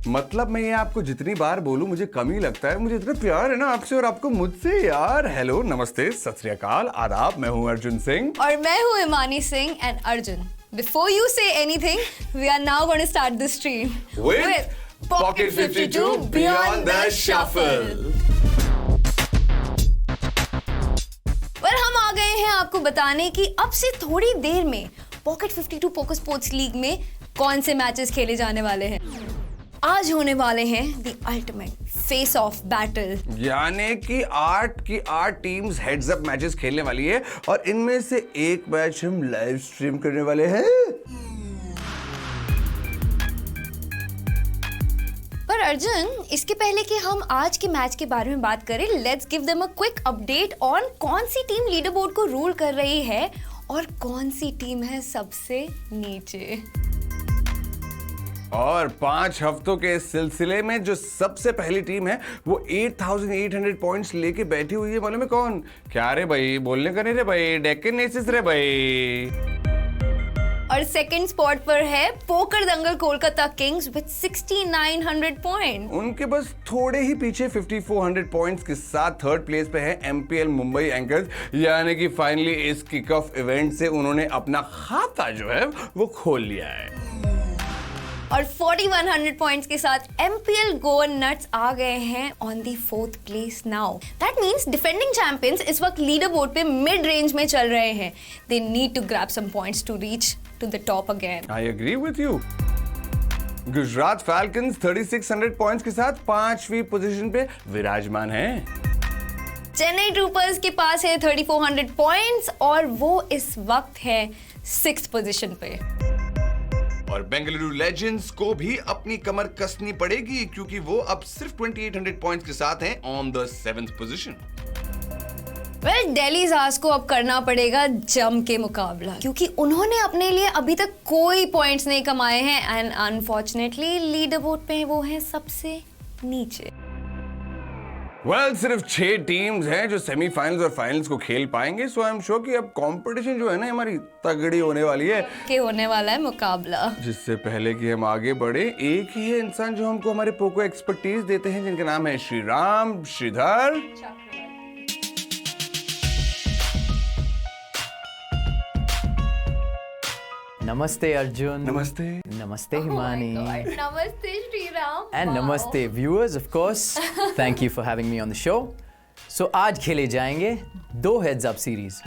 मतलब मैं ये आपको जितनी बार बोलूं मुझे कम ही लगता है। मुझे इतना प्यार है ना आपसे और आपको मुझसे यार। हेलो, नमस्ते, सत श्री अकाल, आदाब। मैं हूं अर्जुन सिंह और मैं हूं Imani Singh. And Arjun, before you say anything, we are now going to start the stream with POCKET52 Beyond the Shuffle। पर हम आ गए हैं आपको बताने कि अब से थोड़ी देर में पॉकेट 52 पोकर स्पोर्ट्स लीग में कौन से मैचेस खेले जाने वाले हैं। आज होने वाले हैं the ultimate face of battle, यानी कि 8 की 8 टीम्स हेड्स अप मैचेस खेलने वाली है और इनमें से एक मैच हम लाइव स्ट्रीम करने वाले हैं। पर अर्जुन, इसके पहले कि हम आज के मैच के बारे में बात करें, let's give them a quick update on कौन सी टीम लीडर बोर्ड को रूल कर रही है और कौन सी टीम है सबसे नीचे। और 5 हफ्तों के इस सिलसिले में जो सबसे पहली टीम है वो 8800 पॉइंट्स लेके बैठी हुई है। मालूम है कौन? क्या रे भाई, बोलने का नहीं रे भाई, डेक्कन एसिस रे भाई। और सेकंड स्पॉट पर है poker Dangal Kolkata Kings with 6900 point. उनके बस थोड़े ही पीछे 5400 पॉइंट्स के साथ थर्ड प्लेस पे है एमपीएल मुंबई एंकर्स। यानी कि फाइनली इस किक ऑफ इवेंट से उन्होंने अपना खाता जो है वो खोल लिया है। और 4100 पॉइंट्स के साथ MPL गोअन नट्स आ गए हैं on the 4th place now. That means defending champions इस वक्त लीडर बोर्ड पे मिड रेंज में चल रहे हैं। They need to grab some points to reach to the top again. I agree with you. Gujarat Falcons 3600 points के साथ 5वीं पोजीशन पे विराजमान है। चेन्नई ट्रूपर्स के पास है 3400 पॉइंट्स और वो इस वक्त है 6th पोजीशन पे। और बेंगलुरु लेजेंड्स को भी अपनी कमर कसनी पड़ेगी क्योंकि वो अब सिर्फ 2800 पॉइंट्स के साथ हैं on the 7th position. Well, Delhi jars को अब करना पड़ेगा जम के मुकाबला क्योंकि उन्होंने अपने लिए अभी तक कोई पॉइंट्स नहीं कमाए हैं एंड अनफॉर्चुनेटली लीडर बोर्ड पे वो हैं सबसे नीचे। सिर्फ 6 टीम्स हैं जो सेमीफाइनल्स और फाइनल्स को खेल पाएंगे। सो आई एम श्योर कि अब कंपटीशन जो है ना हमारी तगड़ी होने वाली है। के होने वाला है मुकाबला। जिससे पहले कि हम आगे बढ़े, एक ही है इंसान जो हमको हमारे पोको एक्सपर्टीज देते हैं, जिनका नाम है श्रीराम श्रीधर। Namaste Arjun. नमस्ते। Namaste Himani. नमस्ते Shriram. And namaste viewers, of course. Thank you for having me on the show. So आज खेले जाएंगे 2 heads up सीरीज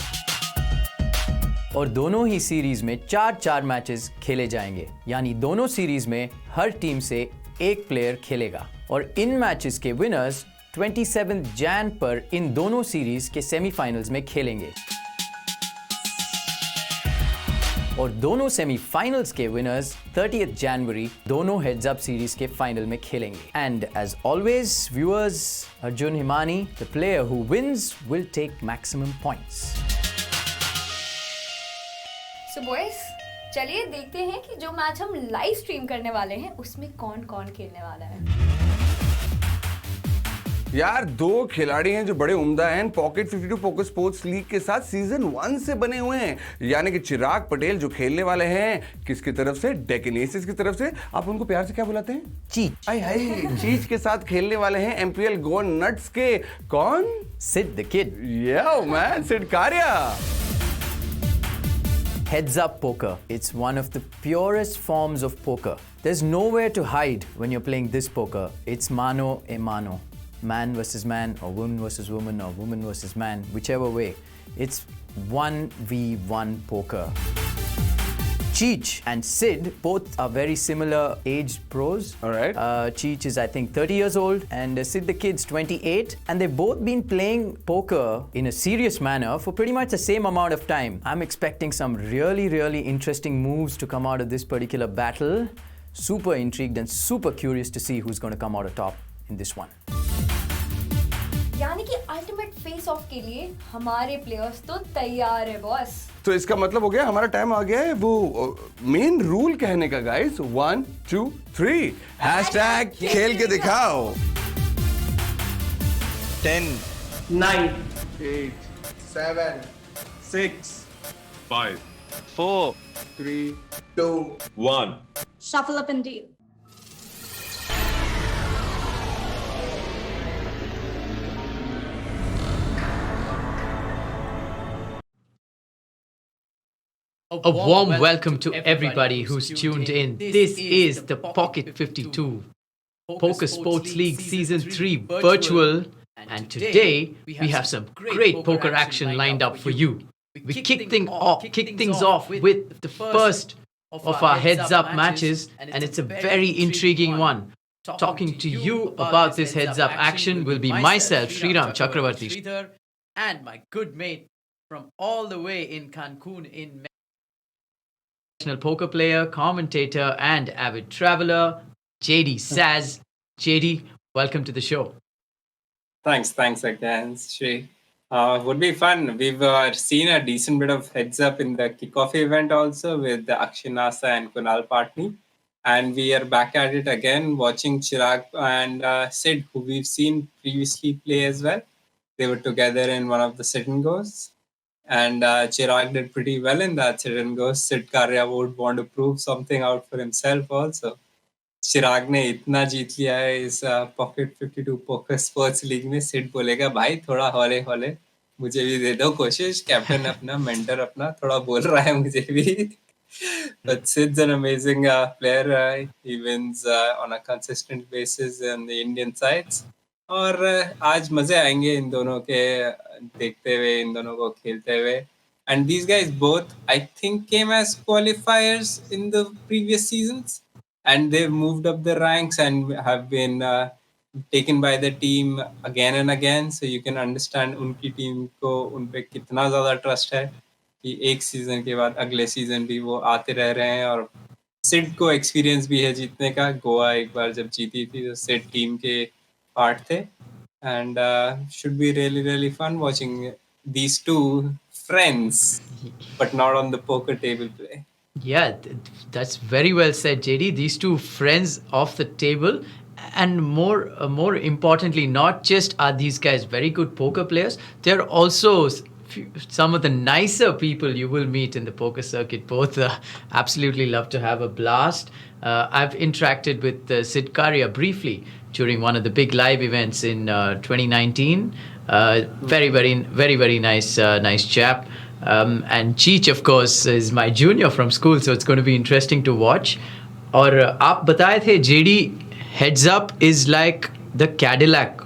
और दोनों ही सीरीज में 4 मैचेस खेले जाएंगे। यानी दोनों सीरीज में हर टीम से एक प्लेयर खेलेगा और इन मैचेस के विनर्स 27 जैन पर इन दोनों सीरीज के सेमीफाइनल्स में खेलेंगे और दोनों सेमीफाइनल्स के विनर्स 30th जनवरी दोनों हेड्स अप सीरीज के फाइनल में खेलेंगे। And as always viewers, Arjun Himani, the player who wins will take maximum points. So boys, चलिए देखते हैं कि जो मैच हम लाइव स्ट्रीम करने वाले हैं उसमें कौन कौन खेलने वाला है। यार 2 खिलाड़ी हैं जो बड़े उम्दा हैं, पॉकेट 52 पोकर स्पोर्ट्स लीग के साथ सीजन 1 से बने हुए हैं। यानी कि चिराग पटेल जो खेलने वाले हैं किसकी तरफ से? डेक्कन एसिस की तरफ से। आप उनको प्यार से क्या बुलाते हैं? चीच। आई हाय, चीच के साथ खेलने वाले हैं MPL गोन नट्स के कौन? Sid the kid. Yo man, Sid Kariya. Heads up poker. It's one of the purest forms of poker. There's nowhere to hide when you're playing this poker. It's mano a mano. Man versus man or woman versus woman or woman versus man, whichever way. It's 1v1 poker. Cheech and Sid both are very similar age pros. All right. Cheech is I think 30 years old and Sid the kid's 28 and they've both been playing poker in a serious manner for pretty much the same amount of time. I'm expecting some really interesting moves to come out of this particular battle. Super intrigued and super curious to see who's going to come out on top in this one. यानी कि ultimate face of के लिए हमारे players तो तैयार है boss. तो इसका मतलब हो गया हमारा टाइम आ गया है वो मेन रूल कहने का गाइस। 1 2 3 हैशटैग खेल के दिखाओ। 10 9 8 7 6 5 4 3 2 1 Shuffle up and deal. A warm welcome to everybody who's tuned in. This is the Pocket 52 Poker Sports League Season 3 virtual. And today we have some great poker action lined up for you. We kick things off with the first of our heads up matches, and it's a very intriguing one. Talking to you about this heads up action will be myself, Sriram Chakravarti, and my good mate from all the way in Cancun in professional poker player, commentator, and avid traveler, JD Saz. JD, welcome to the show. Thanks again, Shri. Would be fun. We've seen a decent bit of heads up in the kickoff event also with Akshinasa and Kunal Patni. And we are back at it again, watching Chiraag and Sid, who we've seen previously play as well. They were together in one of the sit and goes. And Chiraag did pretty well in that sit and goes. Sid Karia would want to prove something out for himself also. चिराग ने इतना जीत लिया है इस pocket 52 poker sports league में, सिड बोलेगा भाई थोड़ा हौले हौले मुझे भी दे दो कोशिश, कैप्टन अपना मेंटर अपना थोड़ा बोल रहा है मुझे भी. But Sid's an amazing player. He wins on a consistent basis in the Indian sides. और आज मजे आएंगे इन दोनों के देखते हुए, इन दोनों को खेलते हुए. And these guys both, I think, came as qualifiers in the previous seasons. And they've moved up the ranks and have been taken by the team again and again. So you can understand उनकी team को उन पे कितना ज़्यादा trust है कि एक season के बाद अगले सीजन भी वो आते रह रहे हैं. और सिड को एक्सपीरियंस भी है जीतने का. गोवा एक बार जब जीती थी तो सिड टीम के पार्ट थे. And should be really fun watching these two friends, but not on the poker table play. Yeah, that's very well said, JD. These two friends off the table, and more importantly, not just are these guys very good poker players, they're also some of the nicer people you will meet in the poker circuit. Both absolutely love to have a blast. I've interacted with Sid Karia briefly during one of the big live events in 2019. Very nice chap. And Cheech, of course, is my junior from school, so it's going to be interesting to watch. और आप बताए थे JD, heads up is like the Cadillac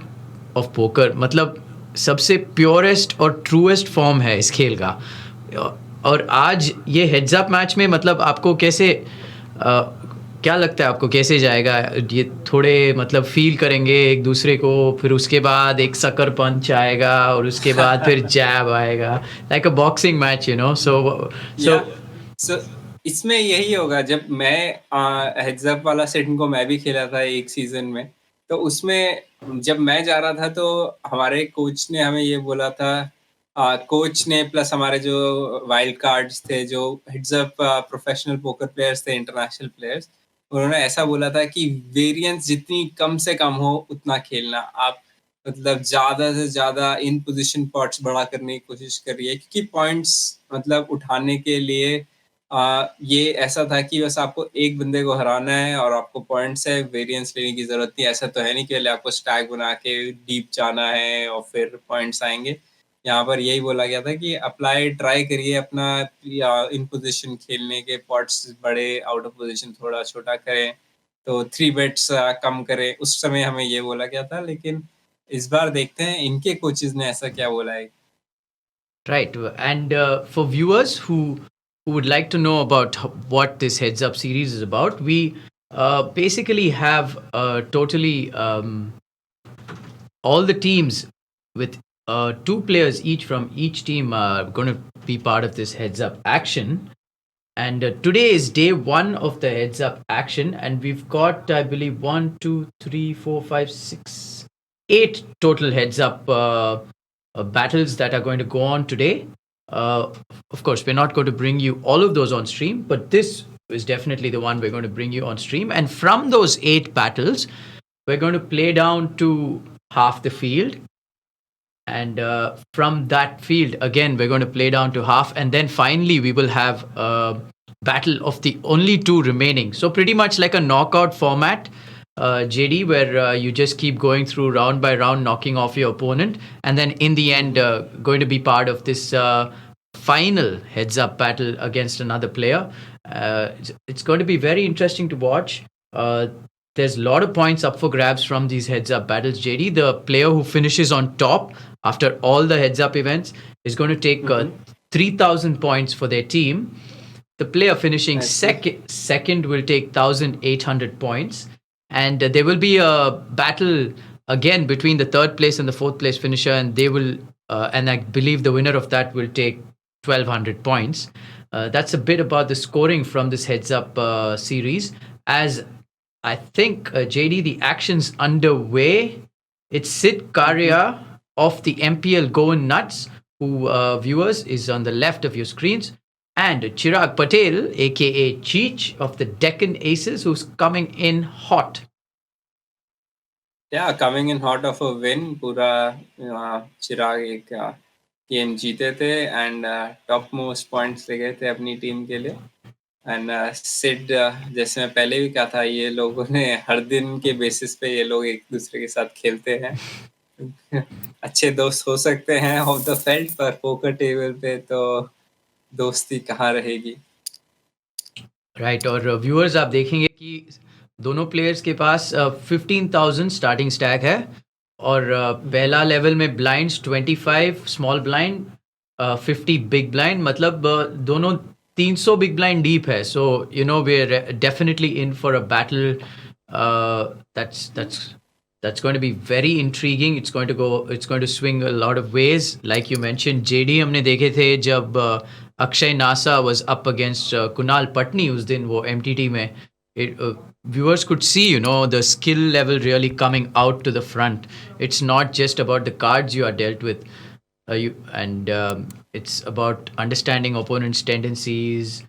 of poker. मतलब सबसे purest और truest form है इस खेल का. और आज ये heads up मैच में मतलब आपको कैसे क्या लगता है, आपको कैसे जाएगा ये? थोड़े मतलब फील करेंगे एक दूसरे को, फिर उसके बाद एक सकर पंच आएगा और उसके बाद फिर जैब आएगा, like a boxing match, you know. So इसमें यही होगा. जब मैं हेड्स अप वाला सेट को मैं भी खेला था एक सीजन में, तो उसमें जब मैं जा रहा था तो हमारे कोच ने हमें ये बोला था, कोच ने प्लस हमारे जो वाइल्ड कार्ड्स थे, जो heads up professional poker players थे, इंटरनेशनल प्लेयर्स, उन्होंने ऐसा बोला था कि वेरिएंस जितनी कम से कम हो उतना खेलना. आप मतलब ज़्यादा से ज़्यादा इन पोजीशन पॉट्स बड़ा करने की कोशिश करिए, क्योंकि पॉइंट्स मतलब उठाने के लिए ये ऐसा था कि बस आपको एक बंदे को हराना है और आपको पॉइंट्स है, वेरिएंस लेने की ज़रूरत नहीं. ऐसा तो है नहीं कि पहले आपको स्टैक बना के डीप जाना है और फिर पॉइंट्स आएंगे. यहाँ पर यही बोला गया था कि ट्राई करिए अपना इन पोजीशन खेलने के, पॉट्स बड़े, आउट ऑफ पोजीशन थोड़ा छोटा करें, तो 3 बेट्स कम करें. उस समय हमें ये बोला गया था, लेकिन इस बार देखते हैं इनके कोचेस ने ऐसा क्या बोला है. Right, and for viewers who would like to know about what this heads up series is about, we basically have totally all the teams with 2 players each from each team are going to be part of this heads up action. And today is day 1 of the heads up action, and we've got, I believe, 1, 2, 3, 4, 5, 6, 8 total heads up battles that are going to go on today. Of course, we're not going to bring you all of those on stream, but this is definitely the one we're going to bring you on stream. And from those 8 battles, we're going to play down to half the field. And from that field, again, we're going to play down to half. And then finally, we will have a battle of the only 2 remaining. So pretty much like a knockout format, JD, where you just keep going through round by round, knocking off your opponent. And then in the end, going to be part of this final heads up battle against another player. It's going to be very interesting to watch. There's a lot of points up for grabs from these heads up battles. JD, the player who finishes on top after all the heads up events, is going to take 3,000 points for their team. The player finishing second will take 1,800 points. And there will be a battle again between the third place and the fourth place finisher, and they will, and I believe the winner of that will take 1,200 points. That's a bit about the scoring from this heads up series. As I think, JD, the action's underway. It's Sid Karia of the MPL Goan Nuts, who, viewers, is on the left of your screens, and Chiraag Patel, aka Cheech, of the Deccan Aces, who's coming in hot. Yeah, coming in hot of a win. पूरा चिराग एक game जीते थे and top most points ले गए थे अपनी team के लिए. एंड सिड, जैसे मैं पहले भी कहा था, ये लोगों ने हर दिन के बेसिस पे ये लोग एक दूसरे के साथ खेलते हैं. अच्छे दोस्त हो सकते हैं ऑफ द फील्ड, पर पोकर टेबल पे तो दोस्ती कहाँ रहेगी. राइट, और व्यूअर्स आप देखेंगे कि दोनों प्लेयर्स के पास 15,000 स्टार्टिंग स्टैक है, और पहला लेवल में blinds 25 small blind, 50 big blind, मतलब दोनों 300 बिग ब्लाइंड डीप है. So you know we are definitely in for a battle that's going to be very intriguing. It's going to swing a lot of ways. Like you mentioned, JD, हमने देखे थे जब Akshay NASA was up against Kunal Patni उस दिन वो MTT में. Viewers could see, you know, the skill level really coming out to the front. It's not just about the cards you are dealt with, it's about understanding opponents' tendencies,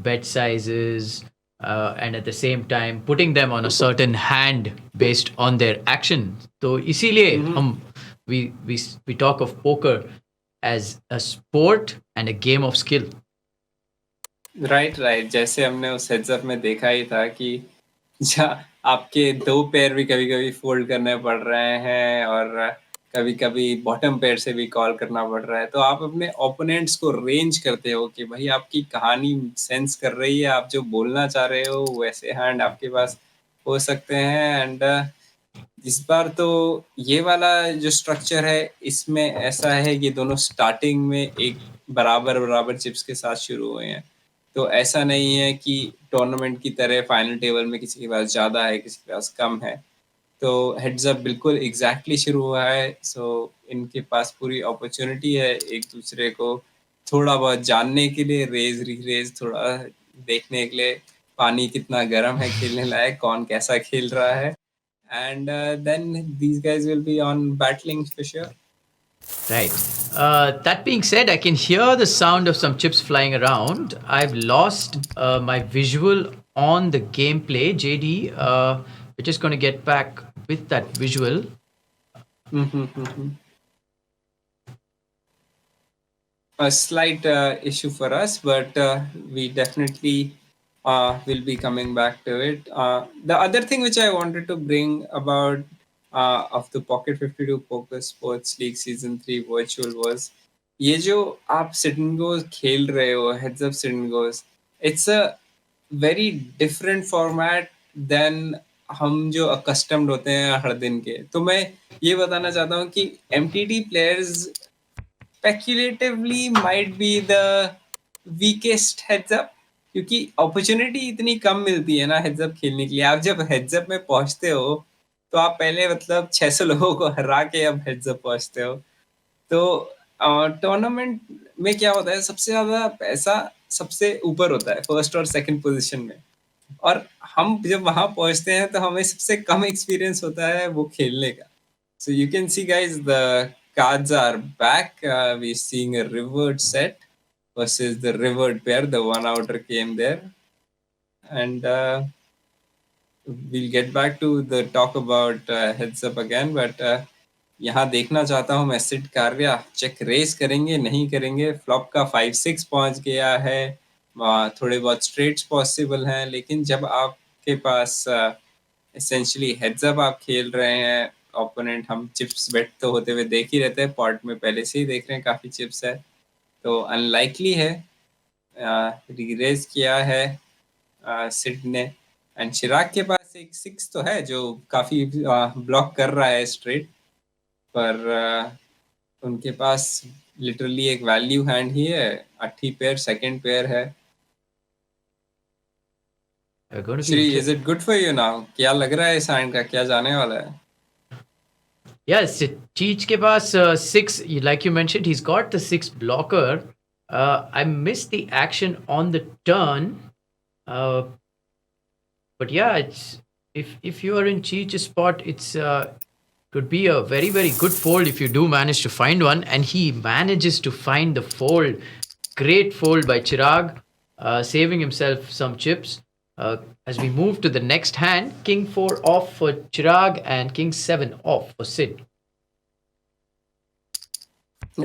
bet sizes, and at the same time putting them on a certain hand based on their action. So इसीलिए we talk of poker as a sport and a game of skill. Right. जैसे हमने उस heads up में देखा ही था कि आपके दो पैर भी कभी कभी फोल्ड करने पड़ रहे हैं, और कभी कभी बॉटम पैर से भी कॉल करना पड़ रहा है. तो आप अपने ओपोनेंट्स को रेंज करते हो कि भाई आपकी कहानी सेंस कर रही है, आप जो बोलना चाह रहे हो वैसे हैंड आपके पास हो सकते हैं. एंड इस बार तो ये वाला जो स्ट्रक्चर है, इसमें ऐसा है कि दोनों स्टार्टिंग में एक बराबर चिप्स के साथ शुरू हुए हैं. तो ऐसा नहीं है कि टूर्नामेंट की तरह फाइनल टेबल में किसी के पास ज़्यादा है, किसी के पास कम है. तो हेड्स अप बिल्कुल एग्जैक्टली शुरू हुआ है. सो इनके पास पूरी अपॉर्चुनिटी है एक दूसरे को थोड़ा बहुत जानने के लिए, रेज थोड़ा देखने के लिए, पानी कितना गर्म है खेलने लायक, कौन कैसा खेल रहा है. And then these guys will be on battling for sure. Right. That being said, I can hear the sound of some chips flying around. I've lost my visual on the gameplay. JD, we're just going to get back with that visual. A slight issue for us, but we definitely will be coming back to it. The other thing which I wanted to bring about of the Pocket 52 Poker Sports League Season 3 virtual was ये जो आप sit and goes खेल रहे हो, heads up sit and goes, it's a very different format than हम जो accustomed होते हैं हर दिन के. तो मैं ये बताना चाहता हूँ कि MTT players speculatively might be the weakest heads up, क्योंकि अपॉर्चुनिटी इतनी कम मिलती है ना हेड्स अप खेलने के लिए. आप जब हेड्स अप में पहुंचते हो तो आप पहले मतलब 600 लोगों को हरा के अब हेड्स अप पहुंचते हो. तो टूर्नामेंट में क्या होता है, सबसे ज्यादा पैसा सबसे ऊपर होता है, फर्स्ट और सेकंड पोजीशन में. और हम जब वहां पहुंचते हैं तो हमें सबसे कम एक्सपीरियंस होता है वो खेलने का. So you can see, guys, the cards are back. We're seeing a rivered set versus the rivered pair. The one outer came there. And we'll get back to the talk about heads up again. But यहाँ देखना चाहता हूँ मैं सिड कार्या check race करेंगे नहीं करेंगे. Flop का 5-6 पहुंच गया है, थोड़े बहुत स्ट्रेट्स पॉसिबल हैं, लेकिन जब आपके पास एसेंशियली हेड्स अप आप खेल रहे हैं, ओपोनेंट हम चिप्स बेट तो होते हुए देख ही रहते हैं, पॉट में पहले से ही देख रहे हैं काफी चिप्स है. तो अनलाइकली है. रीरेज किया है सिड ने. एंड चिराग के पास एक 6 तो है जो काफी ब्लॉक कर रहा है स्ट्रेट, पर उनके पास लिटरली एक वैल्यू हैंड ही है. अट्ठी पेयर सेकंड पेयर है. Shri, is it good for you now? क्या लग रहा है इस हैंड का, क्या जाने वाला है? Yes, Cheech ke paas 6, like you mentioned, he's got the 6 blocker. I missed the action on the turn. But yeah, it's if you are in Cheech's spot, it's could be a very, very good fold if you do manage to find one. And he manages to find the fold. Great fold by Chirag, saving himself some chips. As we move to the next hand, King 4 off for Chirag and King 7 off for Sid.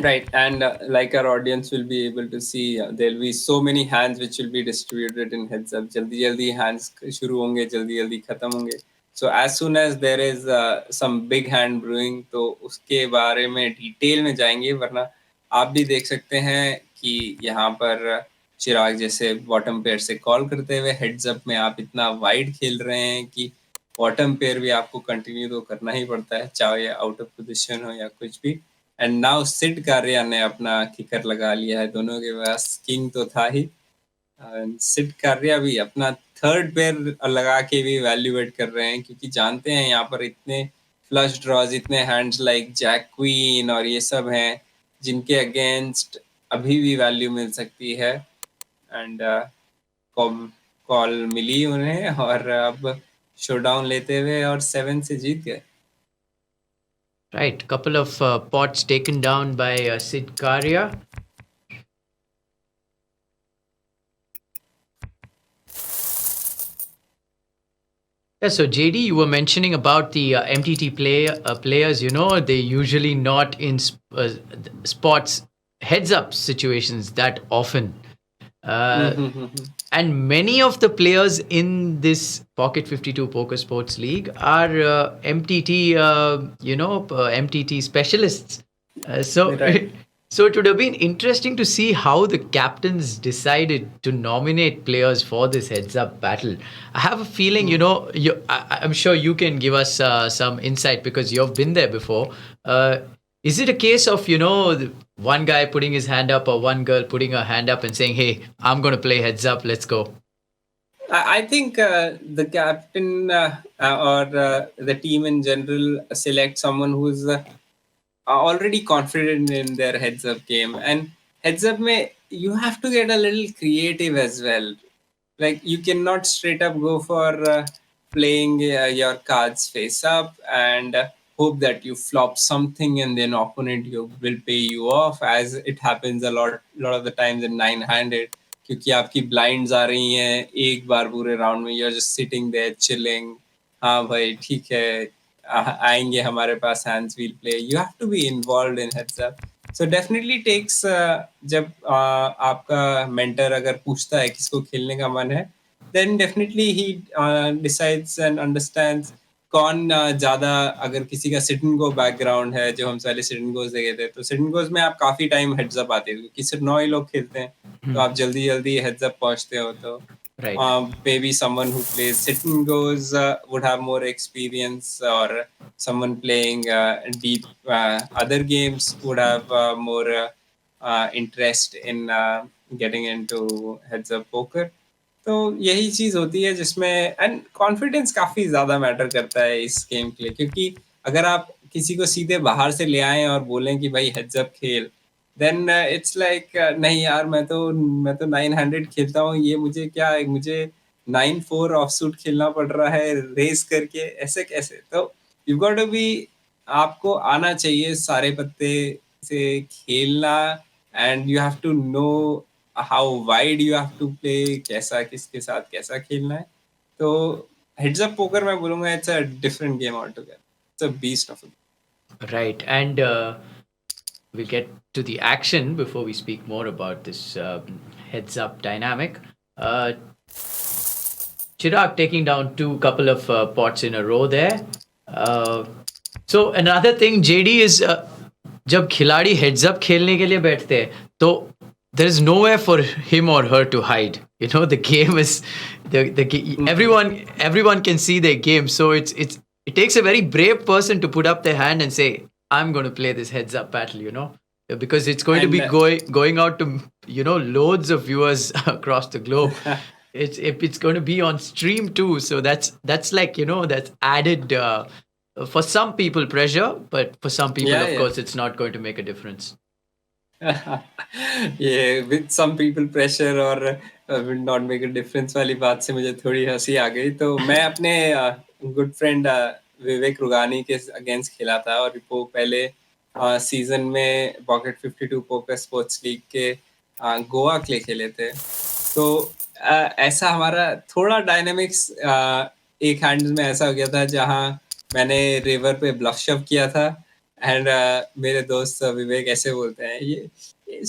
Right, and like our audience will be able to see, there'll be so many hands which will be distributed in heads up. jaldi hands shuru honge, jaldi khatam honge. So as soon as there is some big hand brewing, तो उसके बारे में detail में जाएंगे. वरना आप भी देख सकते हैं कि यहाँ पर चिराग जैसे बॉटम पेयर से कॉल करते हुए हेड्स अप में आप इतना वाइड खेल रहे हैं कि बॉटम पेयर भी आपको कंटिन्यू तो करना ही पड़ता है, चाहे आउट ऑफ पोजीशन हो या कुछ भी. एंड नाउ सिड कारिया ने अपना किकर लगा लिया है. दोनों के पास किंग तो था ही. सिड कारिया भी अपना थर्ड पेयर लगा के भी वैल्यूएट कर रहे हैं, क्योंकि जानते हैं यहाँ पर इतने फ्लश ड्रॉज, इतने हैंड्स लाइक जैक क्वीन और ये सब हैं जिनके अगेंस्ट अभी भी वैल्यू मिल सकती है. एंड कॉल मिली उन्हें और अब शोडाउन लेते हुए और 7 से जीत गए. Right, couple of pots taken down by Sid Karia. Yeah, so JD, you were mentioning about the MTT players. You know, they usually not in spots heads up situations that often. And many of the players in this Pocket 52 Poker Sports League are MTT, MTT specialists. Right. So it would have been interesting to see how the captains decided to nominate players for this heads-up battle. I have a feeling, I'm sure you can give us some insight because you've been there before. Is it a case of, one guy putting his hand up or one girl putting her hand up and saying, hey, I'm going to play heads up, let's go? I think the captain or the team in general select someone who's already confident in their heads up game. And heads up mein, you have to get a little creative as well. Like you cannot straight up go for playing your cards face up and hope that you flop something and then opponent will pay you off, as it happens a lot of the times in 9-handed. क्योंकि आपकी blinds आ रही हैं एक बार पूरे round में, you are just sitting there chilling. हाँ भाई ठीक है, आएंगे हमारे पास hands, we'll play. You have to be involved in heads up. So definitely takes, जब आपका मेंटर अगर पूछता है किसको खेलने का मन है, then definitely he decides and understands कौन ज्यादा. अगर किसी का सिट एंड गो बैकग्राउंड है, जो हम पहले सिट एंड गोज देखे थे, तो सिट एंड गोज में आप काफी टाइम हेड्स अप आते हैं क्योंकि सिर्फ 9 ही लोग खेलते हैं, तो आप जल्दी हेड्स अप पहुंचते हो. तो maybe someone who plays sit and goes would have more experience, or someone playing deep other games would have more interest in getting into heads up poker. तो यही चीज होती है जिसमें एंड कॉन्फिडेंस काफी ज्यादा मैटर करता है इस गेम के लिए, क्योंकि अगर आप किसी को सीधे बाहर से ले आए और बोलें कि भाई हेड्स अप खेल, देन इट्स लाइक नहीं यार, मैं तो 900 खेलता हूँ, ये मुझे 9-4 ऑफसूट खेलना पड़ रहा है रेस करके, ऐसे कैसे. तो यू गॉट टू बी, आपको आना चाहिए सारे पत्ते से खेलना, and you have to know how wide you have to play, कैसा किसके साथ कैसा खेलना है. तो हेड्स अप पोकर मैं बोलूंगा it's a different game altogether. It's a beast of a. Right, and we'll get to the action before we speak more about this heads up dynamic. Chiraag taking down couple of pots in a row there. So another thing, JD, is जब खिलाड़ी heads up खेलने के लिए बैठते हैं तो there is nowhere for him or her to hide. You know, the game is everyone can see their game. So it takes a very brave person to put up their hand and say, I'm going to play this heads up battle, you know, because it's going to be going out to, you know, loads of viewers across the globe. It's going to be on stream too. So that's like, you know, that's added for some people pressure, but for some people, of course, it's not going to make a difference. ये with some people pressure और will not make a difference वाली बात से मुझे थोड़ी हंसी आ गई। तो मैं अपने गुड फ्रेंड विवेक रुगानी के अगेंस्ट खेला था और वो पहले सीजन में पॉकेट 52 पोकर स्पोर्ट्स लीग के गोवा के लिए खेले थे। तो ऐसा हमारा थोड़ा डायनामिक्स एक हैंड में ऐसा हो गया था जहां मैंने रिवर पे ब्लफ शव किया था एंड मेरे दोस्त विवेक ऐसे बोलते हैं ये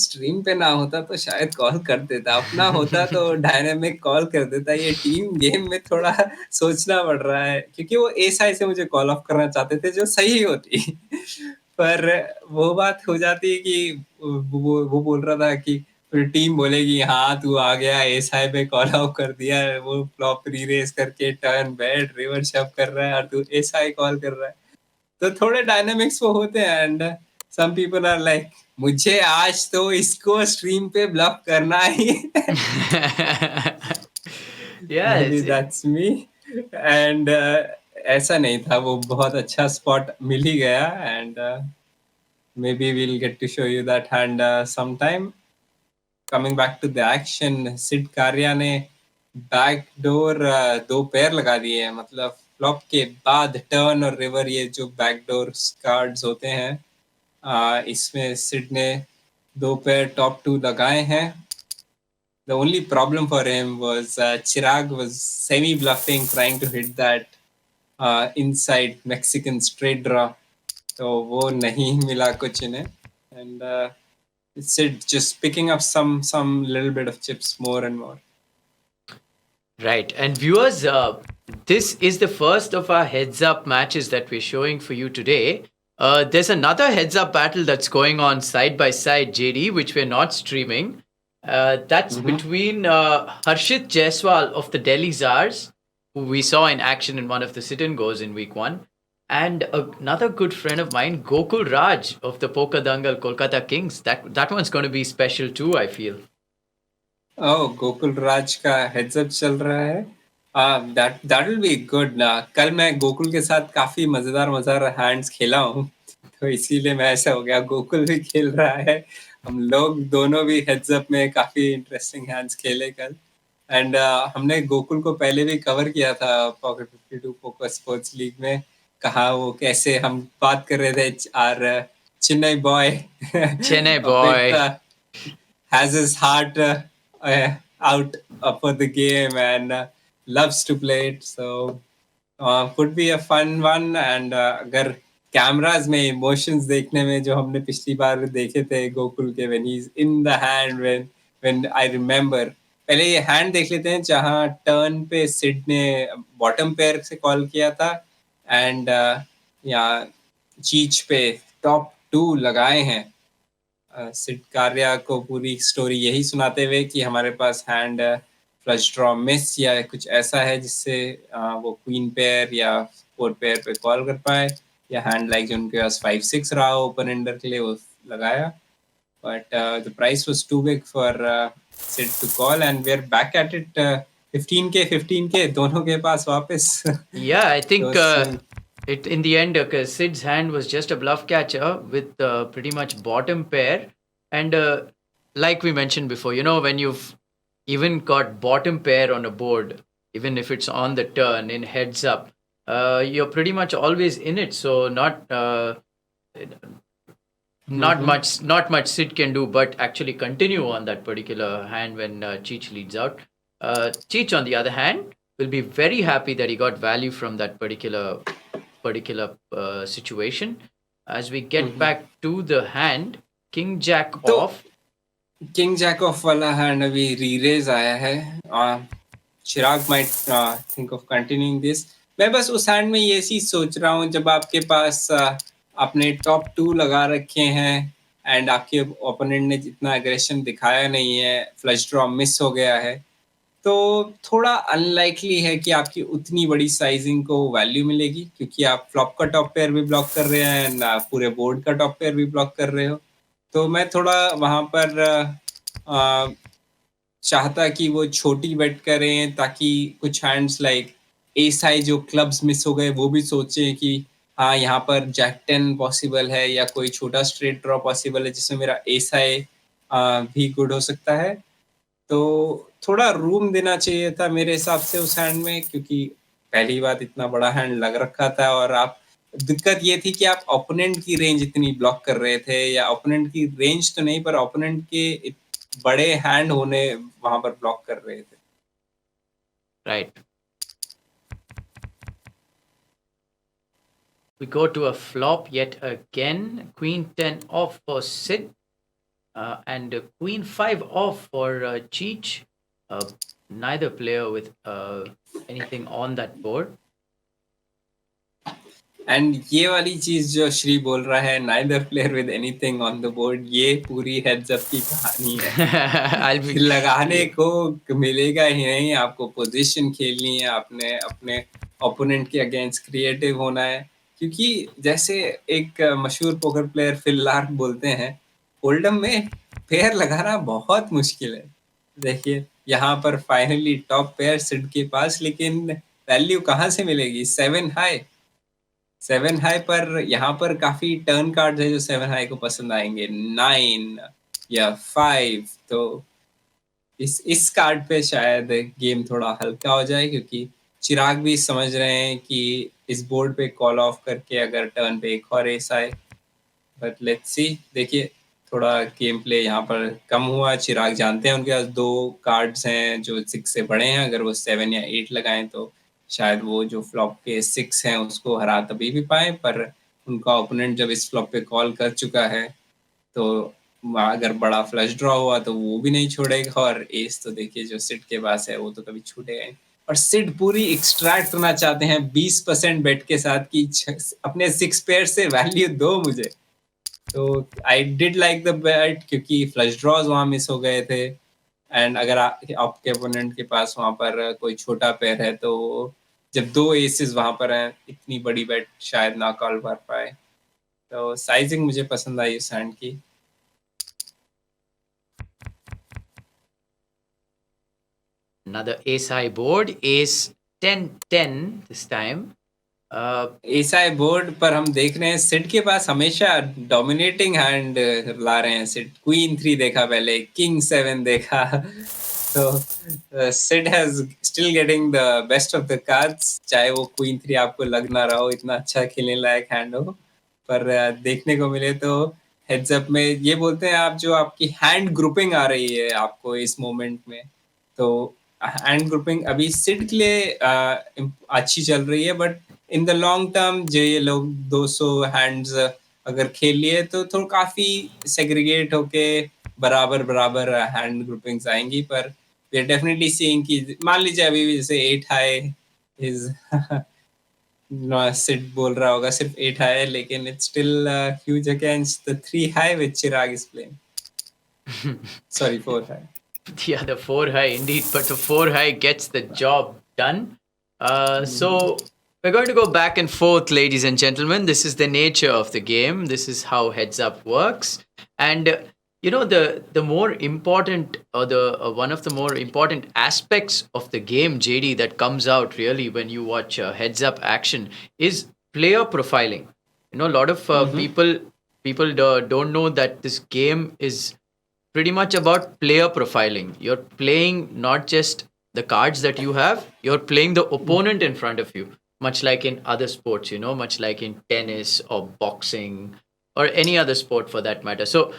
स्ट्रीम पे ना होता तो शायद कॉल कर देता, अपना होता तो डायनामिक कॉल कर देता, ये टीम गेम में थोड़ा सोचना पड़ रहा है क्योंकि वो ए साइड से मुझे कॉल ऑफ करना चाहते थे जो सही होती पर वो बात हो जाती है कि वो बोल रहा था कि फिर टीम बोलेगी हाँ तू आ गया एस हाई पे कॉल आउट कर दिया, वो फ्लॉप री-रेस करके टर्न बैट रिवर शव कर रहा है और तू एस हाई कॉल कर रहा है। तो थोड़े डायनामिक्स वो होते हैं and some people are like मुझे आज तो इसको स्ट्रीम पे ब्लफ करना ही दैट्स मी एंड ऐसा नहीं था, वो बहुत अच्छा स्पॉट मिल ही गया and maybe we'll get to show you that hand sometime. Coming back to the action, Sid Kariya ने बैकडोर 2 पैर लगा दिए हैं, मतलब फ्लॉप के बाद टर्न और रिवर ये जो बैकडोर कार्ड्स होते हैं इसमें सिड ने 2 पैर टॉप 2 लगाए हैं। The only problem for him was Chiraag was semi-bluffing, trying to hit that inside Mexican straight draw. तो वो नहीं मिला कुछ इन्हें and it's just picking up some little bit of chips more and more. Right, and viewers, this is the first of our heads up matches that we're showing for you today. There's another heads up battle that's going on side by side, JD, which we're not streaming. That's between Harshit Jaiswal of the Delhi Czars, who we saw in action in one of the sit-and-goes in week 1. And another good friend of mine, Gokul Raj of the Poker Dangal Kolkata Kings. That one's going to be special too, I feel. Oh, Gokul Raj का heads up चल रहा है. That will be good. कल मैं गोकुल के साथ काफी मजेदार हैंड्स खेला हूँ, तो इसीलिए मैं ऐसा हो गया गोकुल भी खेल रहा है। हम लोग दोनों भी हेड्स अप में काफी इंटरेस्टिंग हैंड्स खेले कल एंड हमने गोकुल को पहले भी कवर किया था पॉकेट 52 पोकर स्पोर्ट्स लीग में। कहा वो कैसे हम बात कर रहे थे और Chennai boy has his heart out for the game and loves to play it, so could be a fun one. And अगर कैमरास में इमोशंस देखने में जो हमने पिछली बार देखे थे गोकुल के when he's in the hand, when I remember, पहले ये हैंड देख लेते हैं जहाँ टर्न पे सिड ने बॉटम पेयर से कॉल किया था एंड यहाँ चीच पे टॉप 2 लगाए हैं। सिड कारिया को पूरी स्टोरी यही सुनाते हुए कि हमारे पास हैंड फ्लश ड्रॉ मिस या कुछ ऐसा है जिससे वो क्वीन पेयर या 4 पेयर पे कॉल कर पाए, या हैंड लाइक जो उनके पास 5-6 रहा ओपन एंडर के लिए वो लगाया, but the price was too big for Sid to call and we are back at it. 15k दोनों के पास वापस। Yeah, I think it in the end, Sid's hand was just a bluff catcher with pretty much bottom pair, and like we mentioned before, you know, when you've even got bottom pair on a board, even if it's on the turn in heads up, you're pretty much always in it. So not much Sid can do, but actually continue on that particular hand when Cheech leads out. Cheech, on the other hand, will be very happy that he got value from that particular situation. As we get back to the hand, King Jack off. King Jack off वाला hand अभी re-raise आया है. Chiraag might think of continuing this. मैं बस उस hand में ये चीज सोच रहा हूँ, जब आपके पास आपने टॉप 2 लगा रखे हैं एंड आपके ओपोनेंट ने जितना एग्रेशन दिखाया नहीं है, फ्लश ड्रॉ मिस हो गया है, तो थोड़ा अनलाइकली है कि आपकी उतनी बड़ी साइजिंग को वैल्यू मिलेगी, क्योंकि आप फ्लॉप का टॉप पेयर भी ब्लॉक कर रहे हैं ना, पूरे बोर्ड का टॉप पेयर भी ब्लॉक कर रहे हो। तो मैं थोड़ा वहां पर चाहता कि वो छोटी बेट करें, ताकि कुछ हैंड्स लाइक एस आई जो क्लब्स मिस हो गए वो भी सोचें कि हाँ यहाँ पर जैक 10 पॉसिबल है, या कोई छोटा स्ट्रेट ड्रॉ पॉसिबल है जिसमें मेरा एस आई भी गुड हो सकता है। तो थोड़ा रूम देना चाहिए था मेरे हिसाब से उस हैंड में, क्योंकि पहली बात इतना बड़ा हैंड लग रखा था, और आप दिक्कत ये थी कि आप ओपोनेंट की रेंज इतनी ब्लॉक कर रहे थे, या ओपोनेंट की रेंज तो नहीं पर ओपोनेंट के बड़े हैंड होने वहां पर ब्लॉक कर रहे थे। Right. We go to a flop yet again. Queen 10 off for Sid. And Queen 5 off for Cheech. Neither player with anything on that board. And ये वाली चीज जो श्री बोल रहा है, neither player with anything on the board, ये पूरी heads up की कहानी है। I'll be लगाने को मिलेगा ही नहीं, आपको पोजीशन खेलनी है, अपने अपने ओपोनेंट के अगेंस्ट क्रिएटिव होना है, क्योंकि जैसे एक मशहूर पोकर प्लेयर फिल लार्क बोलते हैं, होल्डम में पेयर लगाना बहुत मुश्किल है। देखिए यहाँ पर फाइनली टॉप पेयर सिड के पास, लेकिन वैल्यू कहाँ से मिलेगी? 7 हाई, 7 हाई पर यहाँ पर काफी टर्न कार्ड है जो 7 हाई को पसंद आएंगे, 9 या 5। तो इस कार्ड पे शायद गेम थोड़ा हल्का हो जाए, क्योंकि चिराग भी समझ रहे हैं कि इस बोर्ड पे कॉल ऑफ करके अगर टर्न पे एक और एस आए। बट लेट्स सी, देखिए थोड़ा गेम प्ले यहाँ पर कम हुआ। चिराग जानते हैं उनके पास 2 कार्ड्स हैं जो 6 से बड़े हैं, अगर वो 7 या 8 लगाएं तो शायद वो जो फ्लॉप के 6 हैं उसको हरा तभी भी पाए, पर उनका ओपोनेंट जब इस फ्लॉप पे कॉल कर चुका है तो अगर बड़ा फ्लश ड्रॉ हुआ तो वो भी नहीं छोड़ेगा, और एस तो देखिए जो सिड के पास है वो तो कभी छूटेगा नहीं। और सिड पूरी एक्सट्रैक्ट करना चाहते हैं 20% बेट के साथ कि अपने 6 पेयर से वैल्यू दो मुझे। तो आई डिड लाइक द बेट, क्योंकि फ्लश ड्रॉज वहां मिस हो गए थे, एंड अगर आपके ओपोनेंट के पास वहां पर कोई छोटा पेयर है तो जब 2 एसेस वहां पर हैं, इतनी बड़ी बेट शायद ना कॉल कर पाए। तो साइजिंग मुझे पसंद आई उस हैंड की। another ace high board. Ace 10-10 this time. ऐसा है बोर्ड पर हम देख रहे हैं सिड के पास हमेशा डोमिनेटिंग हैंड ला रहे हैं। सिड क्वीन 3 देखा, पहले किंग 7 देखा। तो Sid has still getting the best of the cards, चाहे वो क्वीन 3 आपको लग ना रहा हो, इतना अच्छा खेलने लायक हैंड हो, पर देखने को मिले तो हेड्स अप में ये बोलते हैं आप, जो आपकी हैंड ग्रुपिंग आ रही है आपको इस मोमेंट में, तो हैंड ग्रुपिंग अभी सिड के लिए अच्छी चल रही है, but in the long term जो ये लोग 200 हैंड्स अगर खेल लिए तो थोड़ा काफी सेग्रीगेट होके बराबर बराबर हैंड ग्रुपिंग्स आएंगी। पर वी आर डेफिनेटली सीइंग कि मान लीजिए अभी भी जैसे 8 हाई इज सिड बोल रहा होगा सिर्फ 8 हाई है, लेकिन it's still huge against the 3 high which Chirag is playing. Sorry 4 high. Yeah, the 4 high indeed, but the 4 high gets the job done. So we're going to go back and forth, ladies and gentlemen. This is the nature of the game. This is how heads up works. And you know, the more important, or the one of the more important aspects of the game, JD, that comes out really when you watch heads up action is player profiling. You know, a lot of people don't know that this game is pretty much about player profiling. You're playing not just the cards that you have, you're playing the opponent in front of you, much like in other sports, you know, much like in tennis or boxing or any other sport for that matter. So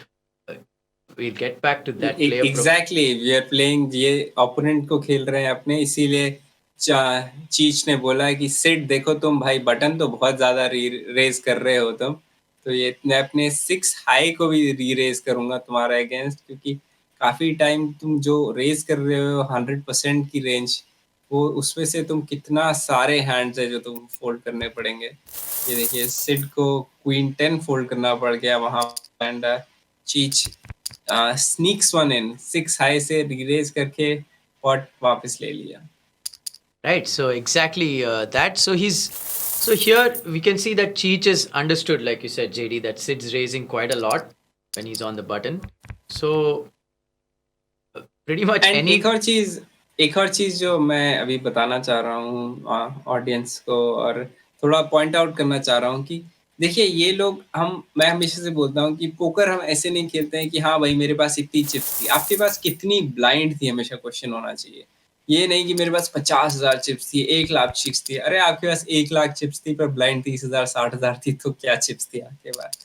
we'll get back to that player exactly we are playing, ये opponent को खेल रहे हैं अपने, इसीलिए चीच ने बोला कि सिड देखो तुम भाई बटन तो बहुत ज्यादा रेज कर रहे हो तुम, तो ये मैं अपने 6 हाई को भी री रेज करूंगा तुम्हारा अगेंस्ट, क्योंकि काफी टाइम तुम जो रेज कर रहे हो 100% की रेंज, वो उसमें से तुम कितना सारे हैंड्स है जो तुम फोल्ड करने पड़ेंगे। ये देखिए सिड को क्वीन 10 फोल्ड करना पड़ गया वहां, एंड चीच sneaks one in 6 high से रीरेज करके पॉट वापस ले लिया. Right. So exactly that. So here we can see that Cheech is understood, like you said, JD, that Sid's raising quite a lot when he's on the button. So pretty much and any. एक और चीज जो मैं अभी बताना चाह रहा हूँ ऑडियंस को और थोड़ा पॉइंट आउट करना चाह रहा हूँ कि देखिए ये लोग मैं हमेशा से बोलता हूँ कि पोकर हम ऐसे नहीं खेलते हैं कि हाँ भाई मेरे पास इतनी चिप्स थी, आपके पास कितनी ब्लाइंड थी हमेशा क्वेश्चन होना चाहिए. ये नहीं कि मेरे पास 50,000 चिप्स थी, 1 लाख चिप्स थी. अरे आपके पास 1 लाख चिप्स थी पर ब्लाइंड 30,000 60,000 थी तो क्या चिप्स थी आपके पास.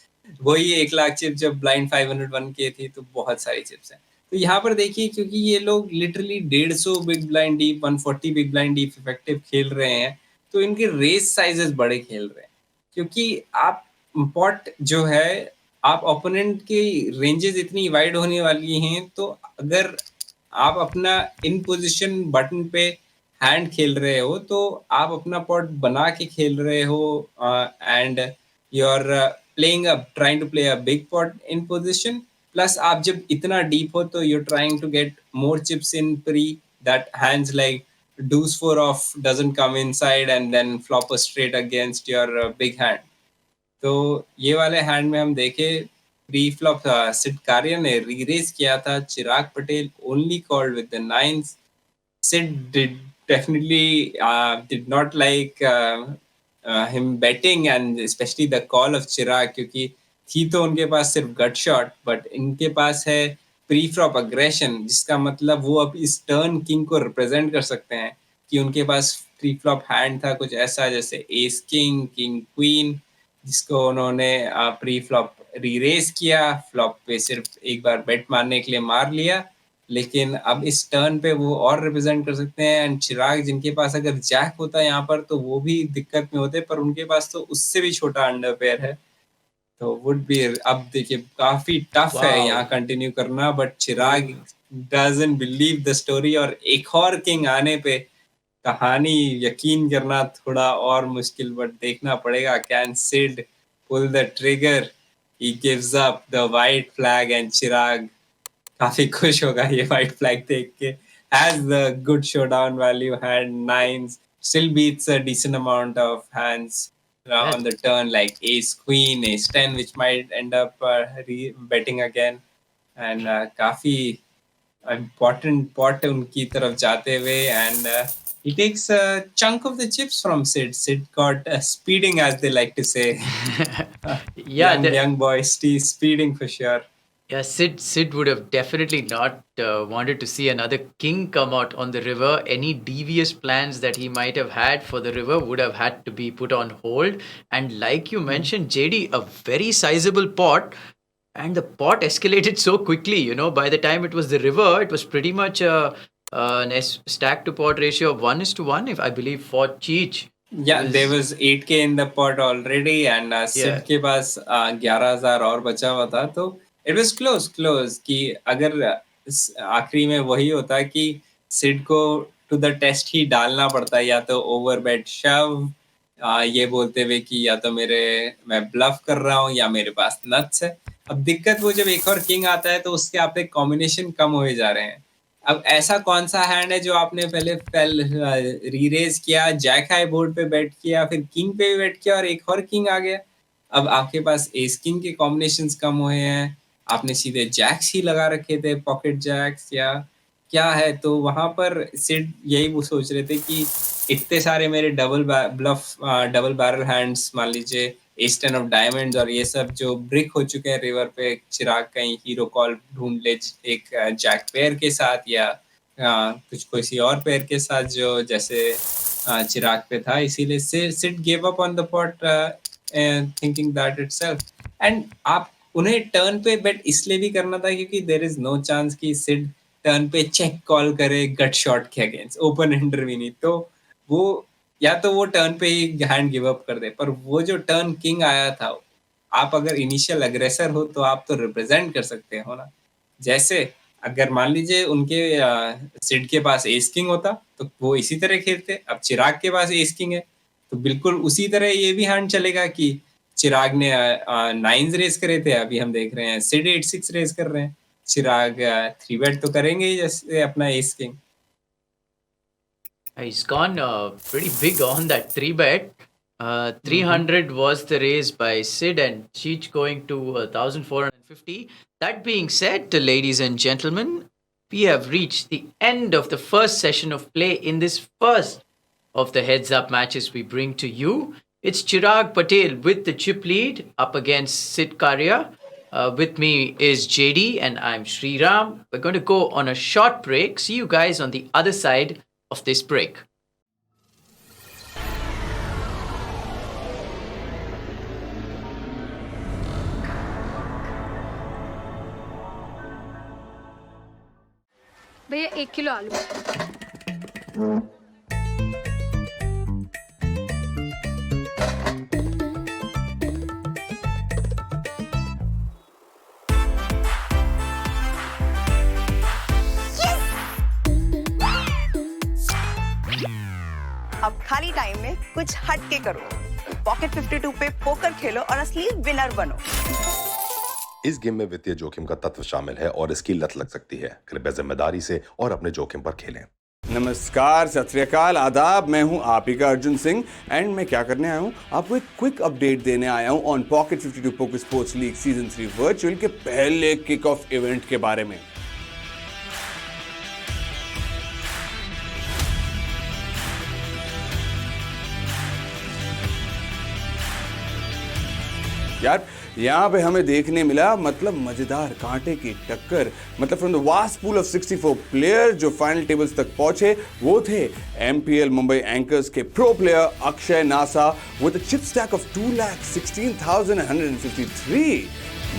वही 1 लाख चिप्स जब ब्लाइंड 501 के थी तो बहुत सारी चिप्स हैं. तो यहाँ पर देखिए क्योंकि ये लोग literally 150 big blind deep 140 big blind deep effective खेल रहे हैं तो इनके रेस साइजेस बड़े खेल रहे हैं क्योंकि आप पॉट जो है आप ओपोनेंट की रेंजेस इतनी वाइड होने वाली हैं तो अगर आप अपना इन पोजीशन बटन पे हैंड खेल रहे हो तो आप अपना पॉट बना के खेल रहे हो and you are playing a trying to play a big pot in position. Plus आप जब इतना डीप हो तो you're trying to get more chips in pre that hands like deuce 4 off doesn't come inside and then flop a straight against your big hand. तो ये वाले hand में हम देखे प्री फ्लॉप सिड कारिया ने रीरेज किया था. Chirag Patel only called with the nines. Sid did not like him betting and especially the call of Chirag क्योंकि थी तो उनके पास सिर्फ गट शॉट बट इनके पास है प्री फ्लॉप अग्रेशन जिसका मतलब वो अब इस टर्न किंग को रिप्रेजेंट कर सकते हैं कि उनके पास प्री फ्लॉप हैंड था कुछ ऐसा जैसे एस किंग किंग क्वीन जिसको उन्होंने प्री फ्लॉप रीरेज किया. फ्लॉप पे सिर्फ एक बार बेट मारने के लिए मार लिया लेकिन अब इस टर्न पे वो और रिप्रेजेंट कर सकते हैं. एंड चिराग जिनके पास अगर जैक होता है यहाँ पर तो वो भी दिक्कत में होते पर उनके पास तो उससे भी छोटा अंडर पेयर है तो वुड बी. अब देखिए काफी टफ है Wow. यहाँ कंटिन्यू करना but Chirag doesn't believe the story और एक और किंग आने पे कहानी यकीन करना थोड़ा और मुश्किल बट देखना पड़ेगा. Can Sid pull the trigger. He gives up the white flag and Chirag काफी खुश होगा ये वाइट फ्लैग देख के. Has the good showdown value, had nines, still beats a decent amount of hands on the turn like ace queen, ace 10, which might end up betting again. And काफी important pot उनकी तरफ जाते हुए and he takes a chunk of the chips from Sid. Sid got speeding as they like to say. Yeah, young boy speeding for sure. Yeah, Sid would have definitely not wanted to see another king come out on the river. Any devious plans that he might have had for the river would have had to be put on hold. And like you mentioned, JD, a very sizable pot, and the pot escalated so quickly. You know, by the time it was the river, it was pretty much an stack to pot ratio of 1:1, if I believe, for Cheech. Yeah, there was 8K in the pot already and Sid के पास 11,000 और बचा हुआ था तो it was close कि अगर आखिरी में वही होता कि सिड को टू द टेस्ट ही डालना पड़ता या तो ओवर बेट शव ये बोलते हुए कि या तो मैं ब्लफ कर रहा हूँ या मेरे पास नट्स है. अब दिक्कत वो जब एक और किंग आता है तो उसके आपके कॉम्बिनेशन कम हुए जा रहे हैं. अब ऐसा कौन सा हैंड है जो आपने पहले रीरेज किया जैक हाई बोर्ड पे बैट किया फिर किंग पे भी बैट किया और एक और किंग आ गया. अब आपके पास एस किंग के कॉम्बिनेशंस कम हुए हैं. आपने सीधे जैक्स ही लगा रखे थे पॉकेट जैक्स या क्या है तो वहां पर सिड यही वो सोच रहे थे कि इतने सारे मेरे डबल बैरल हैंड्स मान लीजिए एस 10 ऑफ डायमंड्स और ये सब जो ब्रिक हो चुके हैं रिवर पे चिराग कहीं हीरो कॉल ढूंढ ले एक जैक पेयर के साथ या कुछ किसी और पेयर के साथ जो जैसे चिराग पे था. इसीलिए Sid give up on the pot thinking that itself. And आप उन्हें टर्न पे बेट इसलिए भी करना था क्योंकि देयर इज नो चांस कि सिड टर्न पे चेक कॉल करे गट शॉट के अगेंस्ट ओपन एंडर भी नहीं तो वो या तो वो टर्न पे ही हैंड गिव अप कर दे. पर वो जो टर्न किंग आया था आप अगर इनिशियल अग्रेसर हो तो आप तो रिप्रेजेंट कर सकते हो ना. जैसे अगर मान लीजिए उनके सिड के पास एस किंग होता तो वो इसी तरह खेलते. अब चिराग के पास एस किंग है तो बिल्कुल उसी तरह ये भी हैंड चलेगा कि चिराग ने 9s रेस करे थे, अभी हम देख रहे हैं सिड 8-6 रेस कर रहे हैं। चिराग 3 bet तो करेंगे ही, जैसे अपना S king. He's gone pretty big on that 3 bet. 300 was the raise by Sid and Cheech going to 1450. That being said, ladies and gentlemen, we have reached the end of the first session of play in this first of the heads up matches we bring to you. It's Chiraag Patel with the chip lead up against Sid Karia. With me is JD and I'm Sriram. We're going to go on a short break. See you guys on the other side of this break. भैया 1 kilo आलू। अब खाली time में कुछ हट के करो। Pocket 52 पे पोकर खेलो और असली विनर बनो। इस गेम में वित्तीय जोखिम का तत्व शामिल है और इसकी लत लग सकती है। कृपया जिम्मेदारी से और अपने जोखिम पर खेलें। नमस्कार, सत श्री अकाल, आदाब। मैं हूं आप ही का अर्जुन सिंह एंड मैं क्या करने आया हूं, आपको एक क्विक अपडेट देने आया हूं on pocket 52 poker sports league season 3 virtual के पहले किक ऑफ इवेंट के बारे में। यार यहाँ पे हमें देखने मिला मतलब मजेदार कांटे की टक्कर। मतलब from the vast pool of 64 player जो फाइनल टेबल्स तक पहुंचे वो थे MPL मुंबई एंकर्स के pro player Akshay NASA with a chip stack of 2,16,153।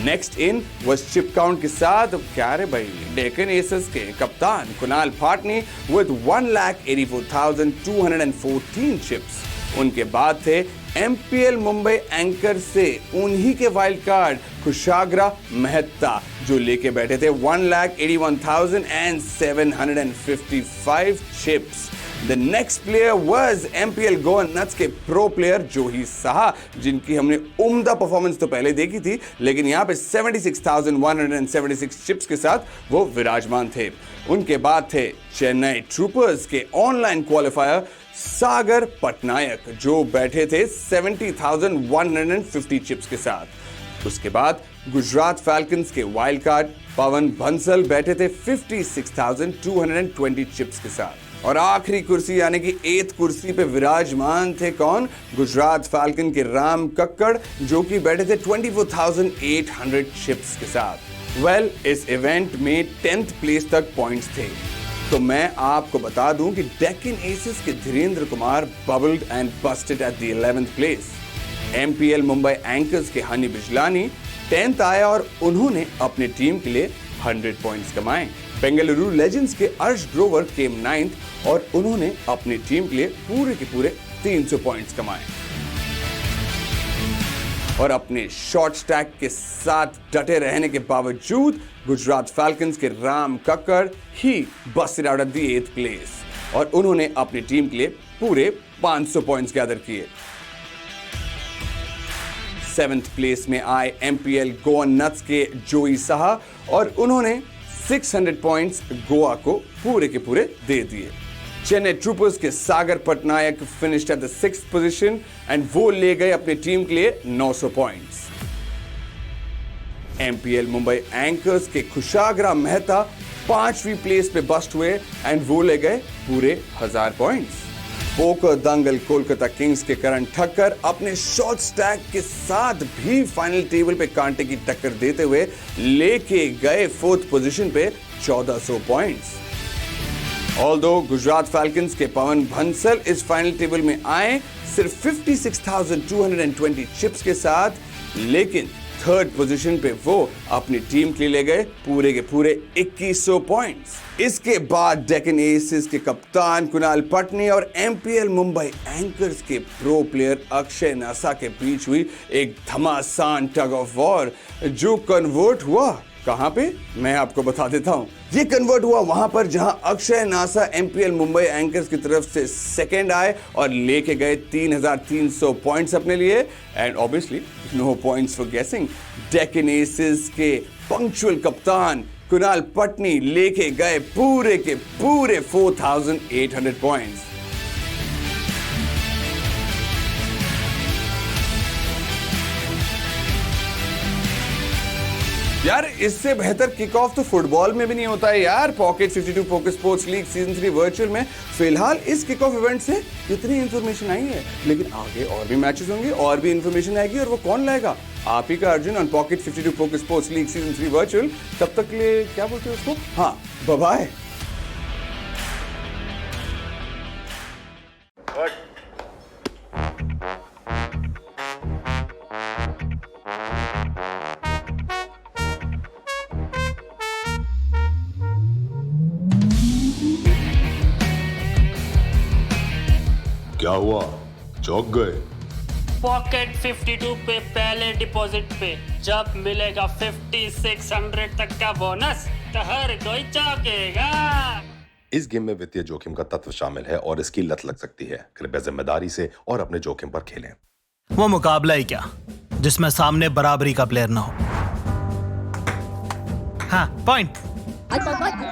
Next in was chip count के साथ क्या रे भाई डेकन एसेस के कप्तान कुणाल पाटनी विद 1,84,214 चिप्स। उनके बाद थे MPL मुंबई एंकर से उन्हीं के वाइल्ड कार्ड कुशाग्रा मेहता जो लेके बैठे थे 1,81,755 chips. The next player was MPL Goan nuts के प्रो प्लेयर जोही साहा, जिनकी हमने उम्दा परफॉर्मेंस तो पहले देखी थी, लेकिन यहाँ पे 76,176 चिप्स के साथ वो विराजमान थे। उनके बाद थे चेन्नई ट्रूपर्स के ऑनलाइन क्वालिफायर सागर पटनायक जो बैठे थे 70,150 चिप्स के साथ। उसके बाद गुजरात फैल्कन्स के वाइल्ड कार्ड पवन बंसल बैठे थे 56,220 चिप्स के साथ। और आखिरी कुर्सी यानी कि 8th कुर्सी पे विराजमान थे कौन? गुजरात फैल्कन के राम कक्कड़ जो कि बैठे थे 24,800 चिप्स के साथ। वेल, इस इवेंट में 10th प्लेस तक पॉइंट्स थे। तो मैं आपको बता दूं कि डेक्कन एसेस के Dhirendra Kumar bubbled and Busted at the 11th place. MPL Mumbai anchors के हनी बिजलानी 10th आया और उन्होंने अपनी टीम के लिए 100 पॉइंट्स कमाए। बेंगलुरु लेजेंड्स के अर्श ग्रोवर केम 9th और उन्होंने अपनी टीम के लिए पूरे के पूरे 300 पॉइंट्स कमाए। और अपने शॉर्ट स्टैक के साथ डटे रहने के बावजूद गुजरात फैल्कन्स के Ram Kakkar he busted out at the 8th place और उन्होंने अपनी टीम के लिए पूरे 500 पॉइंट्स गैदर किए। 7th प्लेस में आए MPL गोअन नट्स के जोई साहा और उन्होंने 600 पॉइंट्स गोवा को पूरे के पूरे दे दिए। चेन्नई ट्रूपर्स के Sagar Patnaik finished at the 6th position and वो ले गए अपनी टीम के लिए 900 पॉइंट्स। MPL मुंबई एंकर्स के कुशाग्रा मेहता 5वीं प्लेस पे बस्ट हुए एंड वो ले गए पूरे 1000 पॉइंट्स। पोकर दंगल कोलकाता किंग्स के करण ठक्कर अपने शॉर्ट स्टैक के साथ भी फाइनल टेबल पे कांटे की टक्कर देते हुए लेके गए 4th पोजीशन पे 1400 पॉइंट्स। ऑल्दो गुजरात फैल्कन्स के पवन बंसल इस फाइनल टेबल में आए सिर्फ 56,220 चिप्स के साथ, लेकिन 3rd पोजीशन पे वो अपनी टीम के लिए ले गए पूरे के पूरे 2100 पॉइंट्स। इसके बाद डेक्कन एसेस के कप्तान कुणाल पाटनी और MPL मुंबई एंकर्स के प्रो प्लेयर अक्षय नासा के बीच हुई एक घमासान टग ऑफ वॉर जो कन्वर्ट हुआ कहां पे, मैं आपको बता देता हूं। ये कन्वर्ट हुआ वहां पर जहां Akshay NASA MPL Mumbai anchors की तरफ से सेकंड आए और लेके गए 3,300 पॉइंट्स अपने लिए। And obviously no points for guessing, Deccan assess के पंक्चुअल कप्तान कुणाल पटनी लेके गए पूरे के पूरे 4,800 पॉइंट्स। यार इससे बेहतर किक ऑफ तो फुटबॉल में भी नहीं होता है यार। Pocket 52 poker sports league season 3 virtual में फिलहाल इस किक ऑफ इवेंट से कितनी इंफॉर्मेशन आई है, लेकिन आगे और भी मैचेस होंगे और भी इंफॉर्मेशन आएगी, और वो कौन लाएगा? आप ही का Arjun on pocket 52 poker sports league season 3 virtual. तब तक के लिए क्या बोलते हैं उसको, हाँ बाय बाय। क्या हुआ, चौंक गए? पॉकेट 52 पे पहले डिपॉजिट पे जब मिलेगा 5600 तक का बोनस तो हर कोई चौंकेगा। इस गेम में वित्तीय जोखिम का तत्व शामिल है और इसकी लत लग सकती है। कृपया जिम्मेदारी से और अपने जोखिम पर खेलें। वो मुकाबला ही क्या जिसमें सामने बराबरी का प्लेयर ना हो। हाँ, पॉइंट।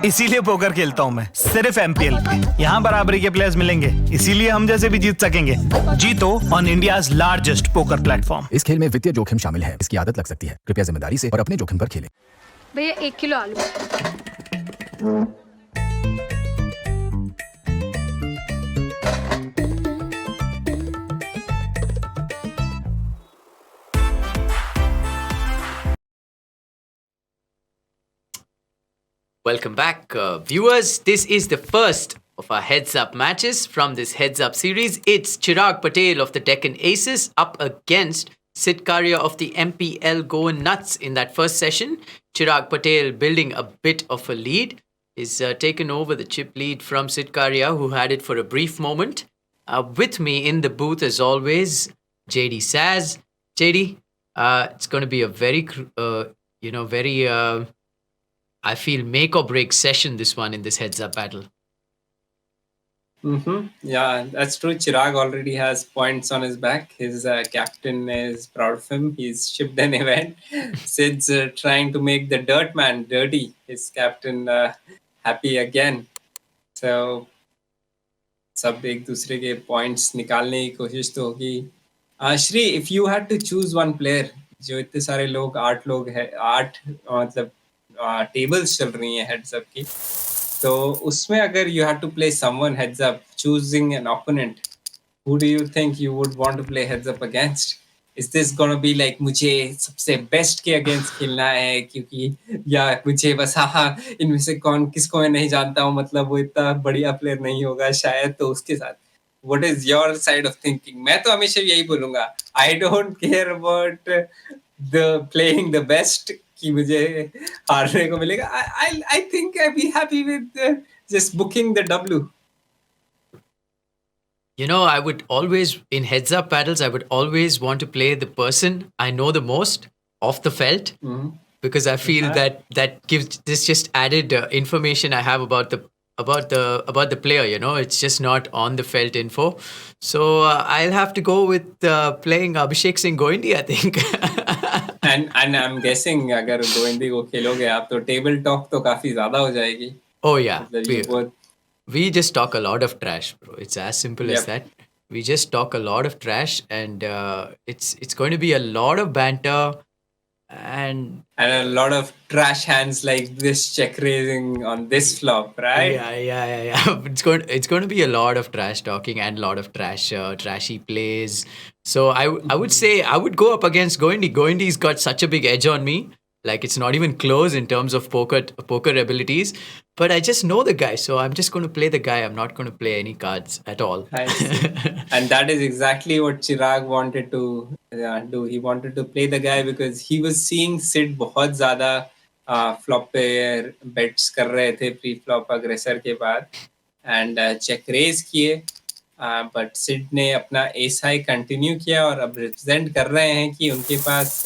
इसीलिए पोकर खेलता हूँ मैं, सिर्फ एमपीएल पे। यहाँ बराबरी के प्लेयर्स मिलेंगे, इसीलिए हम जैसे भी जीत सकेंगे। जीतो on India's largest poker platform. इस खेल में वित्तीय जोखिम शामिल है, इसकी आदत लग सकती है। कृपया जिम्मेदारी से और अपने जोखिम पर खेलें। भैया 1 किलो आलू। Welcome back, viewers. This is the first of our heads-up matches from this heads-up series. It's Chiraag Patel of the Deccan Aces up against Karia of the MPL Goan Nuts in that first session. Chiraag Patel building a bit of a lead. Is taken over the chip lead from Karia, who had it for a brief moment. With me in the booth, as always, JD Saz. JD, it's going to be a very, very... I feel make or break session, this one, in this heads up battle. Yeah, that's true. Chirag already has points on his back. His captain is proud of him. He's shipped an event. Sid's trying to make the dirt man dirty. His captain happy again. So, सब एक दूसरे के points निकालने की कोशिश तो होगी. Shri, if you had to choose one player, जो इतने सारे लोग 8 लोग हैं, 8 मतलब टेबल्स चल रही हैं हेड्स अप की, तो उसमें अगर you have to play someone heads up, choosing an opponent, who do you think you would want to play heads up against? Is this gonna be like मुझे सबसे बेस्ट के अगेंस्ट खेलना है क्योंकि, या मुझे बस हाँ इनमें से कौन किसको मैं नहीं जानता हूँ, मतलब वो इतना बढ़िया प्लेयर नहीं होगा शायद, तो उसके साथ what is your side of thinking? मैं तो हमेशा यही बोलूंगा, I don't care about the playing the best कि मुझे हारने को मिलेगा. I think I'd be happy with just booking the W. You know, I would always, in heads up battles, I would always want to play the person I know the most off the felt, because I feel that gives this just added information I have about the player. You know, it's just not on the felt info. So I'll have to go with playing Abhishek Singh Goindi, I think. And I'm guessing अगर गोविंदी को खेलोगे आप तो table talk तो काफी ज्यादा हो जाएगी. Oh yeah, we just talk a lot of trash, bro. It's as simple as that. We just talk a lot of trash, and it's going to be a lot of banter and a lot of trash hands like this check raising on this flop, right? Yeah. It's going to be a lot of trash talking and a lot of trashy plays. So I would say I would go up against Goindi. Goindi's got such a big edge on me. Like, it's not even close in terms of poker abilities. But I just know the guy, so I'm just going to play the guy. I'm not going to play any cards at all. I see. And that is exactly what Chirag wanted to do. He wanted to play the guy because he was seeing Sid बहुत ज़्यादा flop पे bets कर रहे थे pre-flop aggressor के बाद, and check raise किए. But Sid ने अपना ace high continue किया और अब represent कर रहे हैं कि उनके पास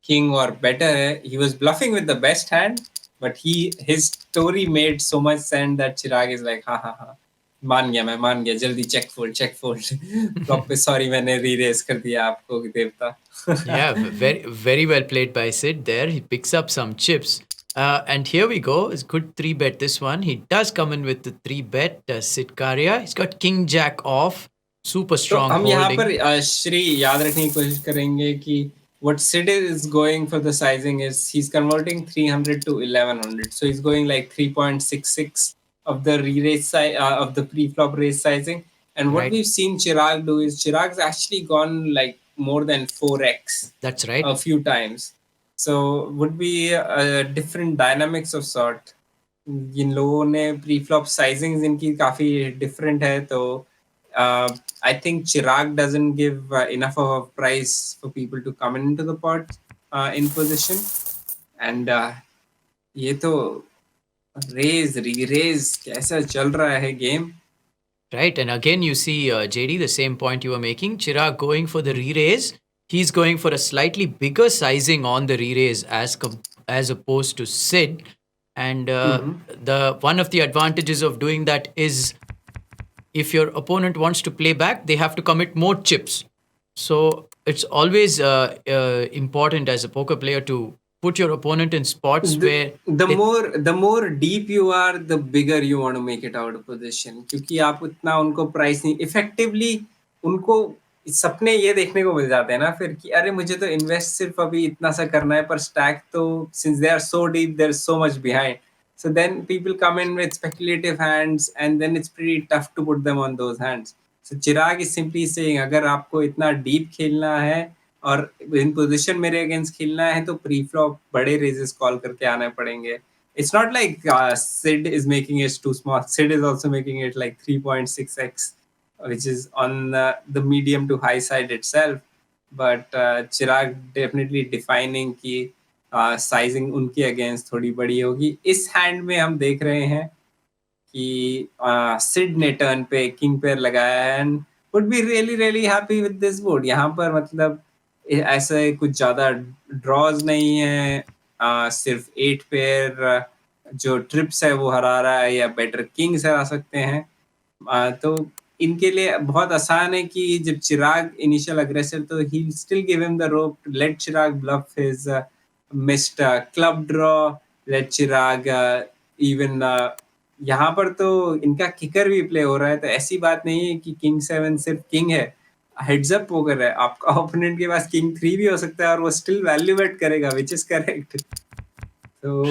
king or better है. He was bluffing with the best hand, but his story made so much sense that Chirag is like, हाँ, मान गया, जल्दी check fold. Flop पे sorry मैंने re-raise कर दिया आपको देवता. Yeah, very very well played by Sid there. He picks up some chips. And here we go. It's good 3-bet this one. He does come in with the 3-bet. Sid Karia. He's got King Jack off. Super तो strong हम यहाँ holding. पर श्री याद रखने की कोशिश करेंगे कि what Sid is going for the sizing is he's converting 300 to 1100, so he's going like 3.66 of the re-raise of the pre-flop raise sizing. And what Right. we've seen Chirag do is Chirag's actually gone like more than 4x That's right. a few times, so would be a different dynamics of sort. इन लोगों ने pre-flop sizings इनकी काफी different है, तो I think Chirag doesn't give enough of a price for people to come into the pot in position. And ये तो raise re-raise कैसा चल रहा है game. Right, and again you see JD, the same point you were making. Chirag going for the re-raise. He's going for a slightly bigger sizing on the re-raise as opposed to Sid. And the one of the advantages of doing that is if your opponent wants to play back, they have to commit more chips. So it's always important as a poker player to put your opponent in spots where the more deep you are, the bigger you want to make it out of position, क्योंकि आप उतना उनको price नहीं effectively उनको सपने ये देखने को मिल जाते हैं ना फिर कि अरे मुझे तो इन्वेस्ट सिर्फ अभी इतना सा करना है, पर स्टैक तो since they are so deep there's so much behind, so then people come in with speculative hands and then it's pretty tough to put them on those hands. So Chirag is simply saying अगर आपको इतना deep खेलना है और इन position मेरे against खेलना है तो प्री फ्लॉप बड़े रेजेस कॉल करके आने पड़ेंगे. It's not like Sid is making it too small. Sid is also making it like 3.6x, which is on the medium to high side itself. But Chirag definitely defining कि sizing उनके against थोड़ी बड़ी होगी. इस hand में हम देख रहे हैं कि सिड ने टर्न पे किंग पेयर लगाया है and would be really really happy with this board. यहाँ पर मतलब ऐसे कुछ ज्यादा ड्रॉज नहीं है, सिर्फ 8 पेयर जो ट्रिप्स है वो हरा रहा है या बेटर किंग्स हरा सकते हैं. तो इनके लिए बहुत आसान है कि जब चिराग इनिशियल अग्रेसिव तो he still give him the rope, let Chirag bluff his missed club draw, let Chirag even यहाँ पर तो इनका किकर भी प्ले हो रहा है, तो ऐसी बात नहीं है कि किंग 7 सिर्फ किंग है. हेड्स अप पोकर है, आपका ओपोनेंट के पास किंग 3 भी हो सकता है और वो स्टिल वैल्यू बेट करेगा, विच इज करेक्ट. तो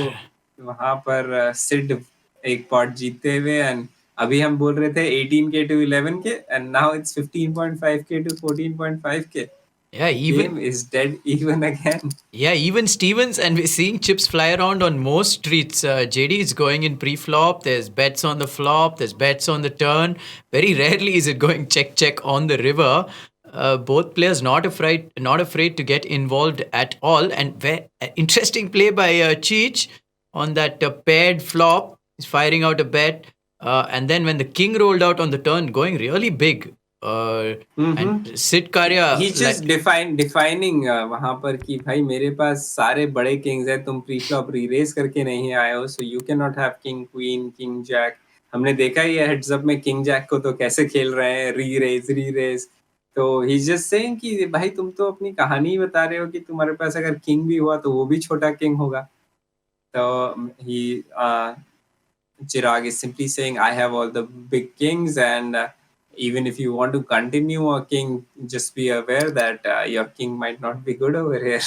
वहां पर सिड एक पॉट जीतते हुए एंड अभी हम बोल रहे थे 18k to 11k and now it's 15.5k to 14.5k. Yeah, even game is dead even again. Yeah, even Stevens, and we're seeing chips fly around on most streets. JD is going in pre-flop. There's bets on the flop. There's bets on the turn. Very rarely is it going check on the river. Both players not afraid to get involved at all. And interesting play by Cheech on that paired flop. He's firing out a bet, and then when the king rolled out on the turn, going really big. And Sid Karia he's just defining वहां पर कि भाई मेरे पास सारे बड़े Kings हैं, तुम pre flop री-रेज करके नहीं आए हो, so you can not have king queen king jack. हमने देखा ही है हेड्स अप में किंग जैक को तो कैसे खेल रहे हैं, री-रेज. तो ही जस्ट सेइंग कि भाई तुम तो अपनी कहानी बता रहे हो कि तुम्हारे पास अगर किंग भी हुआ तो वो भी छोटा किंग होगा. तो ही Chirag is simply saying I have all the big kings and even if you want to continue a king, just be aware that your king might not be good over here.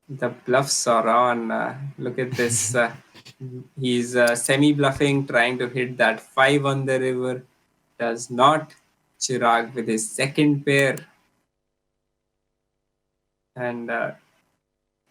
The bluffs are on. Look at this. He's semi-bluffing, trying to hit that 5 on the river. Does not. Chirag with his second pair. And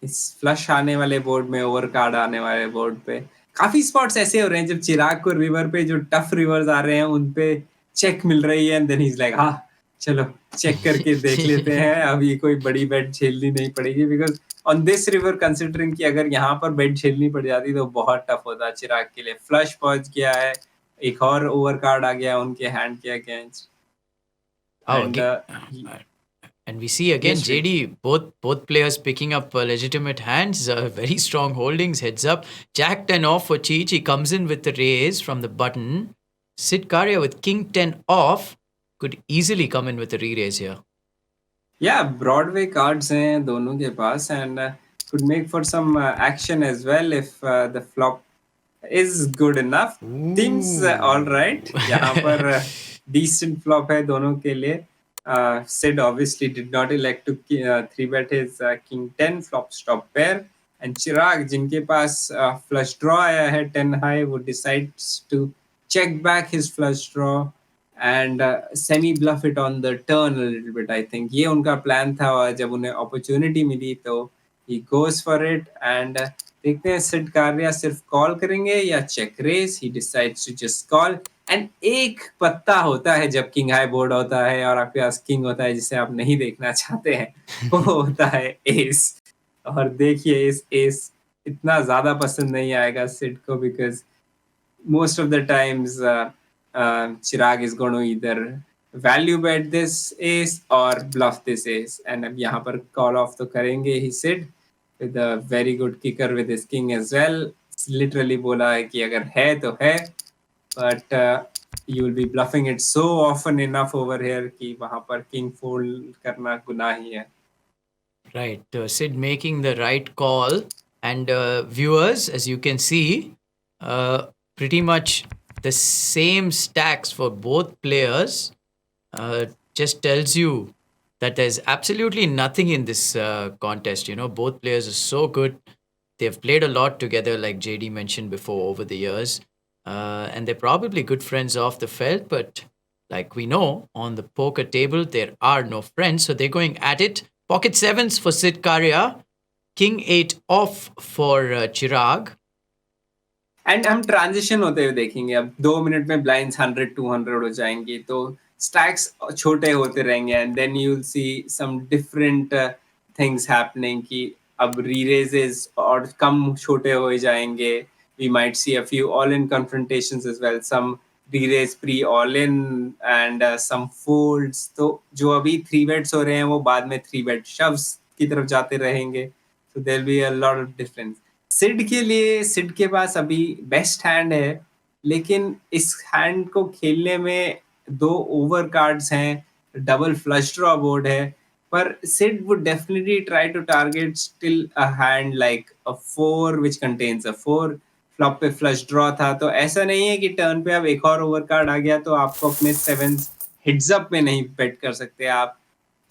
इस flush आने वाले board में, over card आने वाले board पे काफी spots ऐसे हो रहे हैं जब चिराग को रिवर पे जो टफ रिवर्स आ रहे हैं उन पे चेक मिल रही है and then he is like हाँ चलो चेक करके देख लेते हैं, अभी कोई बड़ी बेट झेलनी नहीं पड़ेगी. Because on this river considering कि अगर यहाँ पर बेट झेलनी पड़ जाती तो बहुत टफ होता चिराग के लिए. फ्लश पहुंच गया है, एक और ओवर कार्ड आ गया उनके हैंड के against. Oh, And and we see again Yes, Rick. JD, both players picking up legitimate hands, very strong holdings, heads up. Jack 10 off for Cheech. He comes in with the raise from the button. Sid Karia with King 10 off could easily come in with a re-raise here. Yeah, Broadway cards हैं दोनों के पास, and could make for some action as well if the flop is good enough. Seems all right. यहाँ पर decent flop है दोनों के लिए. Sid obviously did not elect to 3-bet his King 10 flop stop pair, and Chirag जिनके पास flush draw आया है 10 high, वो decides to check back his flush draw and semi bluff it on the turn a little bit. I think ये उनका plan था, और जब उन्हें opportunity मिली तो he goes for it, and देखते हैं सिड कार्या सिर्फ कॉल करेंगे या check raise. He decides to just call, and एक पत्ता होता है जब किंग हाई बोर्ड होता है और आपके पास किंग होता है जिसे आप नहीं देखना चाहते हैं, वो होता है एस. और देखिए इस एस इतना ज्यादा पसंद नहीं आएगा सिड को, because most of the times Chirag is going to either value bet this ace or bluff this ace, and अब यहाँ पर call off तो करेंगे ही Sid with a very good kicker with his king as well. Literally बोला है कि अगर है तो है, but you will be bluffing it so often enough over here कि वहाँ पर king fold करना गुनाह ही है. Right, Sid making the right call, and viewers, as you can see, pretty much the same stacks for both players. Just tells you that there's absolutely nothing in this contest. You know, both players are so good. They've played a lot together, like JD mentioned before, over the years, and they're probably good friends off the felt. But like we know, on the poker table there are no friends, so they're going at it. Pocket sevens for Sid Karia, King 8 off for Chirag. And हम transition होते हुए देखेंगे, अब 2 minute में blinds 100-200 हो जाएंगी, तो stacks छोटे होते रहेंगे, and then you will see some different things happening कि अब री-रेजेस और कम छोटे हो जाएंगे. We might see a few all in confrontations as well, some reraise pre all in and some folds. तो जो अभी 3-बेट्स हो रहे हैं वो बाद में 3-बेट शव्स की तरफ जाते रहेंगे. So there will be a lot of difference. Sid के लिए, सिड के पास अभी बेस्ट हैंड है, लेकिन इस हैंड को खेलने में 2 ओवर कार्ड्स हैं, डबल फ्लश ड्रॉ बोर्ड है, पर Sid would definitely try to target still a hand like a 4 which contains a 4. Flop पे फ्लश ड्रॉ था, तो ऐसा नहीं है कि टर्न पे अब एक और ओवर कार्ड आ गया तो आपको अपने 7s हिट्स अप में नहीं बेट कर सकते आप.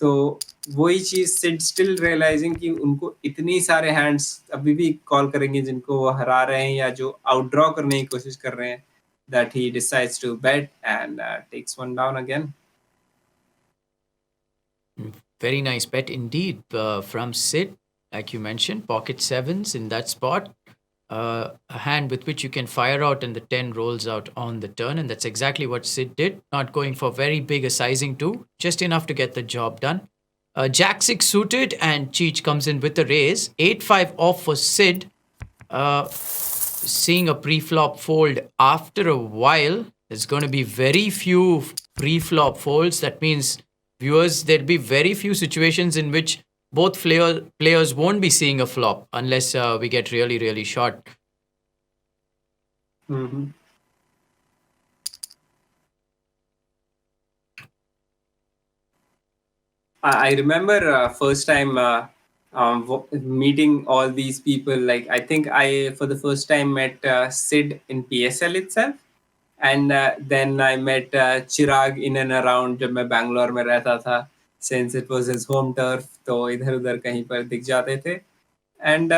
तो वही चीज सिड स्टिल रियलाइजिंग कि उनको इतनी सारे हैंड्स अभी भी कॉल करेंगे जिनको वो हरा रहे हैं या जो आउटड्रॉ करने की कोशिश कर रहे हैं, that he decides to bet and takes one down again. Very nice bet indeed from Sid. Like you mentioned, pocket sevens in that spot. A hand with which you can fire out and the 10 rolls out on the turn, and that's exactly what Sid did. Not going for very big a sizing too, just enough to get the job done. Jack 6 suited and Cheech comes in with a raise. 8-5 off for Sid. Seeing a pre-flop fold after a while. There's going to be very few pre-flop folds. That means, viewers, there'll be very few situations in which both players won't be seeing a flop unless we get really, really short. Mm-hmm. I remember first time meeting all these people. Like I think I for the first time met Sid in PSL itself, and then I met Chirag in and around जब मैं बैंगलोर में रहता था, since it was his home turf, तो इधर उधर कहीं पर दिख जाते थे. And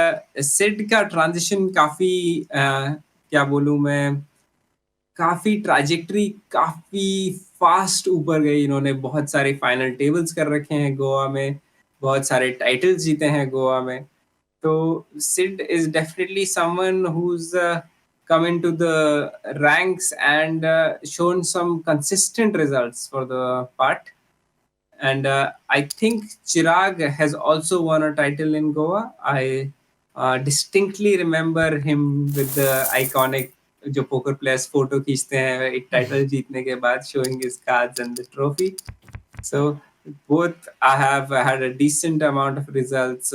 Sid का ट्रांजिशन काफी क्या बोलूँ मैं, काफी ट्रैजेक्टरी काफी फास्ट ऊपर गई. इन्होंने बहुत सारे फाइनल टेबल्स कर रखे हैं गोवा में, बहुत सारे टाइटल्स जीते हैं गोवा में. तो Sid is definitely someone who's come into the ranks and shown some consistent results for the part. And I think Chirag has also won a title in Goa. I distinctly remember him with the iconic जो poker players photo खींचते हैं एक title जीतने के बाद, showing his cards and the trophy. So both I have had a decent amount of results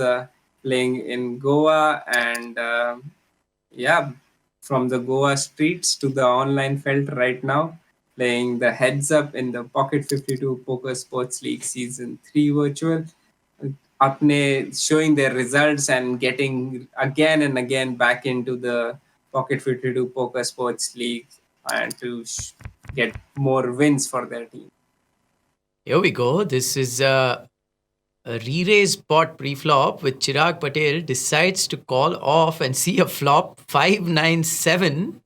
playing in Goa, and yeah, from the Goa streets to the online felt right now, playing the heads up in the Pocket 52 Poker Sports League Season 3 virtual. Apne showing their results and getting again and again back into the Pocket 52 Poker Sports League and to get more wins for their team. Here we go. This is a re-raise pot pre-flop with Chiraag Patel decides to call off and see a flop 597.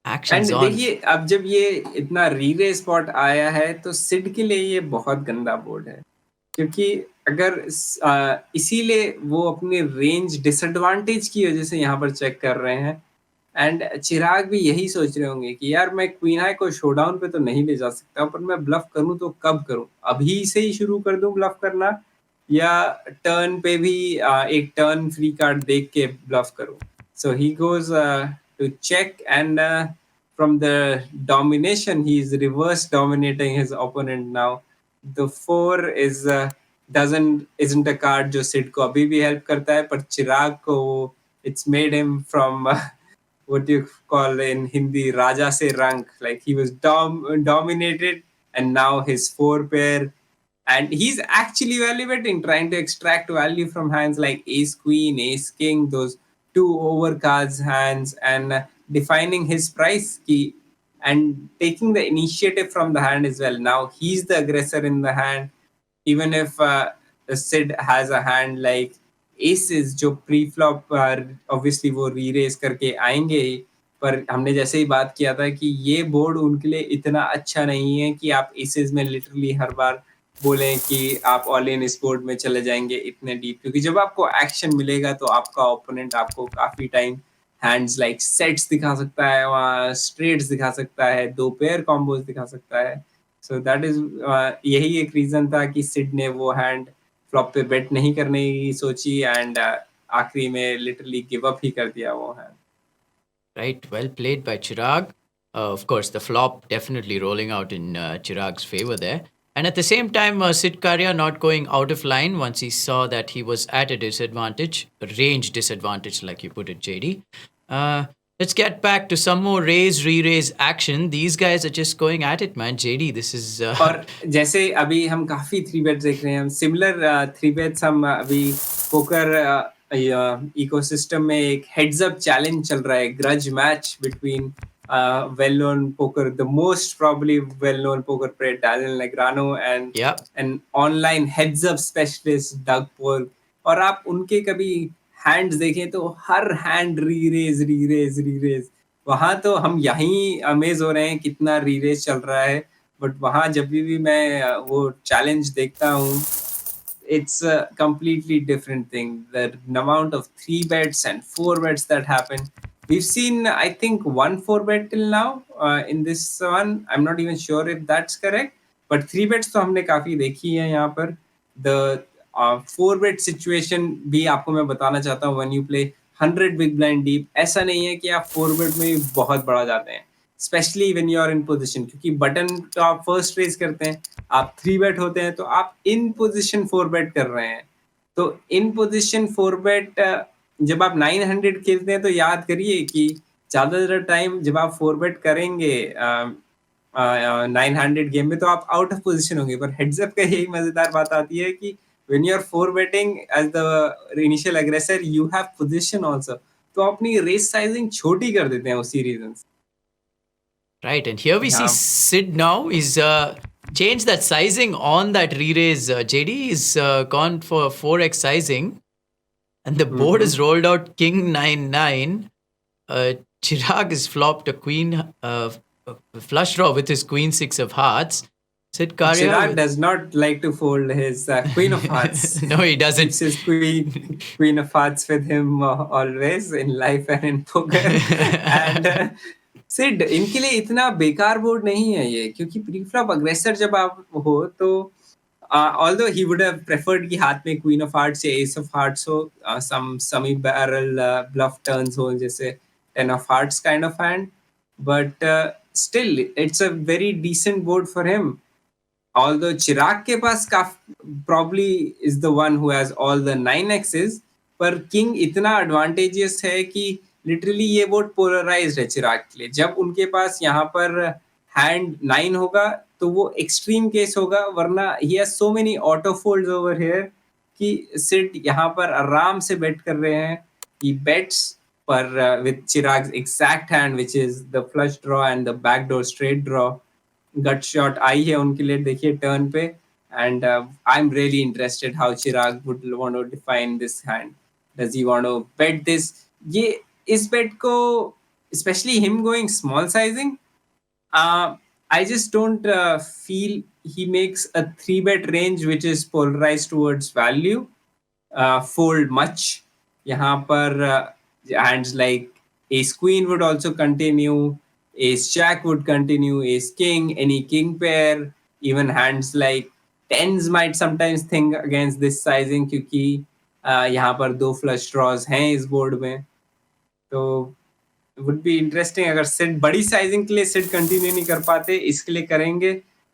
Actions and on. देखिए अब जब ये इतना री spot आया है तो सिड के लिए ये बहुत गंदा बोर्ड है, क्योंकि अगर इसीलिए वो अपने रेंज डिसएडवांटेज की वजह से यहाँ पर चेक कर रहे हैं। एंड चिराग भी यही सोच रहे होंगे कि यार मैं क्वीन हाई को शोडाउन पे तो नहीं ले जा सकता, पर मैं ब्लफ करूं तो कब करूं, अभी से ही शुरू कर दूं ब्लफ करना, या टर्न पे भी एक टर्न फ्री कार्ड देख के ब्लफ करूं। So he goes to check, and from the domination, he's reverse dominating his opponent now. The 4 is isn't a card जो सिड को अभी भी हेल्प करता है, पर चिराग को it's made him from what do you call in Hindi, Raja se rank. Like he was dominated, and now his 4 pair, and he's actually evaluating, trying to extract value from hands like ace queen, ace king, those 2 overcards hands, and defining his price key and taking the initiative from the hand as well. Now he's the aggressor in the hand, even if Sid has a hand like aces जो pre flop obviously वो री race करके आएंगे ही, पर हमने जैसे ही बात किया था कि ये बोर्ड उनके लिए इतना अच्छा नहीं है कि आप एसेस में लिटरली हर बार बोलें कि आप ऑल इन इस बोर्ड में चले जाएंगे इतने डीप, क्योंकि जब आपको एक्शन मिलेगा तो आपका ओपोनेंट आपको काफी टाइम हैंड्स लाइक सेट्स दिखा सकता है, वहाँ स्ट्रेट्स दिखा सकता है, 2 पेयर कॉम्बोज दिखा सकता है। सो दैट इज यही एक रीजन था कि सिड ने वो हैंड फ्लॉप पे बेट नहीं करने की सोची, एंड आखिरी में लिटरली गिव अप ही कर दिया वो hand. Right, well played by Chirag. Of course, the flop definitely rolling out in Chirag's favor there. And at the same time, Sid Karia not going out of line once he saw that he was at a disadvantage, a range disadvantage, like you put it, JD. Let's get back to some more raise, re-raise action. These guys are just going at it, man. JD, this is... और जैसे अभी हम काफी 3 bets देख रहे हैं, हम similar 3 bets हम अभी पोकर इकोसिस्टम में एक हेड्स अप चैलेंज चल रहा है, grudge match between well known poker, the most probably well known poker player Daniel Negreanu and an online heads up specialist Doug Polk. और आप उनके कभी हैंड्स देखें तो हर हैंड री रेज, वहां तो हम यहीं अमेज हो रहे हैं कितना री रेज चल रहा है, बट वहां जब भी मैं वो चैलेंज देखता हूँ, it's a completely different thing. The amount of 3 bets and 4 bets that happen. We've seen, I think, 1 4 bet till now in this one. I'm not even sure if that's correct. But 3 bets तो हमने काफी देखी है यहाँ पर. The 4 bet situation भी आपको मैं बताना चाहता हूँ. When you play 100 big blind deep, ऐसा नहीं है कि आप 4 bet में बहुत बड़ा जाते हैं. Specially when you are in position, क्योंकि बटन तो आप फर्स्ट रेज करते हैं, आप 3 बेट होते हैं तो आप इन पोजीशन 4 बेट कर रहे हैं। तो इन पोजीशन 4 बेट जब आप 900 खेलते हैं तो याद करिए कि ज्यादातर टाइम जब आप 4 बेट करेंगे 900 गेम में तो आप आउट ऑफ पोजीशन होंगे। पर हेड्स अप का यही मजेदार बात आती है कि when you are 4 betting as the initial aggressor you have position also, तो अपनी रेस साइजिंग छोटी कर देते हैं उसी रीजन से। Right, and here we see Sid now is changed that sizing on that re-raise. JD is gone for 4x sizing, and the board is rolled out King 9-9. Chirag has flopped a queen flush draw with his Queen 6 of hearts. Sid Karia Chirag does not like to fold his Queen of Hearts. No, he doesn't. It's his Queen of Hearts with him always in life and in poker. And Sid इनके लिए इतना बेकार board नहीं है ये, क्योंकि preflop अग्रेसर जब आप हो तो although he would have preferred कि हाथ में क्वीन ऑफ हार्ट्स या एस ऑफ हार्ट्स हो, some semi barrel bluff turns हो जैसे 10 of hearts kind of hand, but still it's a very decent board for him. although Chirag के पास probably is the one who has all the 9x's, पर king इतना advantageous है कि literally ये board polarised है चिराग के लिए. जब उनके पास यहाँ पर हैंड 9 होगा तो वो एक्सट्रीम केस होगा, वरना he has so many auto folds over here कि सिड यहाँ पर आराम से बेट कर रहे हैं. ही बेट्स पर with Chirag's exact hand, which is the flush draw and the backdoor straight draw, gutshot आई है उनके लिए देखिए टर्न पे. And I am really interested how Chirag would want to define this hand. Does he want to bet this? ये इस bet को specially him going small sizing, I just don't feel he makes a 3-bet range which is polarized towards value fold much. यहाँ पर hands like ace queen would also continue, ace jack would continue, ace king, any king pair, even hands like tens might sometimes think against this sizing क्योंकि यहाँ पर 2 flush draws हैं इस board में. तो would be interesting अगर सिड बड़ी sizing के लिए सिड कंटिन्यू नहीं कर पाते, इसके लिए करेंगे.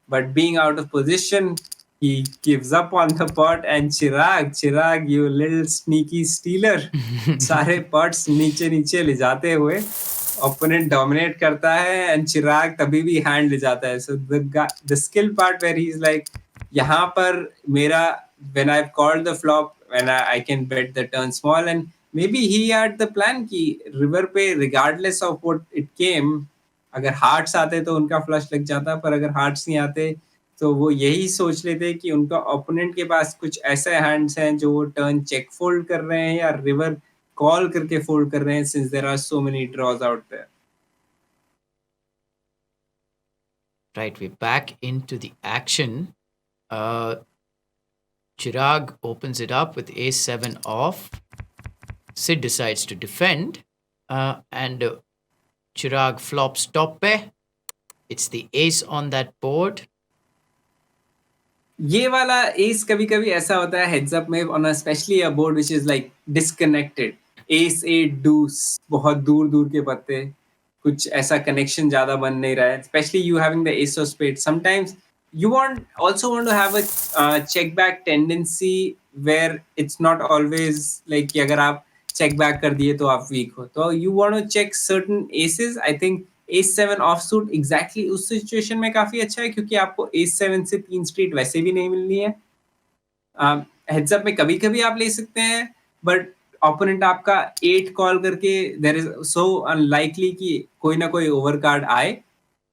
But being out of position he gives up on the pot and Chirag you little sneaky stealer, सारे pots नीचे नीचे ले जाते हुए opponent dominate करता है and Chirag तभी भी hand ले जाता है. So the skill part where he's like यहाँ पर मेरा when I've called the flop, when I can bet the turn small, and maybe he had the plan कि river पे regardless of what it came, अगर hearts आते तो उनका flush लग जाता, पर अगर hearts नहीं आते तो वो यही सोच लेते कि उनका ओपोनेंट के पास कुछ ऐसे हैंड्स हैं जो वो टर्न चेक फोल्ड कर रहे हैं या रिवर कॉल करके फोल्ड कर रहे हैं, since there are so many draws out there. Right, we're back into the action. Chirag opens it up with ace-7 off. Sid decides to defend, and Chirag flops top pair. It's the ace on that board. ये वाला S कभी कभी ऐसा होता है heads up में on a specially a board which is like disconnected. Ace 8 deuce बहुत दूर दूर के पत्ते, कुछ ऐसा कनेक्शन ज्यादा बन नहीं रहा है, specially you having the ace of spade. Sometimes you also want to have a check back tendency where it's not always like कि अगर आप check back कर दिए तो आप weak हो. तो you want to check certain aces. I think ace 7 offsuit exactly उस सिचुएशन में काफी अच्छा है क्योंकि आपको ace 7 से 3 स्ट्रीट वैसे भी नहीं मिलनी है. हेड्स अप में कभी कभी आप ले सकते हैं, बट ओपोनेंट आपका 8 कॉल करके देयर इज सो अनलाइकली कि कोई ना कोई ओवर कार्ड आए,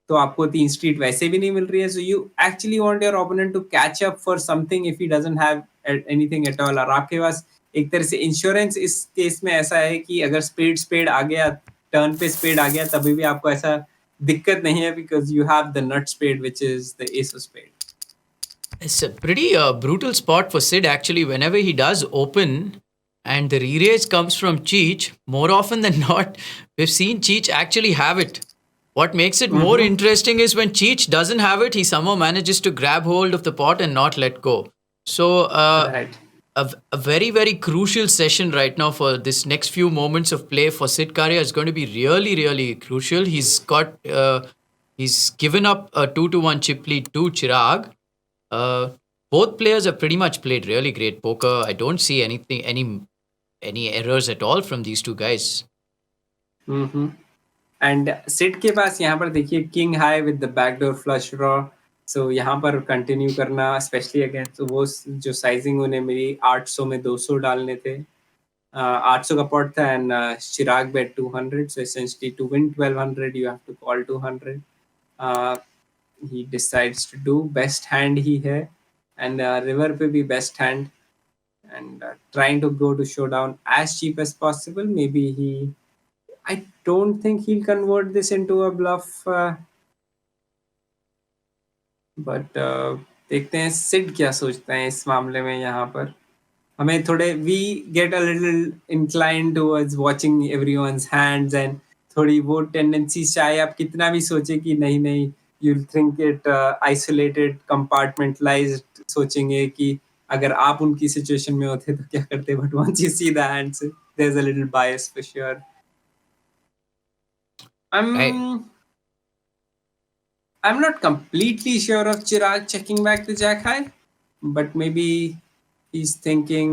तो आपको 3 स्ट्रीट वैसे भी नहीं मिल रही है. So you actually want your opponent to catch up for something if he doesn't have anything at all. और आपके पास एक तरह से इंश्योरेंस इस केस में ऐसा है कि अगर स्पेड आ गया, टर्न पे स्पेड आ गया, तभी भी आपको ऐसा दिक्कत नहीं है because you have the nut spade which is the ace of spade. It's a pretty brutal spot for Sid actually. Whenever he does open and the re-raise comes from Cheech, more often than not, we've seen Cheech actually have it. What makes it more interesting is when Cheech doesn't have it, he somehow manages to grab hold of the pot and not let go. So, Right. a very, very crucial session right now for this next few moments of play for Sid Karia is going to be really, really crucial. He's given up a 2-1 chip lead to Chirag. Both players have pretty much played really great poker. I don't see any errors at all from these two guys. And Sid के पास यहाँ पर देखिए king high with the backdoor flush draw. So यहाँ पर continue करना specially against वो जो साइजिंग उन्हें मेरी 800 में 200 डालने थे. 800 का पॉट था and Chirag bet 200. So essentially to win 1200 you have to call 200. he decides to do best hand ही है and river पे भी best hand and trying to go to showdown as cheap as possible. Maybe I don't think he'll convert this into a bluff, but देखते हैं सिड क्या सोचते हैं इस मामले में. यहाँ पर हमें थोड़े we get a little inclined towards watching everyone's hands and थोड़ी वो tendencies, चाहे आप कितना भी सोचे कि नहीं you'll think it isolated, compartmentalized, सोचेंगे कि अगर आप उनकी सिचुएशन में होते तो क्या करते, but once you see the hands there's a little bias for sure. I'm not completely sure of Chirag checking back to Jack High, but maybe he's thinking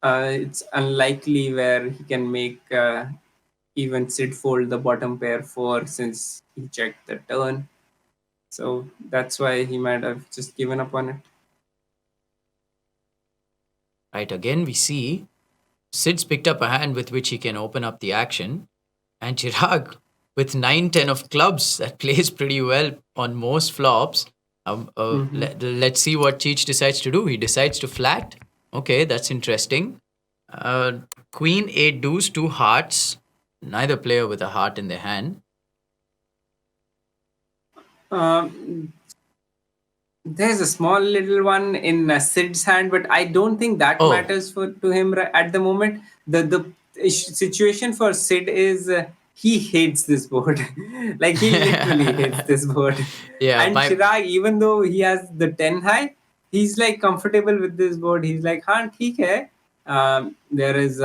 it's unlikely where he can make even Sid fold the bottom pair 4 since he checked the turn. So that's why he might have just given up on it. Right, again we see Sid's picked up a hand with which he can open up the action, and Chirag with 9-10 of clubs that plays pretty well on most flops. Let's see what Cheech decides to do. He decides to flat. Okay, that's interesting. Queen 8 deuce, 2 hearts. Neither player with a heart in their hand. There's a small little one in Sid's hand, but I don't think that Oh. matters to him at the moment. The situation for Sid is he hates this board. Like he literally hates this board. Yeah, and Chirag, even though he has the 10 high, he's like comfortable with this board. He's like, हाँ ठीक है. There is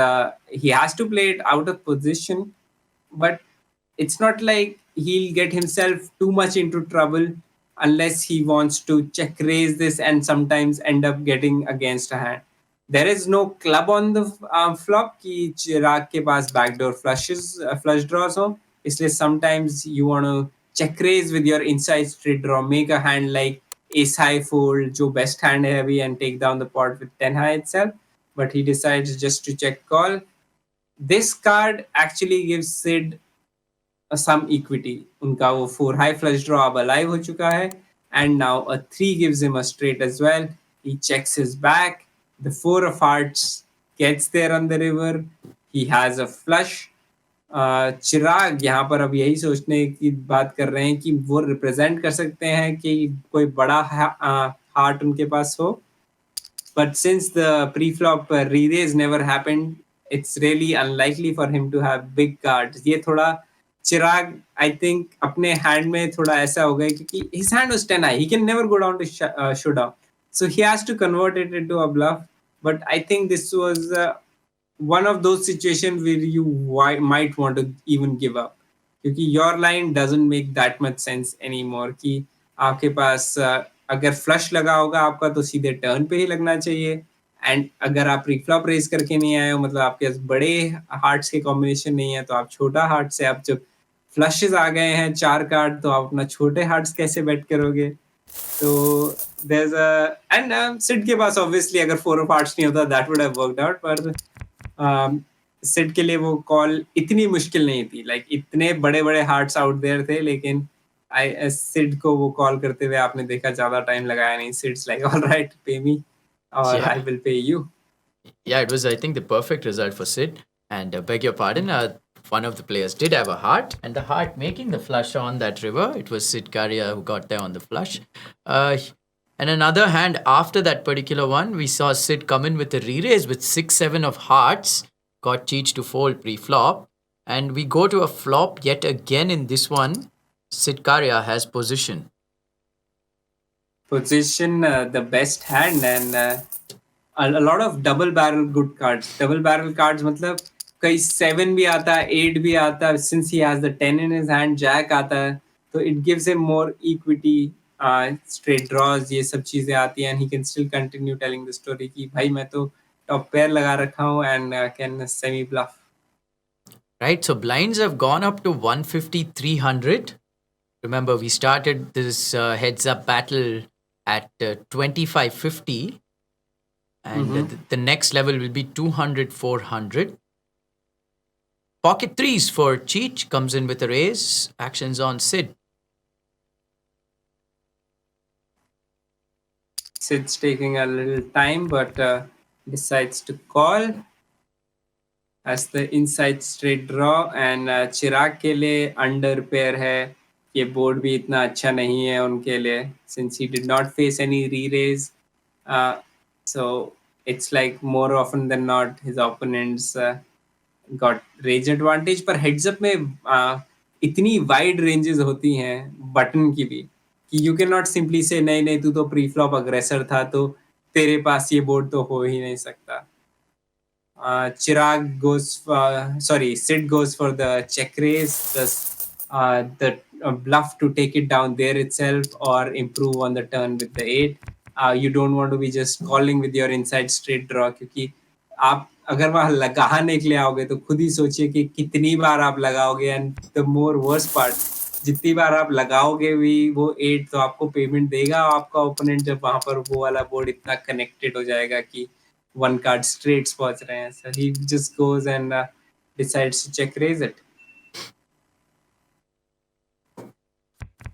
he has to play it out of position, but it's not like he'll get himself too much into trouble unless he wants to check raise this and sometimes end up getting against a hand. There is no club on the flop कि चिराग के पास backdoor flush draws हो, इसलिए sometimes you want to check raise with your inside straight draw, make a hand like ace high fold जो best hand है अभी and take down the pot with 10 high itself, but he decides just to check call. This card actually gives Sid some equity. उनका वो 4 high flush draw अब alive हो चुका है, and now a 3 gives him a straight as well. He checks his back. The 4 of hearts gets there on the river. He has a flush. चिराग यहाँ पर अब यही सोचने की बात कर रहे हैं कि वो रिप्रेजेंट कर सकते हैं कि कोई बड़ा हार्ट उनके पास हो. But since the pre-flop re-raise never happened, it's really unlikely for him to have big cards. ये थोड़ा चिराग I think अपने hand में थोड़ा ऐसा हो गया क्योंकि his hand was 10 high. He can never go down to showdown. So he has to convert it into a bluff. But I think this was one of those situations where you might want to even give up. क्योंकि your line doesn't make that much sense anymore कि आपके पास अगर flush लगा होगा आपका तो सीधे turn पे ही लगना चाहिए, एंड अगर आप प्रीफ्लॉप रेस करके नहीं आए हो, मतलब आपके पास बड़े हार्ट्स के कॉम्बिनेशन नहीं है, तो आप छोटा हार्ट से, आप जब फ्लशेस आ गए हैं 4 कार्ड, तो आप अपना छोटे हार्ट्स कैसे बेट करोगे. तो there's a and सिड के पास ऑब्वियसली अगर 4 ऑफ हार्ट्स नहीं होता that would have worked out, पर सिड के लिए वो कॉल इतनी मुश्किल नहीं थी. लाइक इतने बड़े बड़े हार्ट्स आउट देयर थे, लेकिन सिड को वो कॉल करते हुए आपने देखा ज्यादा टाइम लगाया नहीं. सिड्स लाइक ऑलराइट पे मी और I will pay you. Yeah, it was, I think, the perfect result for Sid. And beg your pardon, one of the players did have a heart, and the heart making the flush on that river. It was Sid Karia who got there on the flush. And another hand after that particular one, we saw Sid come in with a re-raise with 6-7 of hearts, got Cheech to fold pre-flop. And we go to a flop yet again in this one. Sid Karia has position. Position, the best hand, and a lot of double barrel good cards. Double barrel cards मतलब कई 7 भी आता है, 8 भी आता है. Since he has the 10 in his hand, Jack आता है, तो it gives him more equity. Straight draws, ये सब चीजें आती हैं, and he can still continue telling the story कि भाई मैं तो top pair लगा रखा हूँ and can semi bluff. Right, so blinds have gone up to 150-300. Remember, we started this heads up battle at 2550, and the next level will be 200-400. Pocket threes for Cheech, comes in with a raise. Actions on Sid. Sid's taking a little time, but decides to call as the inside straight draw, and चिराग के लिए under pair है. ये board भी इतना अच्छा नहीं है उनके लिए, since he did not face any re-raise. So it's like more often than not his opponents got range advantage. पर heads up में इतनी wide ranges होती हैं button की भी कि you cannot simply say नहीं नहीं तू तो pre-flop aggressor था तो तेरे पास ये board तो हो ही नहीं सकता. Sid goes for the check raise. The bluff to take it down there itself or improve on the turn with the 8. You don't want to be just calling with your inside straight draw, क्योंकि आप अगर वहां लगाने के लिए आओगे तो खुद ही सोचिए कि कितनी बार आप लगाओगे, and the more verse part, जितनी बार आप लगाओगे भी वो 8 तो आपको पेमेंट देगा आपका ओपोनेंट, जब वहां पर वो वाला बोर्ड इतना कनेक्टेड हो जाएगा कि 1 कार्ड स्ट्रेट्स पहुंच रहे हैं. So he just goes and decides to check raise it.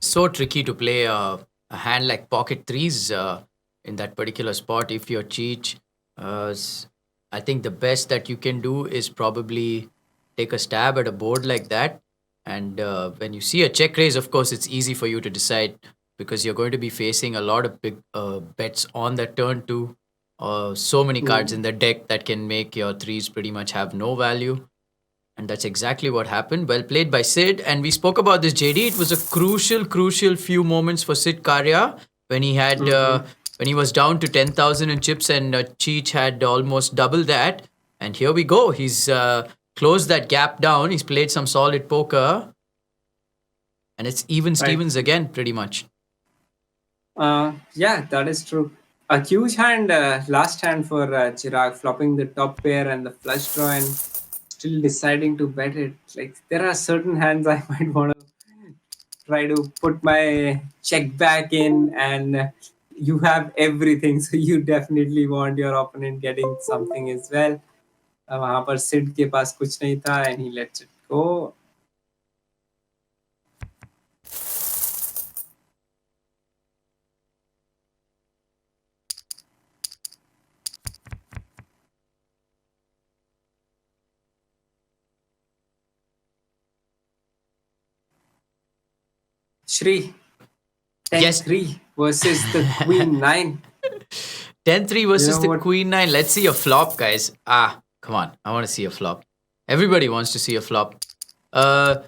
So tricky to play a hand like pocket threes in that particular spot. If you're cheat, I think the best that you can do is probably take a stab at a board like that. And when you see a check raise, of course, it's easy for you to decide because you're going to be facing a lot of big bets on that turn too. So many cards in the deck that can make your threes pretty much have no value. And that's exactly what happened. Well played by Sid. And we spoke about this, JD. It was a crucial few moments for Sid Karia when he had when he was down to 10,000 in chips and Cheech had almost double that. And here we go. He's closed that gap down. He's played some solid poker. And it's even Stevens again, pretty much. Yeah, that is true. A huge hand, last hand for Chiraag, flopping the top pair and the flush draw and still deciding to bet it. Like, there are certain hands I might want to try to put my check back in, and you have everything, so you definitely want your opponent getting something as well. वहां पर सिड के पास कुछ नहीं था and he lets it go. Shri, 10-3 versus the Queen 9. 10-3 versus the Queen 9. Let's see a flop, guys. Come on. I want to see a flop. Everybody wants to see a flop. So,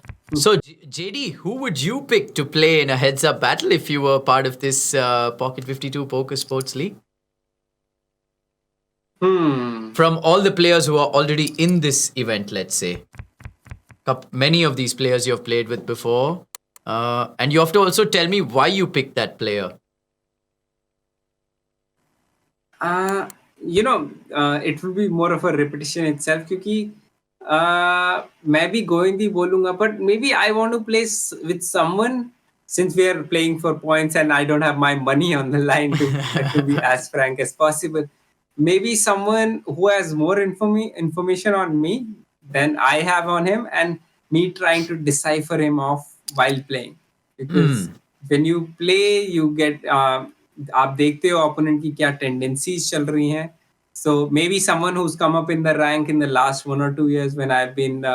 JD, who would you pick to play in a heads-up battle if you were part of this Pocket 52 Poker Sports League? From all the players who are already in this event, let's say. Many of these players you have played with before. And you have to also tell me why you picked that player. It will be more of a repetition itself, क्योंकि मैं भी going ही बोलूंगा, but maybe I want to play with someone, since we are playing for points and I don't have my money on the line to be as frank as possible. Maybe someone who has more information on me than I have on him, and me trying to decipher him off while playing. Because when you play, you get आप देखते हो opponent की क्या tendencies चल रही हैं. So maybe someone who's come up in the rank in the last 1 or 2 years when I've been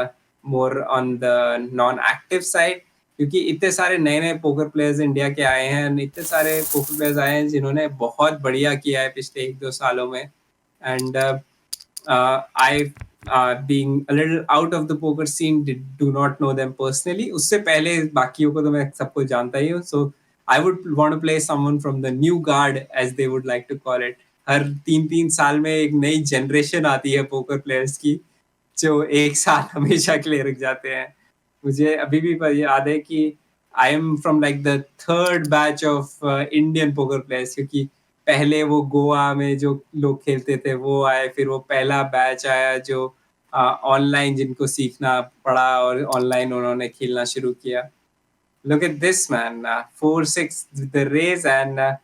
more on the non-active side. क्योंकि इतने सारे नए पोकर प्लेयर्स इंडिया के आए हैं, इतने सारे पोकर प्लेयर्स आए हैं जिन्होंने बहुत बढ़िया किया है पिछले 1-2 सालों में. And I being a little out of the poker scene, do not know them personally. उससे पहले बाकियों को तो मैं सबको जानता ही हूँ. So I would want to play someone from the new guard, as they would like to call it. हर 3-3 साल में एक नई जनरेशन आती है पोकर प्लेयर्स की, जो एक साल हमेशा के लिए रुक जाते हैं. मुझे अभी भी याद है कि I am from like the third batch of Indian poker players, क्योंकि पहले वो गोवा में जो लोग खेलते थे वो आए, फिर वो पहला बैच आया जो ऑनलाइन जिनको सीखना पड़ा और ऑनलाइन उन्होंने खेलना शुरू किया. Look at this, man. 4-6 with the raise, and a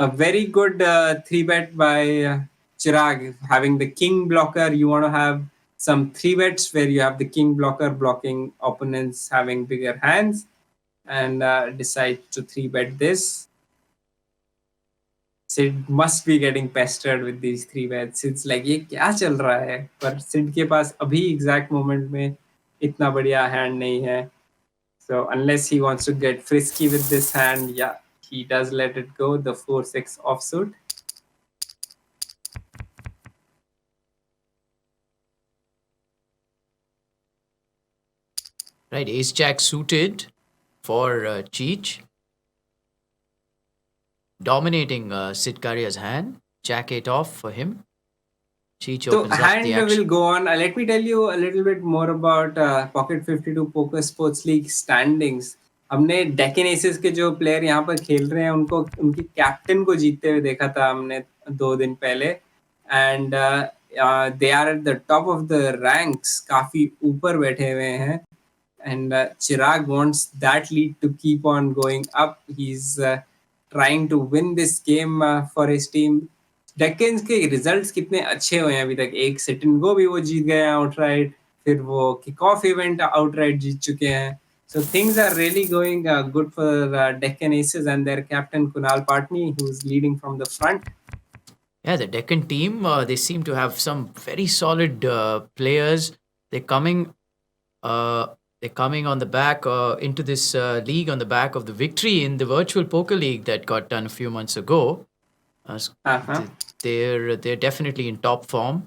very good 3-bet by Chiraag. Having the king blocker, you want to have some 3-bets where you have the king blocker blocking opponents having bigger hands, and decide to 3-bet this. Sid must be getting pestered with these 3-bets. It's like, ये क्या चल रहा है? पर Sid के पास अभी exact moment में इतना बढ़िया hand नहीं है. So unless he wants to get frisky with this hand, yeah, he does let it go, the 4-6 offsuit. Right, ace-jack suited for Cheech. Dominating Sid Karia's hand. Jack-8 off for him. Cheech opens up the action. Hand will go on. Let me tell you a little bit more about Pocket 52 Poker Sports League standings. हमने Deccan assess के जो player यहाँ पर खेल रहे हैं उनको उनकी कैप्टन को जीतते हुए देखा था हमने 2 दिन पहले and they are at the top of the ranks, काफी ऊपर बैठे हुए हैं and Chirag wants that lead to keep on going up. He's trying to win this game for his team. Deccans के रिजल्ट्स कितने अच्छे हुए हैं अभी तक, एक सिट एंड गो भी वो जीत गए हैं आउटराइट, फिर वो किक ऑफ इवेंट आउटराइट जीत चुके हैं. So things are really going good for Deccan Aces and their captain Kunal Patni, who's leading from the front. Yeah, the Deccan team, they seem to have some very solid players. They're coming on the back into this league on the back of the victory in the virtual poker league that got done a few months ago. They're definitely in top form.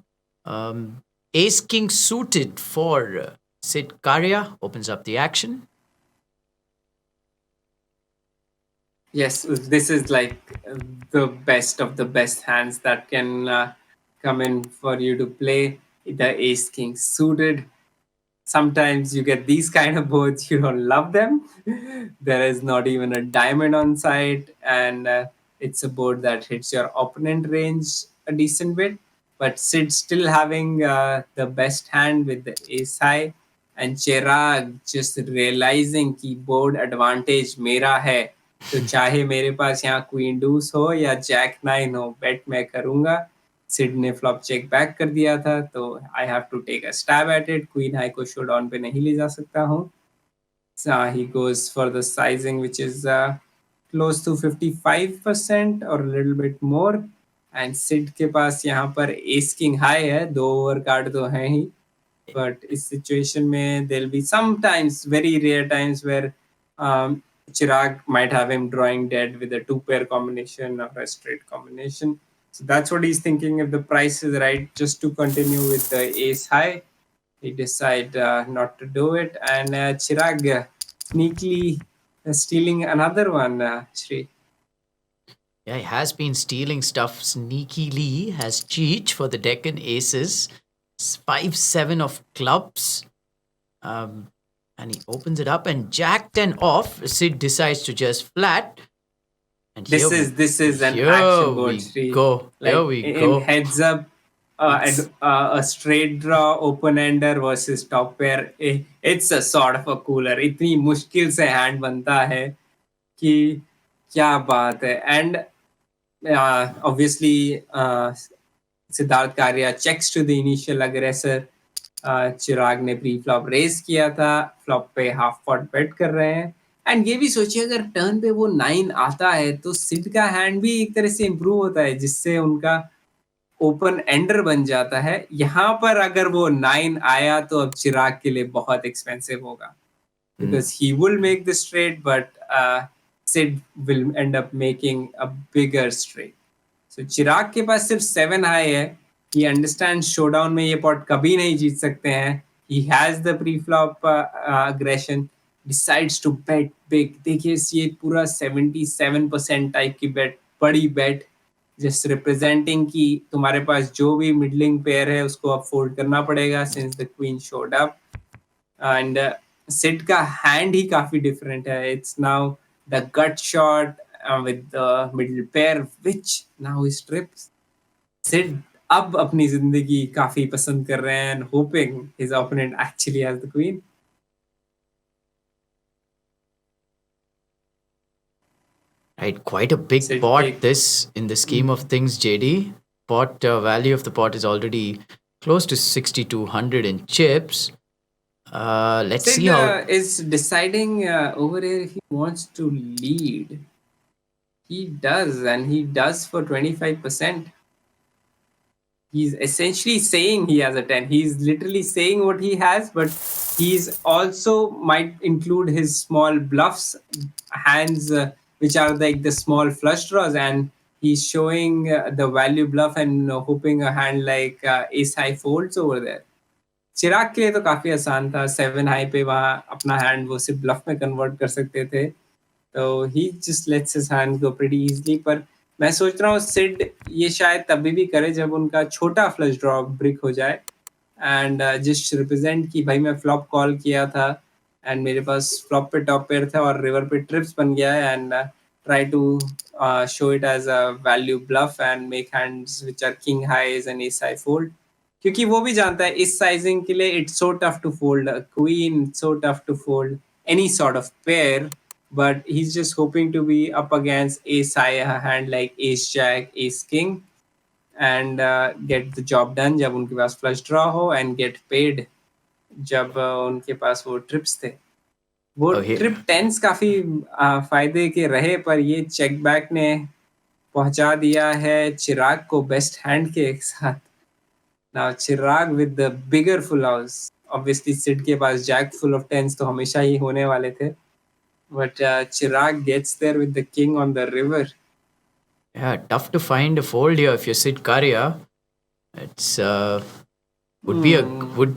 Ace King suited for Sid Karia opens up the action. Yes, this is like the best of the best hands that can come in for you to play. The Ace King suited. Sometimes you get these kind of boards, you don't love them. There is not even a diamond on side, and it's a board that hits your opponent range a decent bit. But Sid still having the best hand with the ace high, and Chirag just realizing कि board advantage मेरा है, तो चाहे मेरे पास यहाँ queen do's हो या Jack 9 हो, बेट मैं करूंगा. सिड ने फ्लॉप चेक बैक कर दिया था, तो I have to take a stab at it. Queen high को शोडाउन पे नहीं ले जा सकता हूँ. He goes for the sizing which is close to 55% or a little bit more, and Sid के पास यहाँ पर एस किंग हाई है, 2 ओवर कार्ड तो है ही, बट इस सिचुएशन में there'll be sometimes, very rare times, where Chirag might have him drawing dead with a 2-pair combination or a straight combination. So that's what he's thinking. If the price is right, just to continue with the ace high, he decide not to do it. And Chirag sneakily stealing another one, Shri. Yeah, he has been stealing stuff sneakily, has Cheech for the Deccan Aces. 5-7 of clubs. And he opens it up and Jack 10 off. Sid decides to just flat. And This is an action board, Shri. Here we go. In heads up, a straight draw, open ender versus top pair. It's a sort of a cooler. इतनी मुश्किल से hand बनता है कि क्या बात है. And obviously, Siddharth Karia checks to the initial aggressor. चिराग ने प्री फ्लॉप रेस किया था, फ्लॉप पे हाफ पॉट बेट कर रहे हैं. एंड ये भी सोचिए अगर टर्न पे वो 9 आता है तो सिड का हैंड भी एक तरह से इंप्रूव होता है, जिससे उनका ओपन एंडर बन जाता है. यहाँ पर अगर वो 9 आया तो अब चिराग के लिए बहुत एक्सपेंसिव होगा, because he will make the straight, but Sid will end up making a bigger straight. So Chirag के पास सिर्फ 7 हाई है. He understands showdown में ये पॉट कभी नहीं जीत सकते हैं. He has the pre-flop aggression, decides to bet big. देखिए ये पूरा 77% टाइप की बेट, बड़ी बेट, just representing कि तुम्हारे पास जो भी मिडलिंग पेयर है उसको अब फोल्ड करना पड़ेगा since the queen showed up. And Sid का हैंड ही काफी डिफरेंट है. It's now the gut shot with the middle pair, which now he strips. Sid अब अपनी जिंदगी काफी पसंद कर रहे हैं, hoping his opponent actually has the queen. Right, quite a big pot this in the scheme of things, JD. Pot value of the pot is already close to 6,200 in chips. Let's see how is deciding over here. He wants to lead. He does, and he does for 25%. He's essentially saying he has a 10. He's literally saying what he has, but he's also might include his small bluffs, hands which are like the small flush draws, and he's showing the value bluff and hoping a hand like ace high folds over there. चिराग के लिए तो काफी आसान था. 7 high पे वहाँ अपना hand वो सिर्फ ब्लफ में कन्वर्ट कर सकते थे, तो he just lets his hand go pretty easily. पर मैं सोच रहा हूँ सिड ये शायद तभी भी करे जब उनका छोटा फ्लश ड्रॉ ब्रिक हो जाए, एंड जस्ट रिप्रेजेंट कि भाई मैं फ्लॉप कॉल किया था एंड मेरे पास फ्लॉप पे टॉप पेयर था और रिवर पे ट्रिप्स बन गया है and try to show it as a value bluff and make hands which are king highs and ace high fold, क्योंकि वो भी जानता है इस साइजिंग के लिए it's so tough to fold queen, so tough to fold any sort of pair, but he's just hoping to be up against ace high, a hand like ace jack, ace king, and get the job done जब उनके पास flush draw हो and get paid जब उनके पास वो trips थे. वो trip tense काफी फायदे के रहे, पर ये चेक बैक ने पहुंचा दिया है चिराग को बेस्ट हैंड के एक साथ. Now Chirag with the bigger full house, obviously Sid के पास जैक फुल ऑफ टेंस तो हमेशा ही होने वाले थे, but Chirag gets there with the king on the river. Yeah, tough to find a fold here if you're Sid Karia. It's would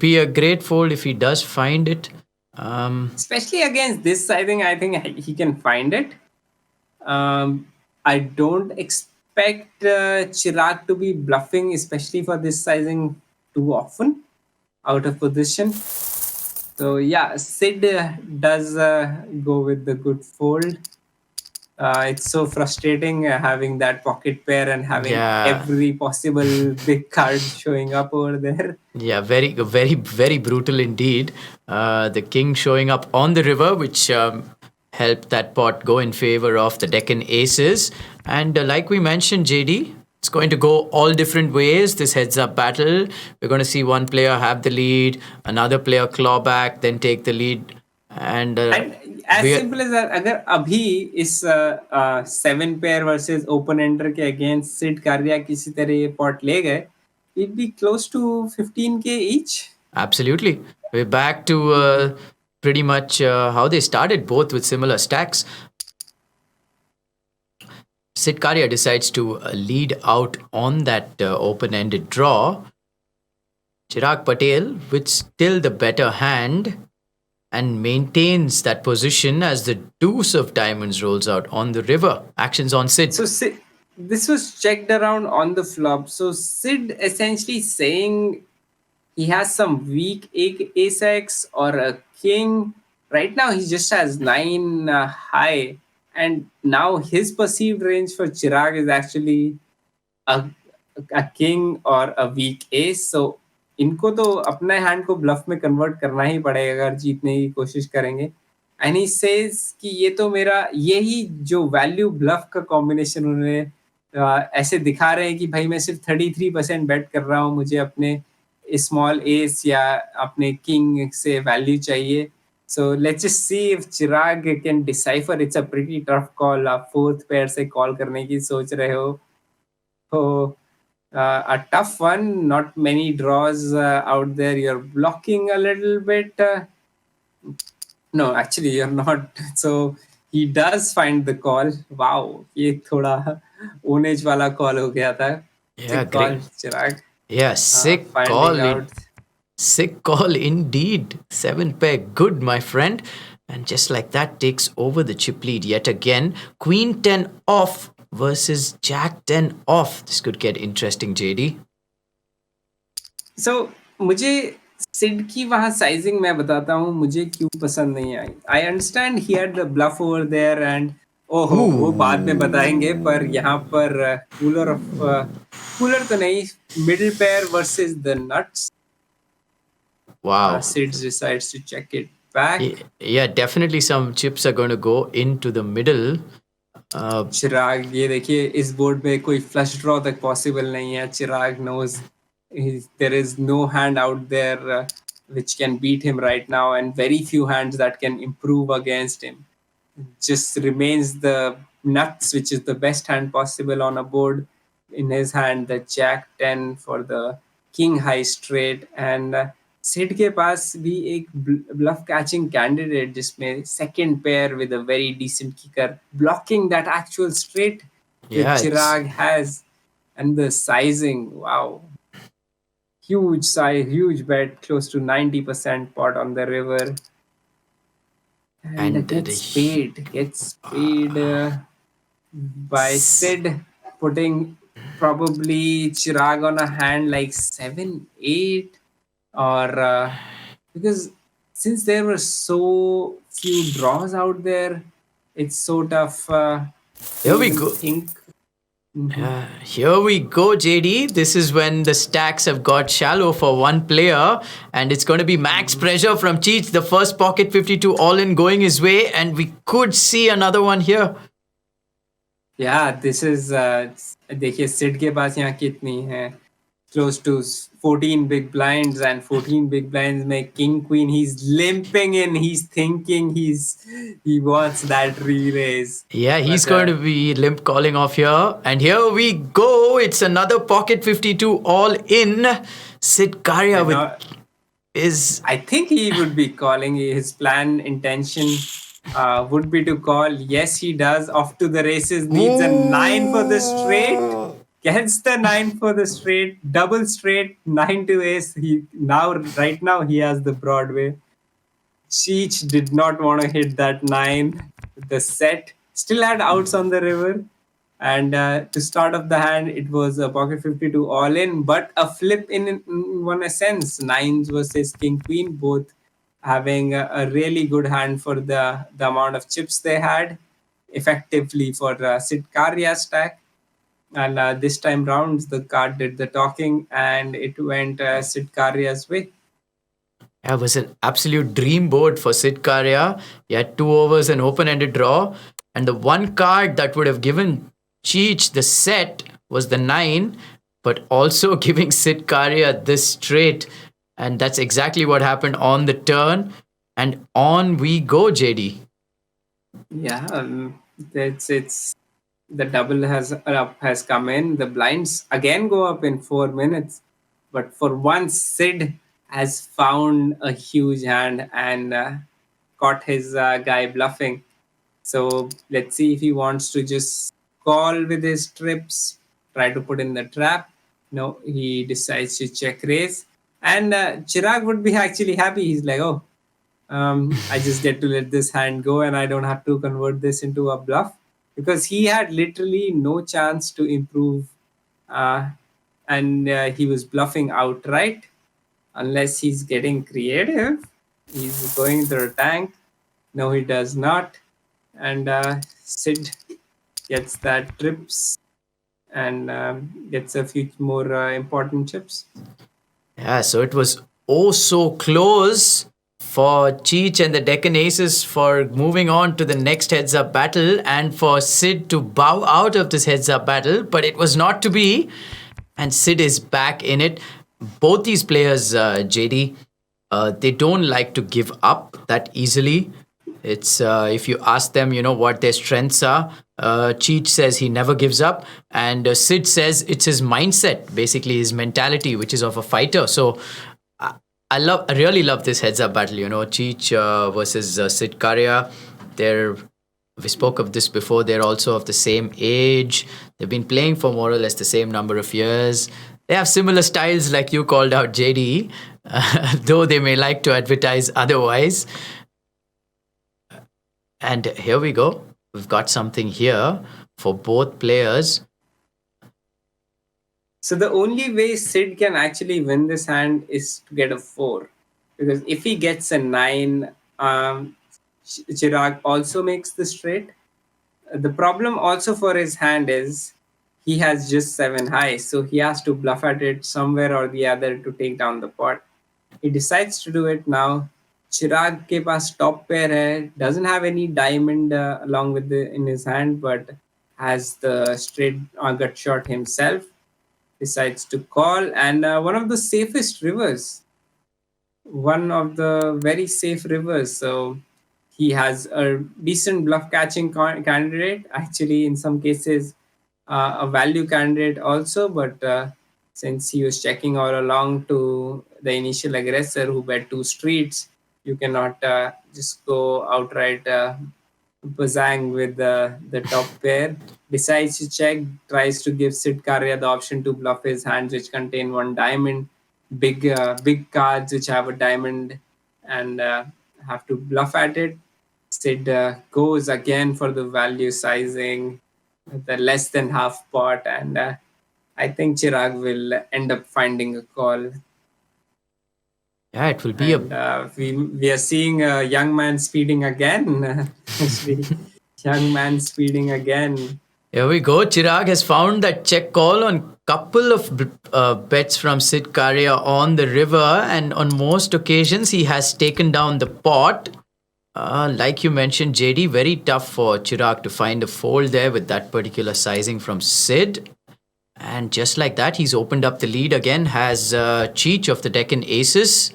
be a great fold if he does find it. Especially against this sizing, I think he can find it. I don't expect Chirag to be bluffing, especially for this sizing, too often out of position. So yeah, Sid does go with the good fold. It's so frustrating having that pocket pair and having every possible big card showing up over there. Yeah, very brutal indeed. The king showing up on the river, which helped that pot go in favor of the Deccan aces. And like we mentioned, JD, it's going to go all different ways, this heads-up battle. We're going to see one player have the lead, another player claw back, then take the lead. And as simple as that, अगर अभी इस 7 pair versus open ender के against Sid Karia किसी तरह ये pot ले गए, it'd be close to 15k each. Absolutely. We're back to pretty much how they started, both with similar stacks. Sid Karia decides to lead out on that open-ended draw. Chiraag Patel with still the better hand and maintains that position as the deuce of diamonds rolls out on the river. Actions on Sid. So Sid, this was checked around on the flop. So Sid essentially saying he has some weak ace-x or a king. Right now he just has 9 high. And now his perceived range for Chirag is actually a king or a weak ace. So इनको तो अपने hand को bulb में convert करना ही पड़ेगा अगर जीतने की कोशिश करेंगे. एंड ही सेज कि ये तो मेरा यही जो वैल्यू ब्लफ का कॉम्बिनेशन उन्होंने ऐसे दिखा रहे हैं कि भाई मैं सिर्फ 33% बेट कर रहा हूँ, मुझे अपने स्मॉल एस या अपने किंग से वैल्यू चाहिए. So let's just see if Chirag can decipher. It's a pretty tough call. आप फोर्थ पेयर से कॉल करने की सोच रहे हो तो a tough one, not many draws out there. You're blocking a little bit. No, actually you're not. So he does find the call. Wow, ये थोड़ा ownage वाला call हो गया था. Yeah, sick call, Chirag. Yeah, sick call. Sick call indeed. 7 pair, good, my friend. And just like that, takes over the chip lead yet again. Queen 10 off versus Jack 10 off. This could get interesting, JD. So मुझे सिड की वहाँ sizing मैं बताता हूँ मुझे क्यों पसंद नहीं आई. I understand he had the bluff over there and वो बाद में बताएंगे, पर यहाँ पर कूलर तो नहीं, middle pair versus the nuts. Wow. Sid decides to check it back. Yeah, definitely some chips are going to go into the middle. चिराग ये देखिए इस बोर्ड पे कोई फ्लश ड्रॉ तक पॉसिबल नहीं है. चिराग knows there is no hand out there which can beat him right now, and very few hands that can improve against him. Just remains the nuts, which is the best hand possible on a board. In his hand, the Jack 10 for the King high straight, and Sid के पास भी एक bluff catching candidate जिसमें second pair with a very decent kicker blocking that actual straight that Chirag has, and the sizing, wow, huge size, huge bet, close to 90% pot on the river, and gets paid by Sid putting probably Chirag on a hand like 7-8. Or because since there were so few draws out there, it's sort of Here to we even go. think. Here we go, JD. This is when the stacks have got shallow for one player, and it's going to be max pressure from Cheech. The first pocket 52 all in going his way, and we could see another one here. Yeah, this is देखिए सिड के पास यहाँ कितनी है, close to 14 big blinds, and 14 big blinds make king queen. He's limping in, he's thinking he wants that re-raise. Yeah, he's But, going to be limp calling off here. And here we go. It's another pocket 52 all in. Sid Karia with now, is. I think he would be calling. His plan intention would be to call. Yes, he does. Off to the races. Needs a 9 for the straight. Gets the 9 for the straight. Double straight. 9 to ace. Right now, he has the Broadway. Cheech did not want to hit that 9. The set still had outs on the river. And to start off the hand, it was a pocket 52 all in, but a flip in one sense. Nines versus king queen, both having a really good hand for the amount of chips they had, effectively for Sid Karia stack. And this time round, the card did the talking, and it went Sid Karia's way. Yeah, it was an absolute dream board for Sid Karia. He had 2 overs and open-ended draw. And the one card that would have given Cheech the set was the 9, but also giving Sid Karia this straight. And that's exactly what happened on the turn. And on we go, JD. Yeah, it's the double has come in. The blinds again go up in 4 minutes, but for once Sid has found a huge hand and caught his guy bluffing. So let's see if he wants to just call with his trips, try to put in the trap. No, he decides to check raise, and Chirag would be actually happy. He's like, oh, I just get to let this hand go and I don't have to convert this into a bluff, because he had literally no chance to improve, and he was bluffing outright unless he's getting creative. He's going to the tank. No, he does not. And Sid gets that trips and gets a few more important chips. Yeah, so it was oh so close for Cheech and the Deccan Aces for moving on to the next heads-up battle, and for Sid to bow out of this heads-up battle, but it was not to be, and Sid is back in it. Both these players, JD, they don't like to give up that easily. It's if you ask them, what their strengths are, Cheech says he never gives up, and Sid says it's his mindset, basically his mentality, which is of a fighter. So I really love this heads-up battle. Cheech versus Sid Karia. We spoke of this before. They're also of the same age. They've been playing for more or less the same number of years. They have similar styles, like you called out, JD, though they may like to advertise otherwise. And here we go. We've got something here for both players. So the only way Sid can actually win this hand is to get a 4. Because if he gets a 9, Chirag also makes the straight. The problem also for his hand is he has just 7 high, so he has to bluff at it somewhere or the other to take down the pot. He decides to do it now. Chirag के पास top pair है, doesn't have any diamond along with in his hand, but has the straight gut shot himself. Decides to call, and one of the safest rivers, one of the very safe rivers. So he has a decent bluff catching candidate, actually in some cases a value candidate also, but since he was checking all along to the initial aggressor who bet 2 streets, you cannot just go outright bazang with the top pair. Decides to check, tries to give Sid Karia the option to bluff his hands which contain 1 diamond, big cards which have a diamond, and have to bluff at it. Sid goes again for the value sizing, the less than half pot, and I think Chirag will end up finding a call. Yeah, it will be And we are seeing a young man speeding again. Actually, young man speeding again. Here we go. Chirag has found that check call on couple of bets from Sid Karia on the river, and on most occasions he has taken down the pot. Like you mentioned, JD, very tough for Chirag to find a fold there with that particular sizing from Sid. And just like that, he's opened up the lead again, has Cheech of the Deccan Aces.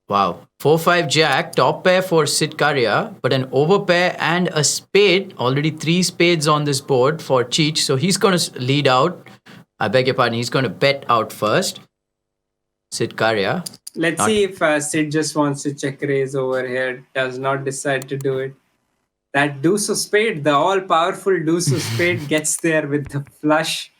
Wow. 4-5 Jack, top pair for Sid Karia, but an overpair and a spade. Already 3 spades on this board for Cheech. So he's going to lead out. I beg your pardon, he's going to bet out first. Sid Karia. Let's see if Sid just wants to check raise over here, does not decide to do it. That deuce of spade, the all-powerful deuce of spade gets there with the flush.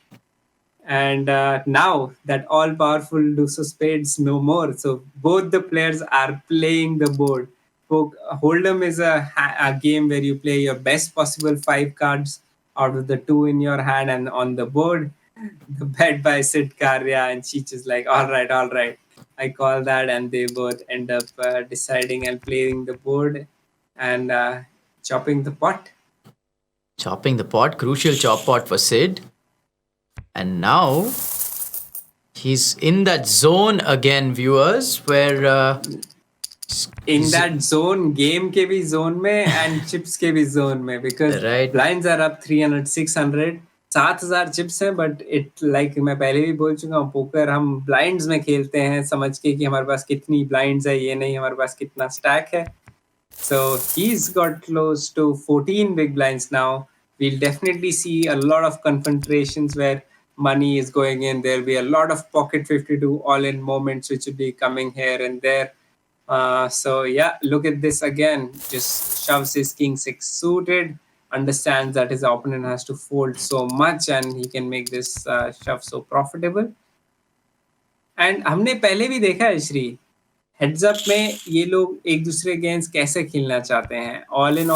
And now that all-powerful deuce of spades no more. So both the players are playing the board. Hold'em is a game where you play your best possible 5 cards out of the 2 in your hand and on the board. The bet by Sid Karia, and Cheech is like, all right. I call that, and they both end up deciding and playing the board and chopping the pot. Chopping the pot, crucial chop pot for Sid. And now he's in that zone again, viewers, where in that zone, game ke bhi zone mein and chips ke bhi zone mein, because right. blinds are up 300, 600, 7,000 chips हैं, but it like मैं पहले भी बोल चुका हूँ, poker हम blinds में खेलते हैं समझ के कि हमारे पास कितनी blinds है, ये नहीं हमारे पास कितना stack है. So he's got close to 14 big blinds now. We'll definitely see a lot of confrontations where money is going in. There'll be a lot of pocket 52 all-in moments which will be coming here and there. So yeah, look at this again. Just shoves his king 6 suited, understands that his opponent has to fold so much and he can make this shove so profitable. And हमने पहले भी देखा है Shri, heads up में ये लोग एक दूसरे अगेंस्ट कैसे खेलना चाहते हैं. ऑल इन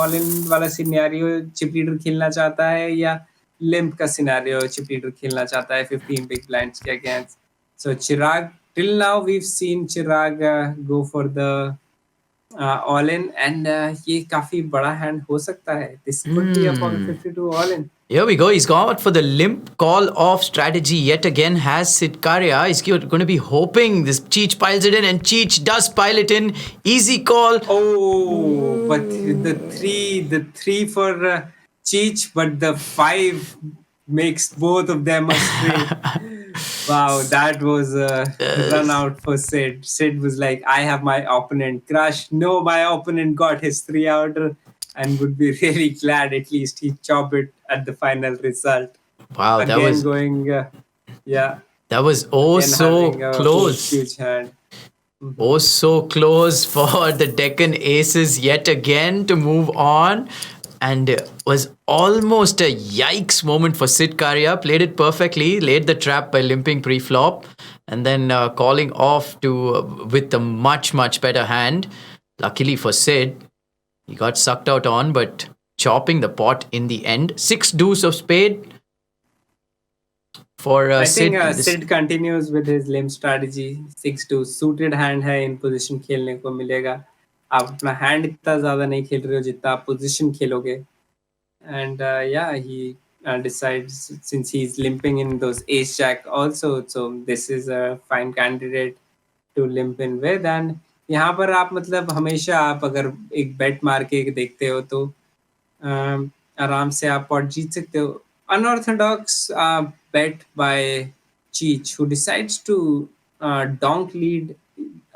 वाला सिनेरियो चिप लीडर खेलना चाहता है या लिम्प का सिनेरियो चिप लीडर खेलना चाहता है 15 बिग ब्लाइंड्स के against. So Chirag, till now we have seen Chirag go for the all in, and ये काफी बड़ा हैंड हो सकता है. This could be a pocket 52 all in. Here we go. He's gone for the limp call off strategy yet again. Has Sid Karia. He's going to be hoping this Cheech piles it in, and Cheech does pile it in. Easy call. Oh, but the three for Cheech, but the 5 makes both of them a straight. Wow, that was a run out for Sid. Sid was like, I have my opponent crushed. No, my opponent got his 3-outer. And would be really glad at least he chopped it at the final result. Wow, again, that was going, yeah. That was so close. Huge hand. Oh, so close for the Deccan Aces yet again to move on. And it was almost a yikes moment for Sid Karia. Played it perfectly, laid the trap by limping pre-flop, and then calling off with a much, much better hand. Luckily for Sid, he got sucked out on, but chopping the pot in the end. 6 deuce of spade for Sid. I think Sid continues with his limp strategy. 6 deuce suited hand है, in position खेलने को मिलेगा. आप अपना hand इतना ज़्यादा नहीं खेल रहे हो जितना आप position खेलोगे. And yeah, he decides, since he's limping in those ace jack also, so this is a fine candidate to limp in with. And यहाँ पर आप मतलब हमेशा आप अगर एक बेट मार के देखते हो तो आराम से आप पॉट जीत सकते हो. Unorthodox bet by Cheech, who decides to donk lead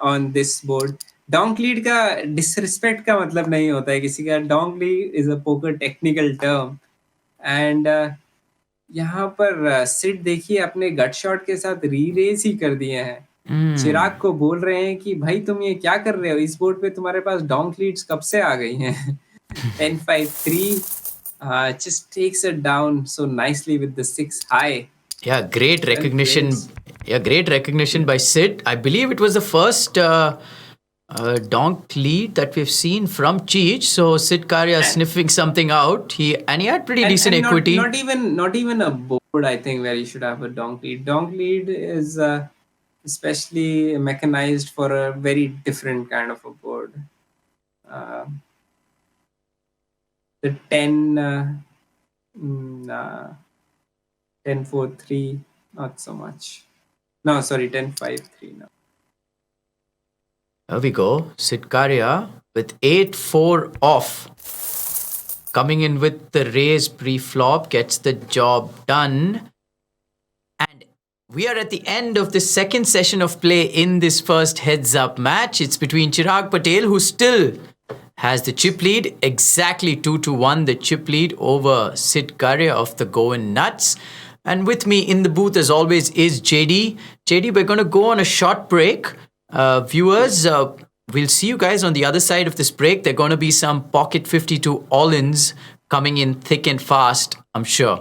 on this board. Donk lead का disrespect का मतलब नहीं होता है किसी का. Donk lead is a poker technical term. And यहाँ पर सिड देखिए अपने गट शॉट के साथ री-रेज ही कर दिए हैं. चिराग को बोल रहे हैं कि भाई तुम ये क्या कर रहे हो, इस बोर्ड पे तुम्हारे पास डोंक लीड्स कब से आ गई हैं. 10-5-3 just takes it down so nicely with the 6 high. Yeah, great recognition. Yeah, great recognition by Sid. I believe it was the first donk lead that we've seen from Cheech. So Sid Karia sniffing something out. He had pretty decent equity. Not even a board, I think, where you should have a donk lead. Donk lead is especially mechanized for a very different kind of a board. The 10-4-3, not so much. No, sorry, 10-5-3 now. There we go. Karia with 8-4 off. Coming in with the raise pre-flop, gets the job done. And we are at the end of the second session of play in this first heads-up match. It's between Chiraag Patel, who still has the chip lead, exactly 2-1, the chip lead over Karia of the Goan Nuts. And with me in the booth, as always, is JD. JD, we're going to go on a short break. Viewers, we'll see you guys on the other side of this break. There are going to be some POCKET52 all-ins coming in thick and fast, I'm sure.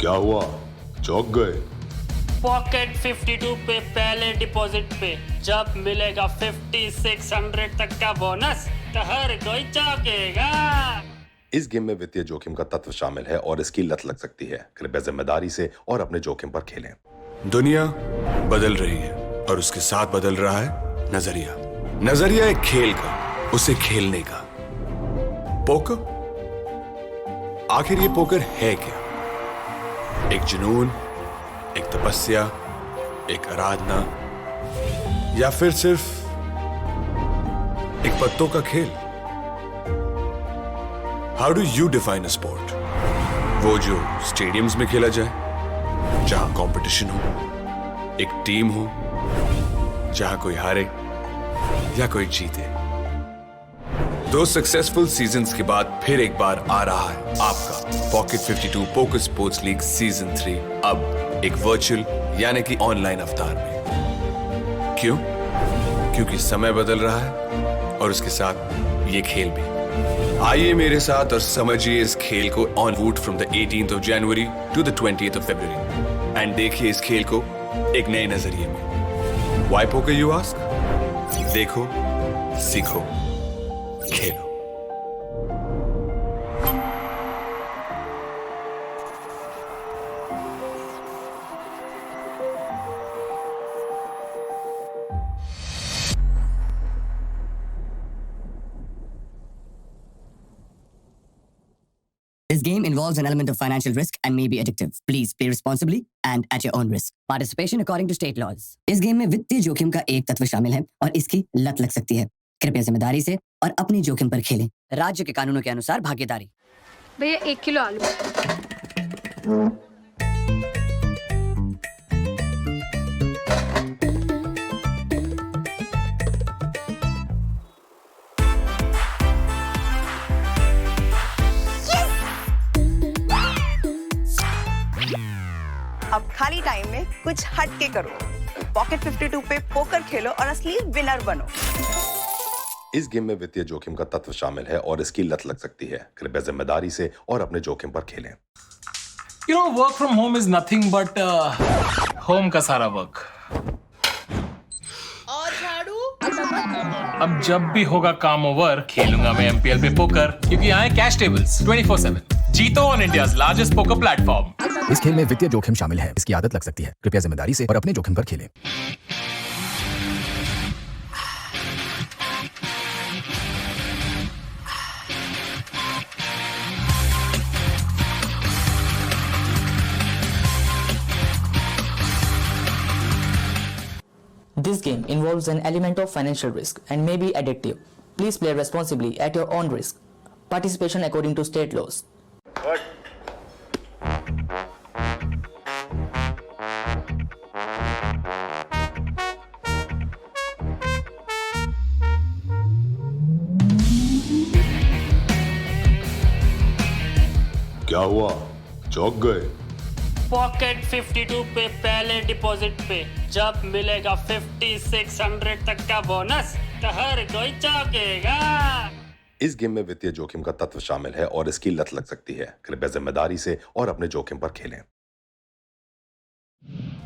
क्या हुआ? चौंक गए? Pocket 52 पे पहले deposit पे जब मिलेगा 5600 तक का बोनस तो हर कोई चौंकेगा। इस गेम में वित्तीय जोखिम का तत्व शामिल है और इसकी लत लग सकती है। कृपया जिम्मेदारी से और अपने जोखिम पर खेलें। दुनिया बदल रही है और उसके साथ बदल रहा है नजरिया। नजरिया एक खेल का, उसे खेलने का। पोकर? आखिर ये पोकर है क्या? एक जुनून, एक तपस्या, एक आराधना, या फिर सिर्फ एक पत्तों का खेल? How do you define a sport? वो जो स्टेडियम्स में खेला जाए, जहां कंपटीशन हो, एक टीम हो, जहां कोई हारे या कोई जीते। 2 सक्सेसफुल सीजन्स के बाद फिर एक बार आ रहा है आपका pocket 52 poker sports league season 3, अब एक वर्चुअल यानी कि ऑनलाइन अवतार में। क्यों? क्योंकि समय बदल रहा है और उसके साथ ये खेल भी। आइए मेरे साथ और समझिए इस खेल को ऑन वूट from the 18th of January to the 20th of February and देखिए इस खेल को एक नए नजरिए में। Why poker you ask? देखो, सीखो, खेलो। This game involves an element of financial risk and may be addictive. Please play responsibly and at your own risk. Participation according to state laws. इस गेम में वित्तीय जोखिम का एक तत्व शामिल है और इसकी लत लग सकती है। कृपया जिम्मेदारी से और अपने जोखिम पर खेलें। राज्य के कानूनों के अनुसार भागीदारी। भैया 1 किलो आलू। अब खाली टाइम में कुछ हट के करो। पॉकेट 52 पे पोकर खेलो और असली विनर बनो। इस गेम में वित्तीय जोखिम का तत्व शामिल है और इसकी लत लग सकती है। कृपया जिम्मेदारी से और अपने जोखिम पर खेलें। You know, work from home is nothing but home का सारा वर्क। और झाड़ू? अब जब भी होगा काम ओवर, खेलूंगा मैं MPL पे पोकर, क्योंकि यहाँ है कैश टेबल्स 24/7। जीतो on India's largest poker platform. इस खेल में वित्तीय जोखिम शामिल है, इसकी आदत लग सकती है। कृपया जिम्मेदारी से और अपने जोखिम पर खेलें। This game involves an element of financial risk and may be addictive. Please play responsibly at your own risk. Participation according to state laws. क्या हुआ? चौंक गए? पॉकेट 52 पे पहले डिपॉजिट पे जब मिलेगा 5600 तक का बोनस तो हर कोई चौंकेगा। इस गेम में वित्तीय जोखिम का तत्व शामिल है और इसकी लत लग सकती है। कृपया जिम्मेदारी से और अपने जोखिम पर खेलें।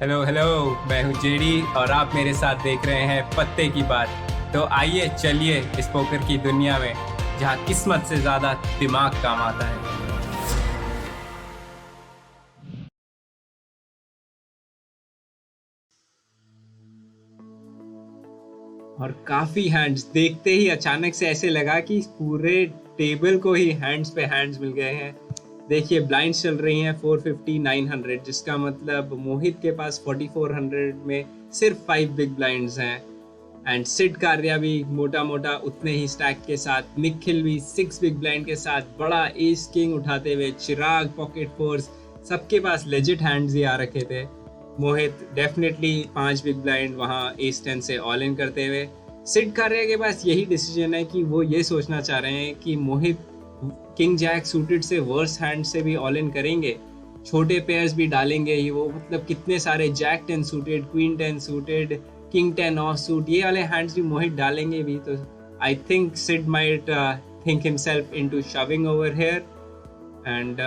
हेलो हेलो, मैं हूँ जेडी और आप मेरे साथ देख रहे हैं पत्ते की बात। तो आइए चलिए इस पोकर की दुनिया में, जहाँ किस्मत से ज्यादा दिमाग काम आता है। और काफी हैंड्स देखते ही अचानक से ऐसे लगा कि पूरे टेबल को ही हैंड्स पे हैंड्स मिल गए हैं। देखिए ब्लाइंड्स चल रही हैं 450 900, जिसका मतलब मोहित के पास 4400 में सिर्फ 5 बिग ब्लाइंड्स हैं। एंड सिड कारिया भी मोटा मोटा उतने ही स्टैक के साथ, निखिल भी 6 बिग ब्लाइंड के साथ बड़ा एस किंग उठाते हुए, चिराग पॉकेट फोर्स, सबके पास लेजिट हैंड्स ही आ रखे थे। मोहित डेफिनेटली 5 बिग ब्लाइंड वहाँ एस 10 से ऑल इन करते हुए। सिड कारिया के पास यही डिसीजन है कि वो ये सोचना चाह रहे हैं कि मोहित किंग जैक सूटेड से वर्स हैंड से भी ऑल इन करेंगे, छोटे पेयर्स भी डालेंगे ही वो, मतलब कितने सारे jack 10 suited, queen 10 suited, king 10 off suit, ये वाले हैंड्स भी मोहित डालेंगे भी। तो I think Sid might think himself into shoving over here and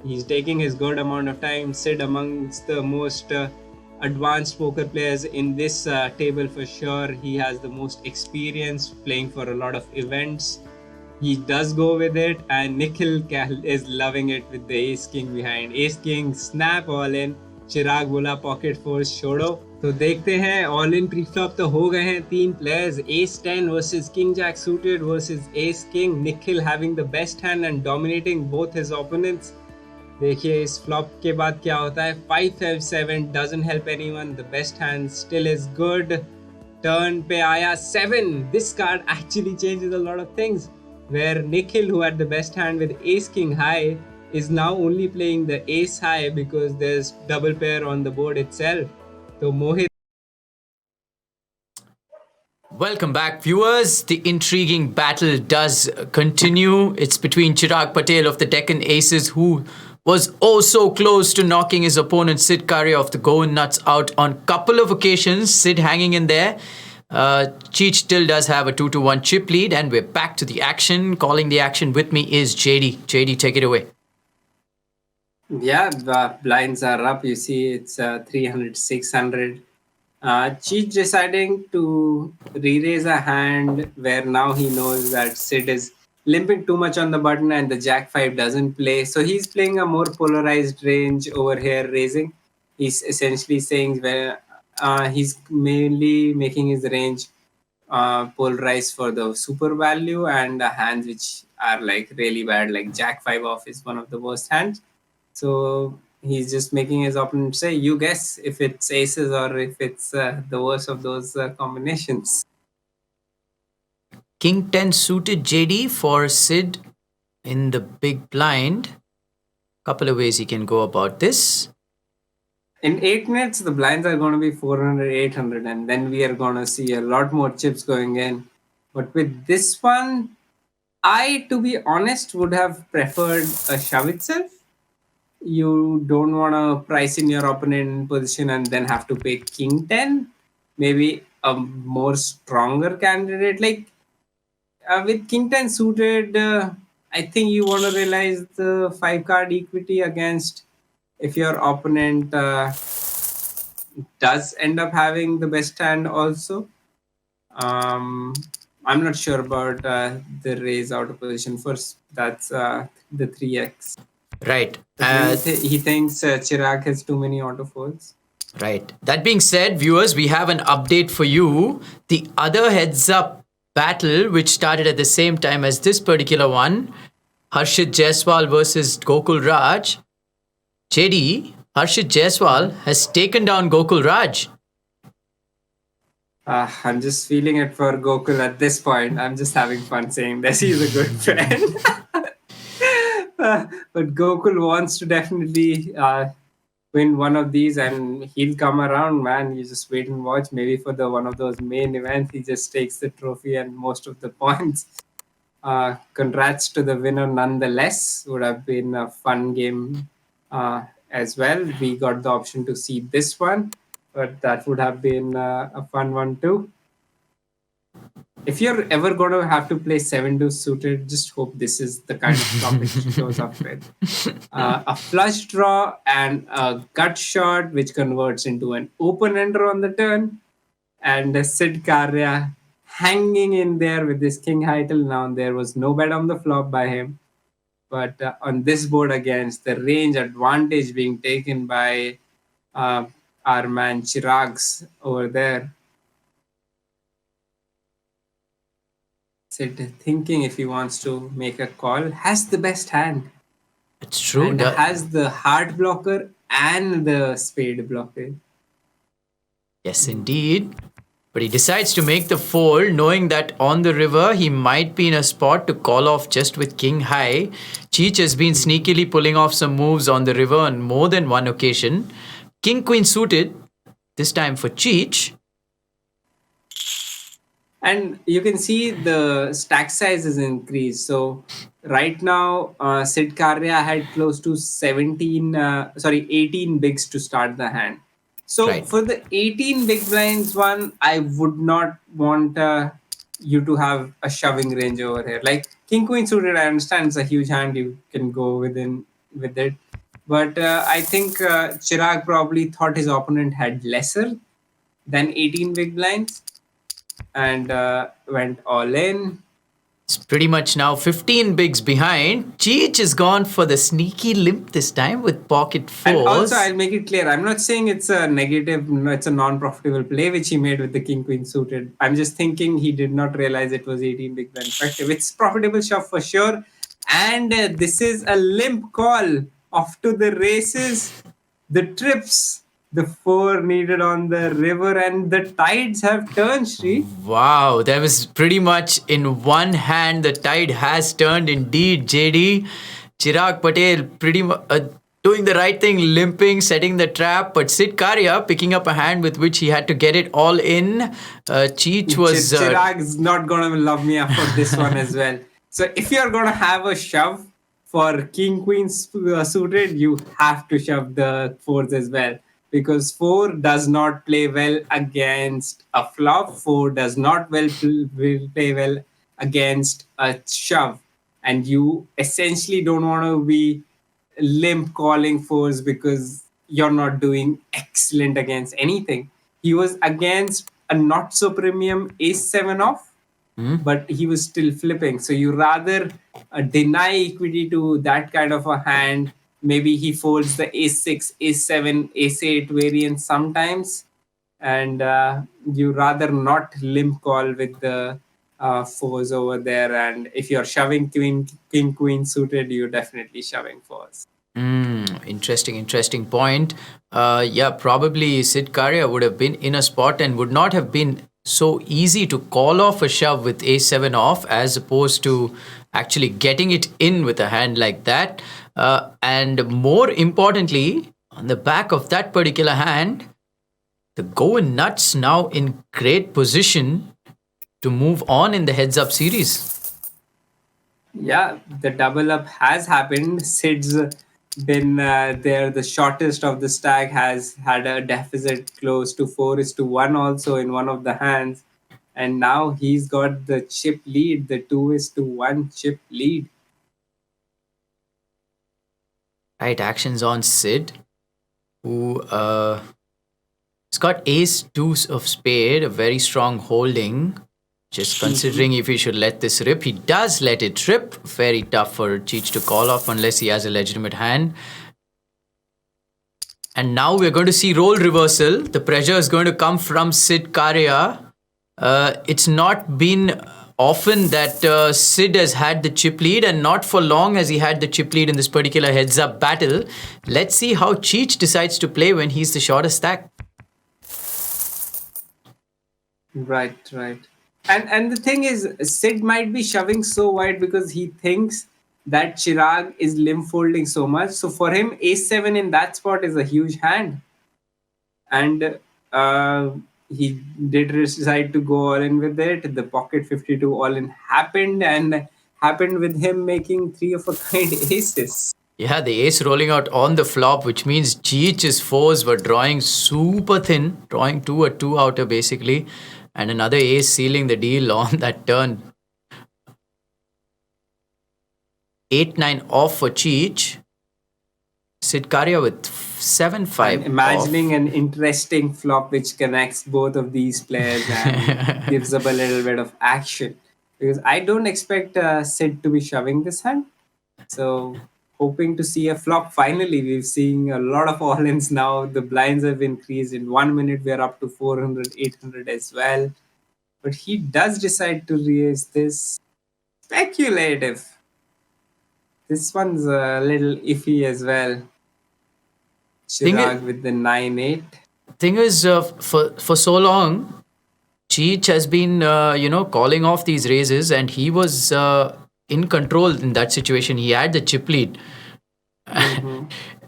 he's taking his good amount of time. Sid amongst the most advanced poker players in this table for sure. He has the most experience playing for a lot of events. He does go with it, and Nikhil is loving it with the ace king behind. Ace king snap all in. चिराग बोला pocket force छोड़ो। तो देखते हैं, all in pre flop तो हो गए हैं 3 players, ace 10 versus king jack suited versus ace king, Nikhil having the best hand and dominating both his opponents. देखिए इस फ्लॉप के बाद क्या होता है। 5-5-7 doesn't help anyone. The best hand still is good. Turn पे आया 7. This card actually changes a lot of things. Where Nikhil, who had the best hand with Ace King high, is now only playing the Ace high because there's double pair on the board itself. So Mohit. Welcome back, viewers. The intriguing battle does continue. It's between Chiraag Patel of the Deccan Aces, who was oh so close to knocking his opponent Sid Karia of the Goan Nuts out on couple of occasions. Sid hanging in there. Cheech still does have a 2-1 chip lead, and we're back to the action. Calling the action with me is JD. JD, take it away. Yeah, the blinds are up. You see, it's 300-600. Cheech deciding to re-raise a hand where now he knows that Sid is limping too much on the button and the Jack 5 doesn't play. So he's playing a more polarized range over here, raising. He's essentially saying where he's mainly making his range polarized for the super value and hands which are like really bad, like Jack 5 off is one of the worst hands. So he's just making his opponent say, you guess if it's aces or if it's the worst of those combinations. King 10 suited JD for Sid in the big blind. Couple of ways he can go about this. In 8 minutes, the blinds are going to be 400, 800, and then we are going to see a lot more chips going in. But with this one, I, to be honest, would have preferred a shove itself. You don't want to price in your opponent in position and then have to pay King 10. Maybe a more stronger candidate. Like with King 10 suited, I think you want to realize the 5 card equity against if your opponent does end up having the best hand also. I'm not sure about the raise out of position first. That's the 3x. Right. He thinks Chiraag has too many auto folds. Right. That being said, viewers, we have an update for you. The other heads up battle, which started at the same time as this particular one, Harshit Jaiswal versus Gokul Raj. JD, Harshit Jaiswal has taken down Gokul Raj. I'm just feeling it for Gokul at this point. I'm just having fun saying this. He's a good friend. But Gokul wants to definitely win one of these, and he'll come around, man. You just wait and watch. Maybe for the one of those main events, he just takes the trophy and most of the points. Congrats to the winner nonetheless. Would have been a fun game as well. We got the option to see this one, but that would have been a fun one too. if you're ever going to have to play 7-2 suited, just hope this is the kind of flop it shows up with. A flush draw and a gut shot, which converts into an open ender on the turn. And Sid Karia hanging in there with this king high till now. There was no bet on the flop by him. But on this board against the range advantage being taken by our man Chirag's over there. Sid thinking if he wants to make a call, has the best hand. It's true. And has the heart blocker and the spade blocker. Yes, indeed. But he decides to make the fold, knowing that on the river he might be in a spot to call off just with king high. Cheech has been sneakily pulling off some moves on the river on more than one occasion. King queen suited, this time for Cheech. And you can see the stack size is increased. So right now, Sid Karia had close to 18 bigs to start the hand. So for the 18 big blinds one, I would not want you to have a shoving range over here. Like king queen suited, I understand it's a huge hand. You can go with it. But I think Chirag probably thought his opponent had lesser than 18 big blinds and went all in. It's pretty much now 15 bigs behind. Cheech has gone for the sneaky limp this time with pocket fours. And also, I'll make it clear, I'm not saying it's a negative, it's a non-profitable play which he made with the king queen suited. I'm just thinking he did not realize it was 18 big blind effective. It's profitable shove for sure. And this is a limp call. Off to the races, the trips, the 4 needed on the river, and the tides have turned, Sri. Wow, that was pretty much in one hand. The tide has turned indeed, JD. Chiraag Patel pretty much doing the right thing, limping, setting the trap. But Sid Karia picking up a hand with which he had to get it all in. Cheech was... Chirag's not going to love me up for this one as well. So if you're going to have a shove for king queen suited, you have to shove the 4s as well. Because 4 does not play well against a flop. 4 does not play well against a shove. And you essentially don't want to be limp calling 4s because you're not doing excellent against anything. He was against a not so premium ace-7 off, but he was still flipping. So you rather deny equity to that kind of a hand. Maybe he folds the ace-6, ace-7, ace-8 variant sometimes. And you rather not limp call with the 4s over there. And if you're shoving king, queen suited, you're definitely shoving 4s. Interesting point. Yeah, probably Sid Karia would have been in a spot and would not have been so easy to call off a shove with ace-7 off as opposed to actually getting it in with a hand like that. And more importantly, on the back of that particular hand, the Goan Nuts now in great position to move on in the heads-up series. Yeah, the double up has happened. Sid's been there. The shortest of the stack has had a deficit close to 4:1 also in one of the hands. And now he's got the chip lead, the 2:1 chip lead. Right, actions on Sid, who has got ace-2 of spade, a very strong holding. Just considering if he should let this rip. He does let it rip. Very tough for Cheech to call off unless he has a legitimate hand. And now we're going to see role reversal. The pressure is going to come from Sid Karia. It's not been often that Sid has had the chip lead, and not for long has he had the chip lead in this particular heads-up battle. Let's see how Cheech decides to play when he's the shortest stack. Right. And the thing is, Sid might be shoving so wide because he thinks that Chirag is limb folding so much. So for him, ace-7 in that spot is a huge hand. And he did decide to go all in with it. The pocket 52 all in happened, and happened with him making 3 of a kind aces. Yeah, the ace rolling out on the flop, which means Cheech's 4s were drawing super thin, drawing 2 a 2 outer basically. and another ace sealing the deal on that turn. 8-9 off for Cheech. Sid Karia with 7-5 I'm imagining off. an interesting flop which connects both of these players and gives up a little bit of action. Because I don't expect Sid to be shoving this hand. So hoping to see a flop. Finally, we're seeing a lot of all-ins now. The blinds have increased. In 1 minute, we're up to 400, 800 as well. But he does decide to raise this. Speculative. This one's a little iffy as well. Chiraag with the 9-8. Thing is, for so long, Cheech has been calling off these raises, and he was in control in that situation. He had the chip lead.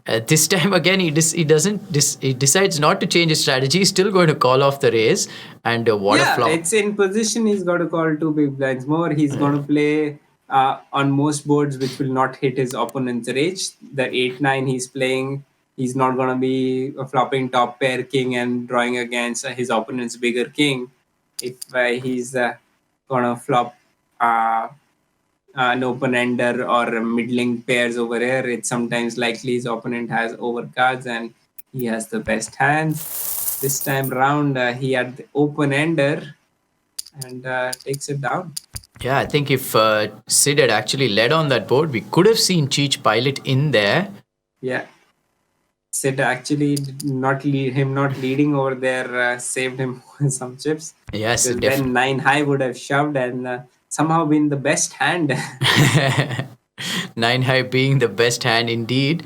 This time again, he decides not to change his strategy. He's still going to call off the raise, and what a flop! It's in position. He's got to call 2 big blinds more. He's going to play on most boards which will not hit his opponent's range. The 8-9 he's playing, he's not going to be flopping top pair king and drawing against his opponent's bigger king. If he's going to flop an open-ender or middling pairs over here, it's sometimes likely his opponent has overcards and he has the best hands. This time round, he had the open-ender and takes it down. Yeah, I think if Sid had actually led on that board, we could have seen Cheech pilot in there. Yeah. Sid actually not leading over there saved him some chips. Yes, then 9 high would have shoved and somehow been the best hand. 9 high being the best hand indeed.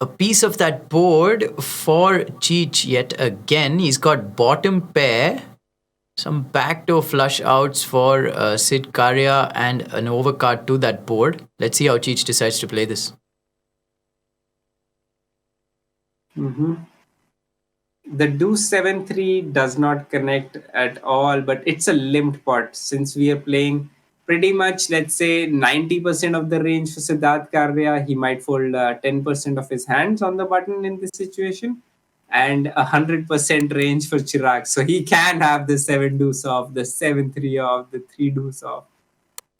A piece of that board for Cheech yet again. He's got bottom pair, some backdoor flush outs for Sid Karia and an overcard to that board. Let's see how Cheech decides to play this. The deuce 7-3 does not connect at all, but it's a limped pot since we are playing pretty much, let's say, 90% of the range for Siddharth Karia. He might fold 10% of his hands on the button in this situation and 100% range for Chiraag. So he can have the 7 deuce off, the 7-3 off, the 3 deuce off.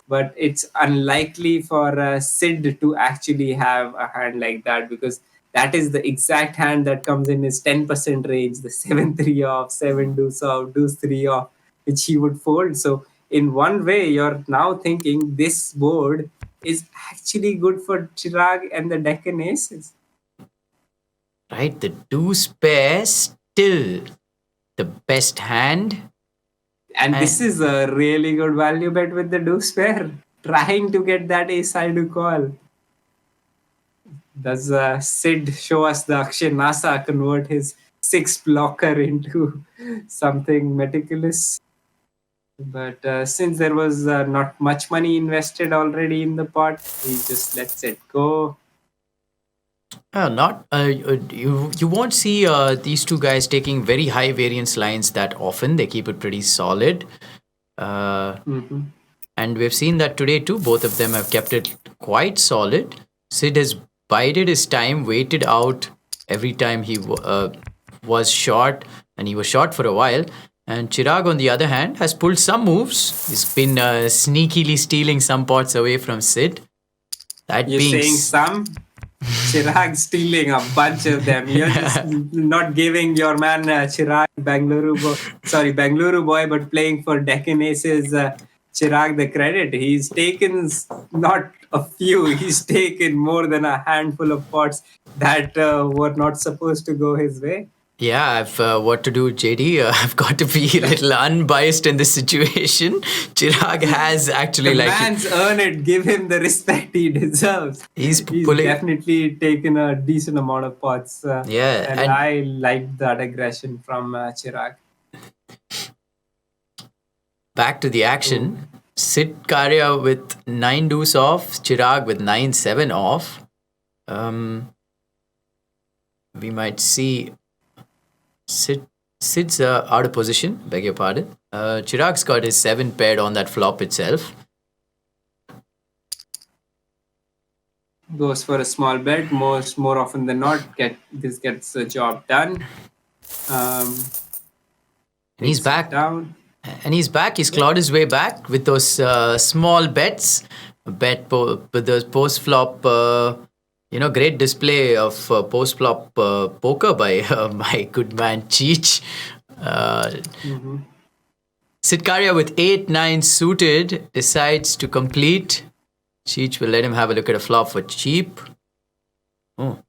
But it's unlikely for Sid to actually have a hand like that because that is the exact hand that comes in his 10% range, the 7-3 off, 7 deuce off, deuce 3 off, which he would fold. So in one way, you're now thinking this board is actually good for Chiraag and the Deccan aces. Right, the deuce pair still the best hand. And this is a really good value bet with the deuce pair, trying to get that ace high to call. Does Sid show us the Akshay Nasa convert his 6 blocker into something meticulous? But since there was not much money invested already in the pot, he just lets it go. You won't see these two guys taking very high variance lines that often. They keep it pretty solid. And we've seen that today too. Both of them have kept it quite solid. Sid has bided his time, waited out every time he was short, and he was short for a while. And Chiraag, on the other hand, has pulled some moves. He's been sneakily stealing some pots away from Sid. You're saying some? Chiraag stealing a bunch of them. You're just not giving your man Chiraag Bengaluru boy, but playing for Deccan Aces Chiraag the credit. He's taken not a few, he's taken more than a handful of pots that were not supposed to go his way. Yeah, I've what to do, JD. I've got to be a little unbiased in this situation. Chiraag has actually the man's earned it. Give him the respect he deserves. He's definitely taken a decent amount of pots. And I like that aggression from Chiraag. Back to the action. Sid Karia with 9 deuce off, Chiraag with 9-7 off. We might see Sid's out of position, beg your pardon. Chiraag's got his 7 paired on that flop itself. Goes for a small bet. More often than not, this gets the job done. And he's Takes it back. down. And he's back. He's clawed his way back with those small bets. With those post flop, great display of post flop poker by my good man Cheech. Sid Karia with 8-9 suited decides to complete. Cheech will let him have a look at a flop for cheap. Oh.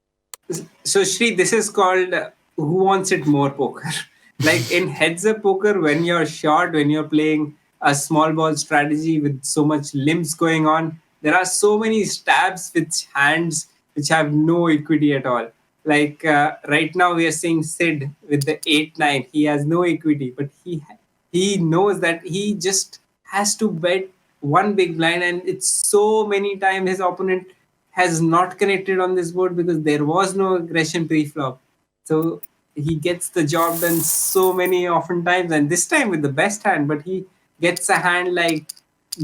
So Shri, this is called who wants it more poker. Like in heads up poker, when you're short, when you're playing a small ball strategy with so much limps going on, there are so many stabs with hands which have no equity at all. Like right now we are seeing Sid with the 8-9. He has no equity, but he knows that he just has to bet one big blind, and it's so many times his opponent has not connected on this board because there was no aggression pre-flop. So he gets the job done so many often times, and this time with the best hand, but he gets a hand like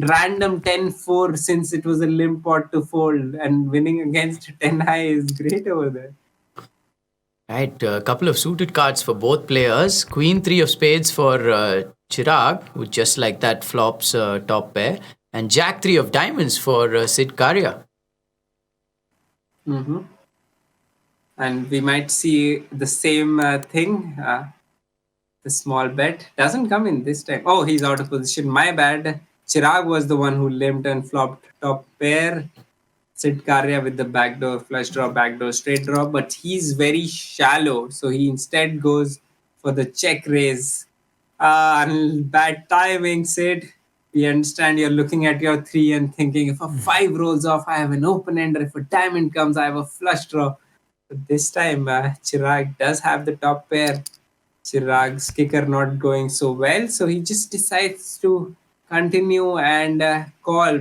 random 10-4 since it was a limp pot to fold, and winning against 10 high is great over there. Right, a couple of suited cards for both players. Queen 3 of spades for Chirag, who just like that flops top pair. And Jack 3 of diamonds for Sid Karia. Mm-hmm. And we might see the same thing. The small bet doesn't come in this time. Oh, he's out of position. My bad. Chirag was the one who limped and flopped top pair. Sid Karia with the backdoor flush draw, backdoor straight draw, but he's very shallow, so he instead goes for the check raise. Bad timing, Sid. We understand you're looking at your 3 and thinking, if a 5 rolls off, I have an open ender. If a diamond comes, I have a flush draw. But this time, Chirag does have the top pair. Chirag's kicker not going so well, so he just decides to continue and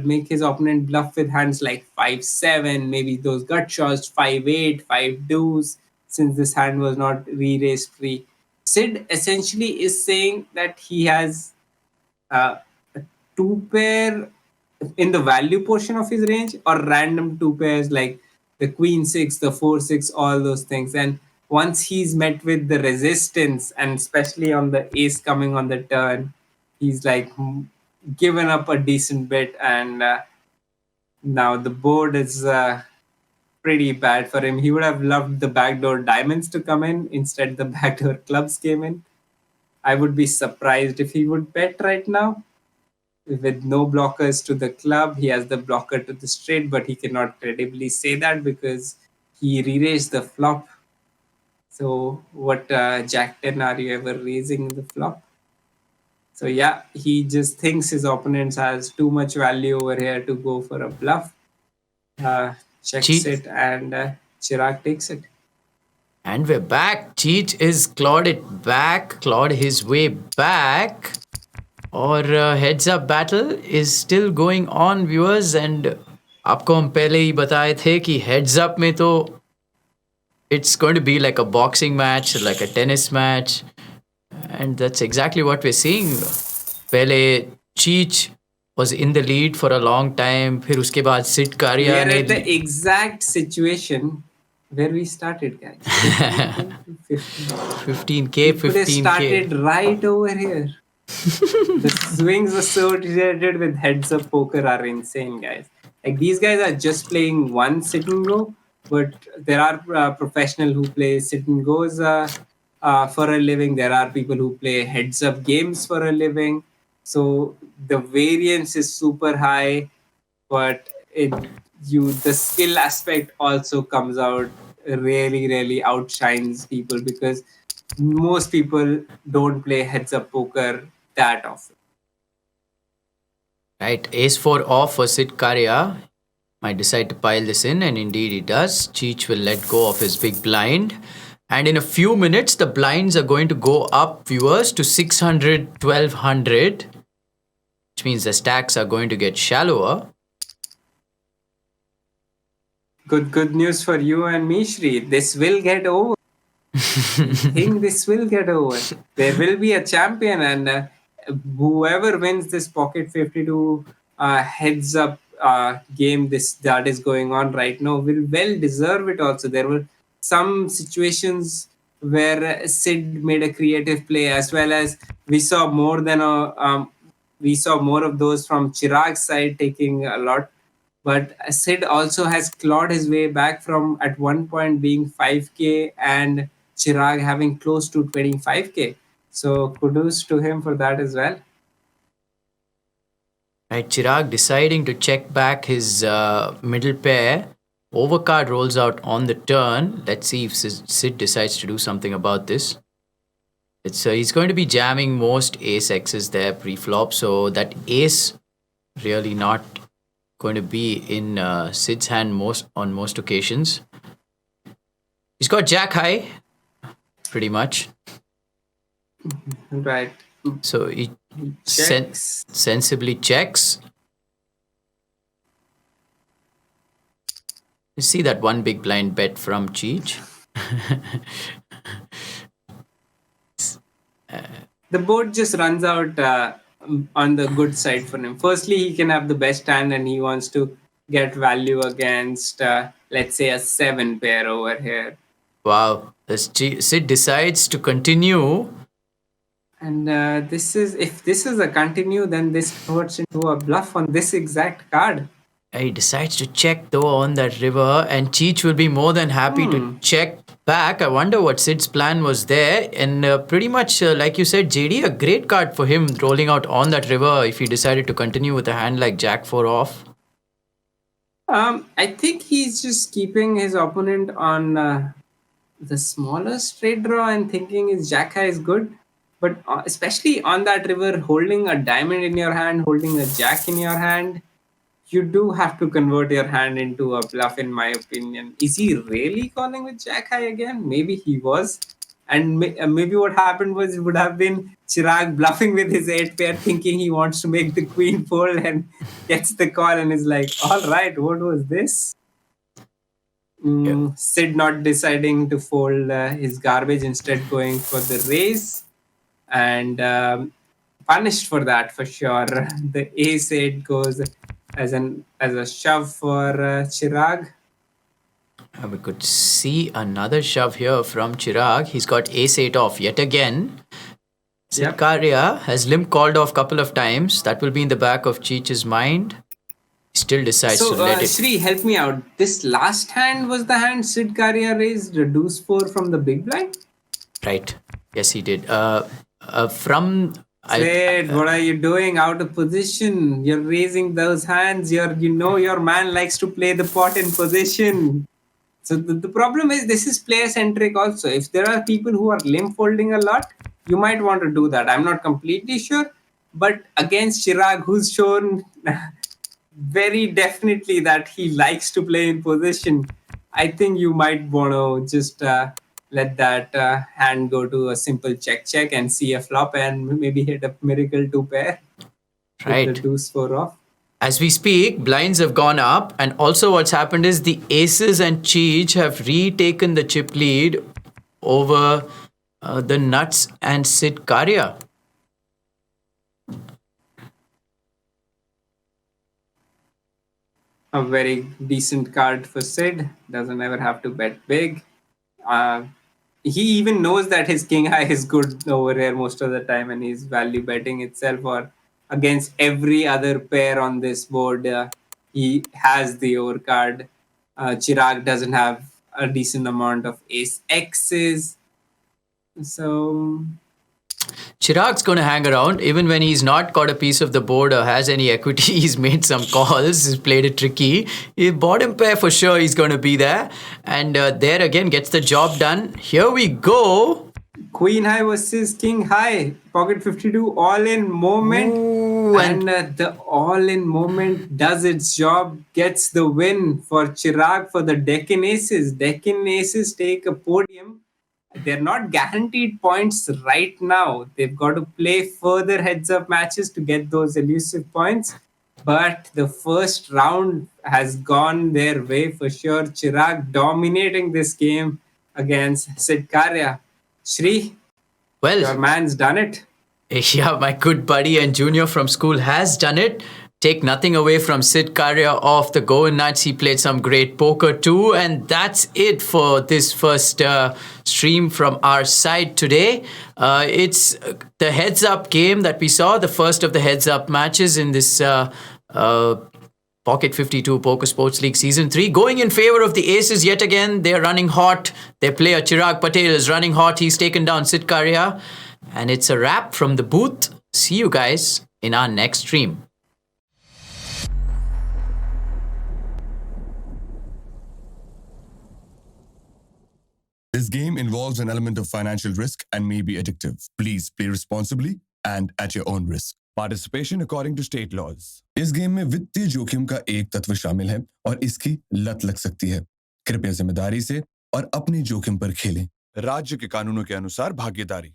make his opponent bluff with hands like 5-7, maybe those gut shots 5-8, 5 deuce, since this hand was not re-raised free. Sid essentially is saying that he has a 2 pair in the value portion of his range, or random 2 pairs like the queen 6, the 4-6, all those things. And once he's met with the resistance, and especially on the ace coming on the turn, he's like given up a decent bit, and now the board is pretty bad for him. He would have loved the backdoor diamonds to come in. Instead, the backdoor clubs came in. I would be surprised if he would bet right now. With no blockers to the club, he has the blocker to the straight, but he cannot credibly say that because he re-raised the flop. So what Jack 10 are you ever raising in the flop? So yeah, he just thinks his opponent has too much value over here to go for a bluff. Checks it, and Chirag takes it. And we're back. Cheech is clawed his way back. Or heads up battle is still going on, viewers. And आपको हम पहले ही बताए थे कि heads up में तो it's going to be like a boxing match, like a tennis match. And that's exactly what we're seeing. Pehle Cheech was in the lead for a long time. फिर उसके बाद Sid Karia We are at the exact situation where we started, guys. 15K. We started right over here. The swings associated with heads up poker are insane, guys. Like these guys are just playing one sit and go, but there are professionals who play sit and goes for a living. There are people who play heads up games for a living. So the variance is super high, but the skill aspect also comes out really outshines people, because most people don't play heads up poker that often. Right, ace 4 off for Sid Karia. Might decide to pile this in, and indeed he does. Cheech will let go of his big blind. And in a few minutes, the blinds are going to go up, viewers, to 600, 1200, which means the stacks are going to get shallower. Good news for you and me, Shri. This will get over. I think this will get over. There will be a champion, and whoever wins this Pocket 52 heads up game that is going on right now will well deserve it also. There were some situations where Sid made a creative play, as well as we saw more than we saw more of those from Chirag's side taking a lot. But Sid also has clawed his way back from at one point being 5K and Chirag having close to 25K. So kudos to him for that as well. Right, Chirag deciding to check back his middle pair. Overcard rolls out on the turn. Let's see if Sid decides to do something about this. He's going to be jamming most ace X's there pre-flop, so that ace really not going to be in Sid's hand on most occasions. He's got jack high, pretty much. Right. So he sensibly checks. You see that one big blind bet from Cheech. The board just runs out on the good side for him. Firstly, he can have the best hand and he wants to get value against, let's say, a 7 pair over here. Wow. Sid decides to continue. And if this is a continue, then this converts into a bluff on this exact card. He decides to check though on that river, and Cheech will be more than happy to check back. I wonder what Sid's plan was there. And pretty much, like you said, JD, a great card for him rolling out on that river if he decided to continue with a hand like Jack 4 off. I think he's just keeping his opponent on the smaller straight draw and thinking his Jack high is good. But especially on that river, holding a diamond in your hand, holding a Jack in your hand, you do have to convert your hand into a bluff, in my opinion. Is he really calling with Jack high again? Maybe he was. And maybe what happened was it would have been Chirag bluffing with his 8 pair, thinking he wants to make the queen fold and gets the call and is like, all right, what was this? Sid not deciding to fold his garbage, instead going for the raise. And punished for that for sure. The ace 8 goes as a shove for Chirag. We could see another shove here from Chirag. He's got ace 8 off yet again. Sid Karia has limp called off a couple of times. That will be in the back of Cheech's mind. He still decides to let it. Shri, help me out. This last hand was the hand Sid Karia raised the deuce 4 from the big blind? Right. Yes, he did. Sid, what are you doing? Out of position. You're raising those hands. Your man likes to play the pot in position. So the problem is this is player centric also. If there are people who are limp folding a lot, you might want to do that. I'm not completely sure. But against Chirag, who's shown very definitely that he likes to play in position, I think you might want to just let that hand go to a simple check and see a flop and maybe hit a miracle 2 pair. Right. With the deuce 4 off. As we speak, blinds have gone up, and also what's happened is the aces and Cheech have retaken the chip lead over the Nuts and Sid Karia. A very decent card for Sid. Doesn't ever have to bet big. He even knows that his king high is good over here most of the time, and he's value betting itself or against every other pair on this board. He has the overcard. Chirag doesn't have a decent amount of ace X's. So Chirag's going to hang around even when he's not got a piece of the board or has any equity. He's made some calls. He's played it tricky. Bottom pair for sure he's going to be there. And there again gets the job done. Here we go. Queen high versus king high. Pocket 52 all in moment. Ooh, and the all in moment does its job. Gets the win for Chirag for the Deccan Aces. Deccan Aces take a podium. They're not guaranteed points right now. They've got to play further heads-up matches to get those elusive points. But the first round has gone their way for sure. Chirag dominating this game against Sid Karia. Shri, well, your man's done it. Yeah, my good buddy and junior from school has done it. take nothing away from Sid Karia of the Goan Nuts. He played some great poker too. And that's it for this first stream from our side today. It's the heads up game that we saw, the first of the heads up matches in this Pocket 52 Poker Sports League Season 3. Going in favor of the Aces yet again. They're running hot. Their player Chiraag Patel is running hot. He's taken down Sid Karia. And it's a wrap from the booth. See you guys in our next stream. This game involves an element of financial risk and may be addictive. Please play responsibly and at your own risk. Participation according to state laws. इस game में वित्तीय जोखिम का एक तत्व शामिल है और इसकी लत लग सकती है। कृपया जिम्मेदारी से और अपनी जोखिम पर खेलें। राज्य के कानूनों के अनुसार भागीदारी।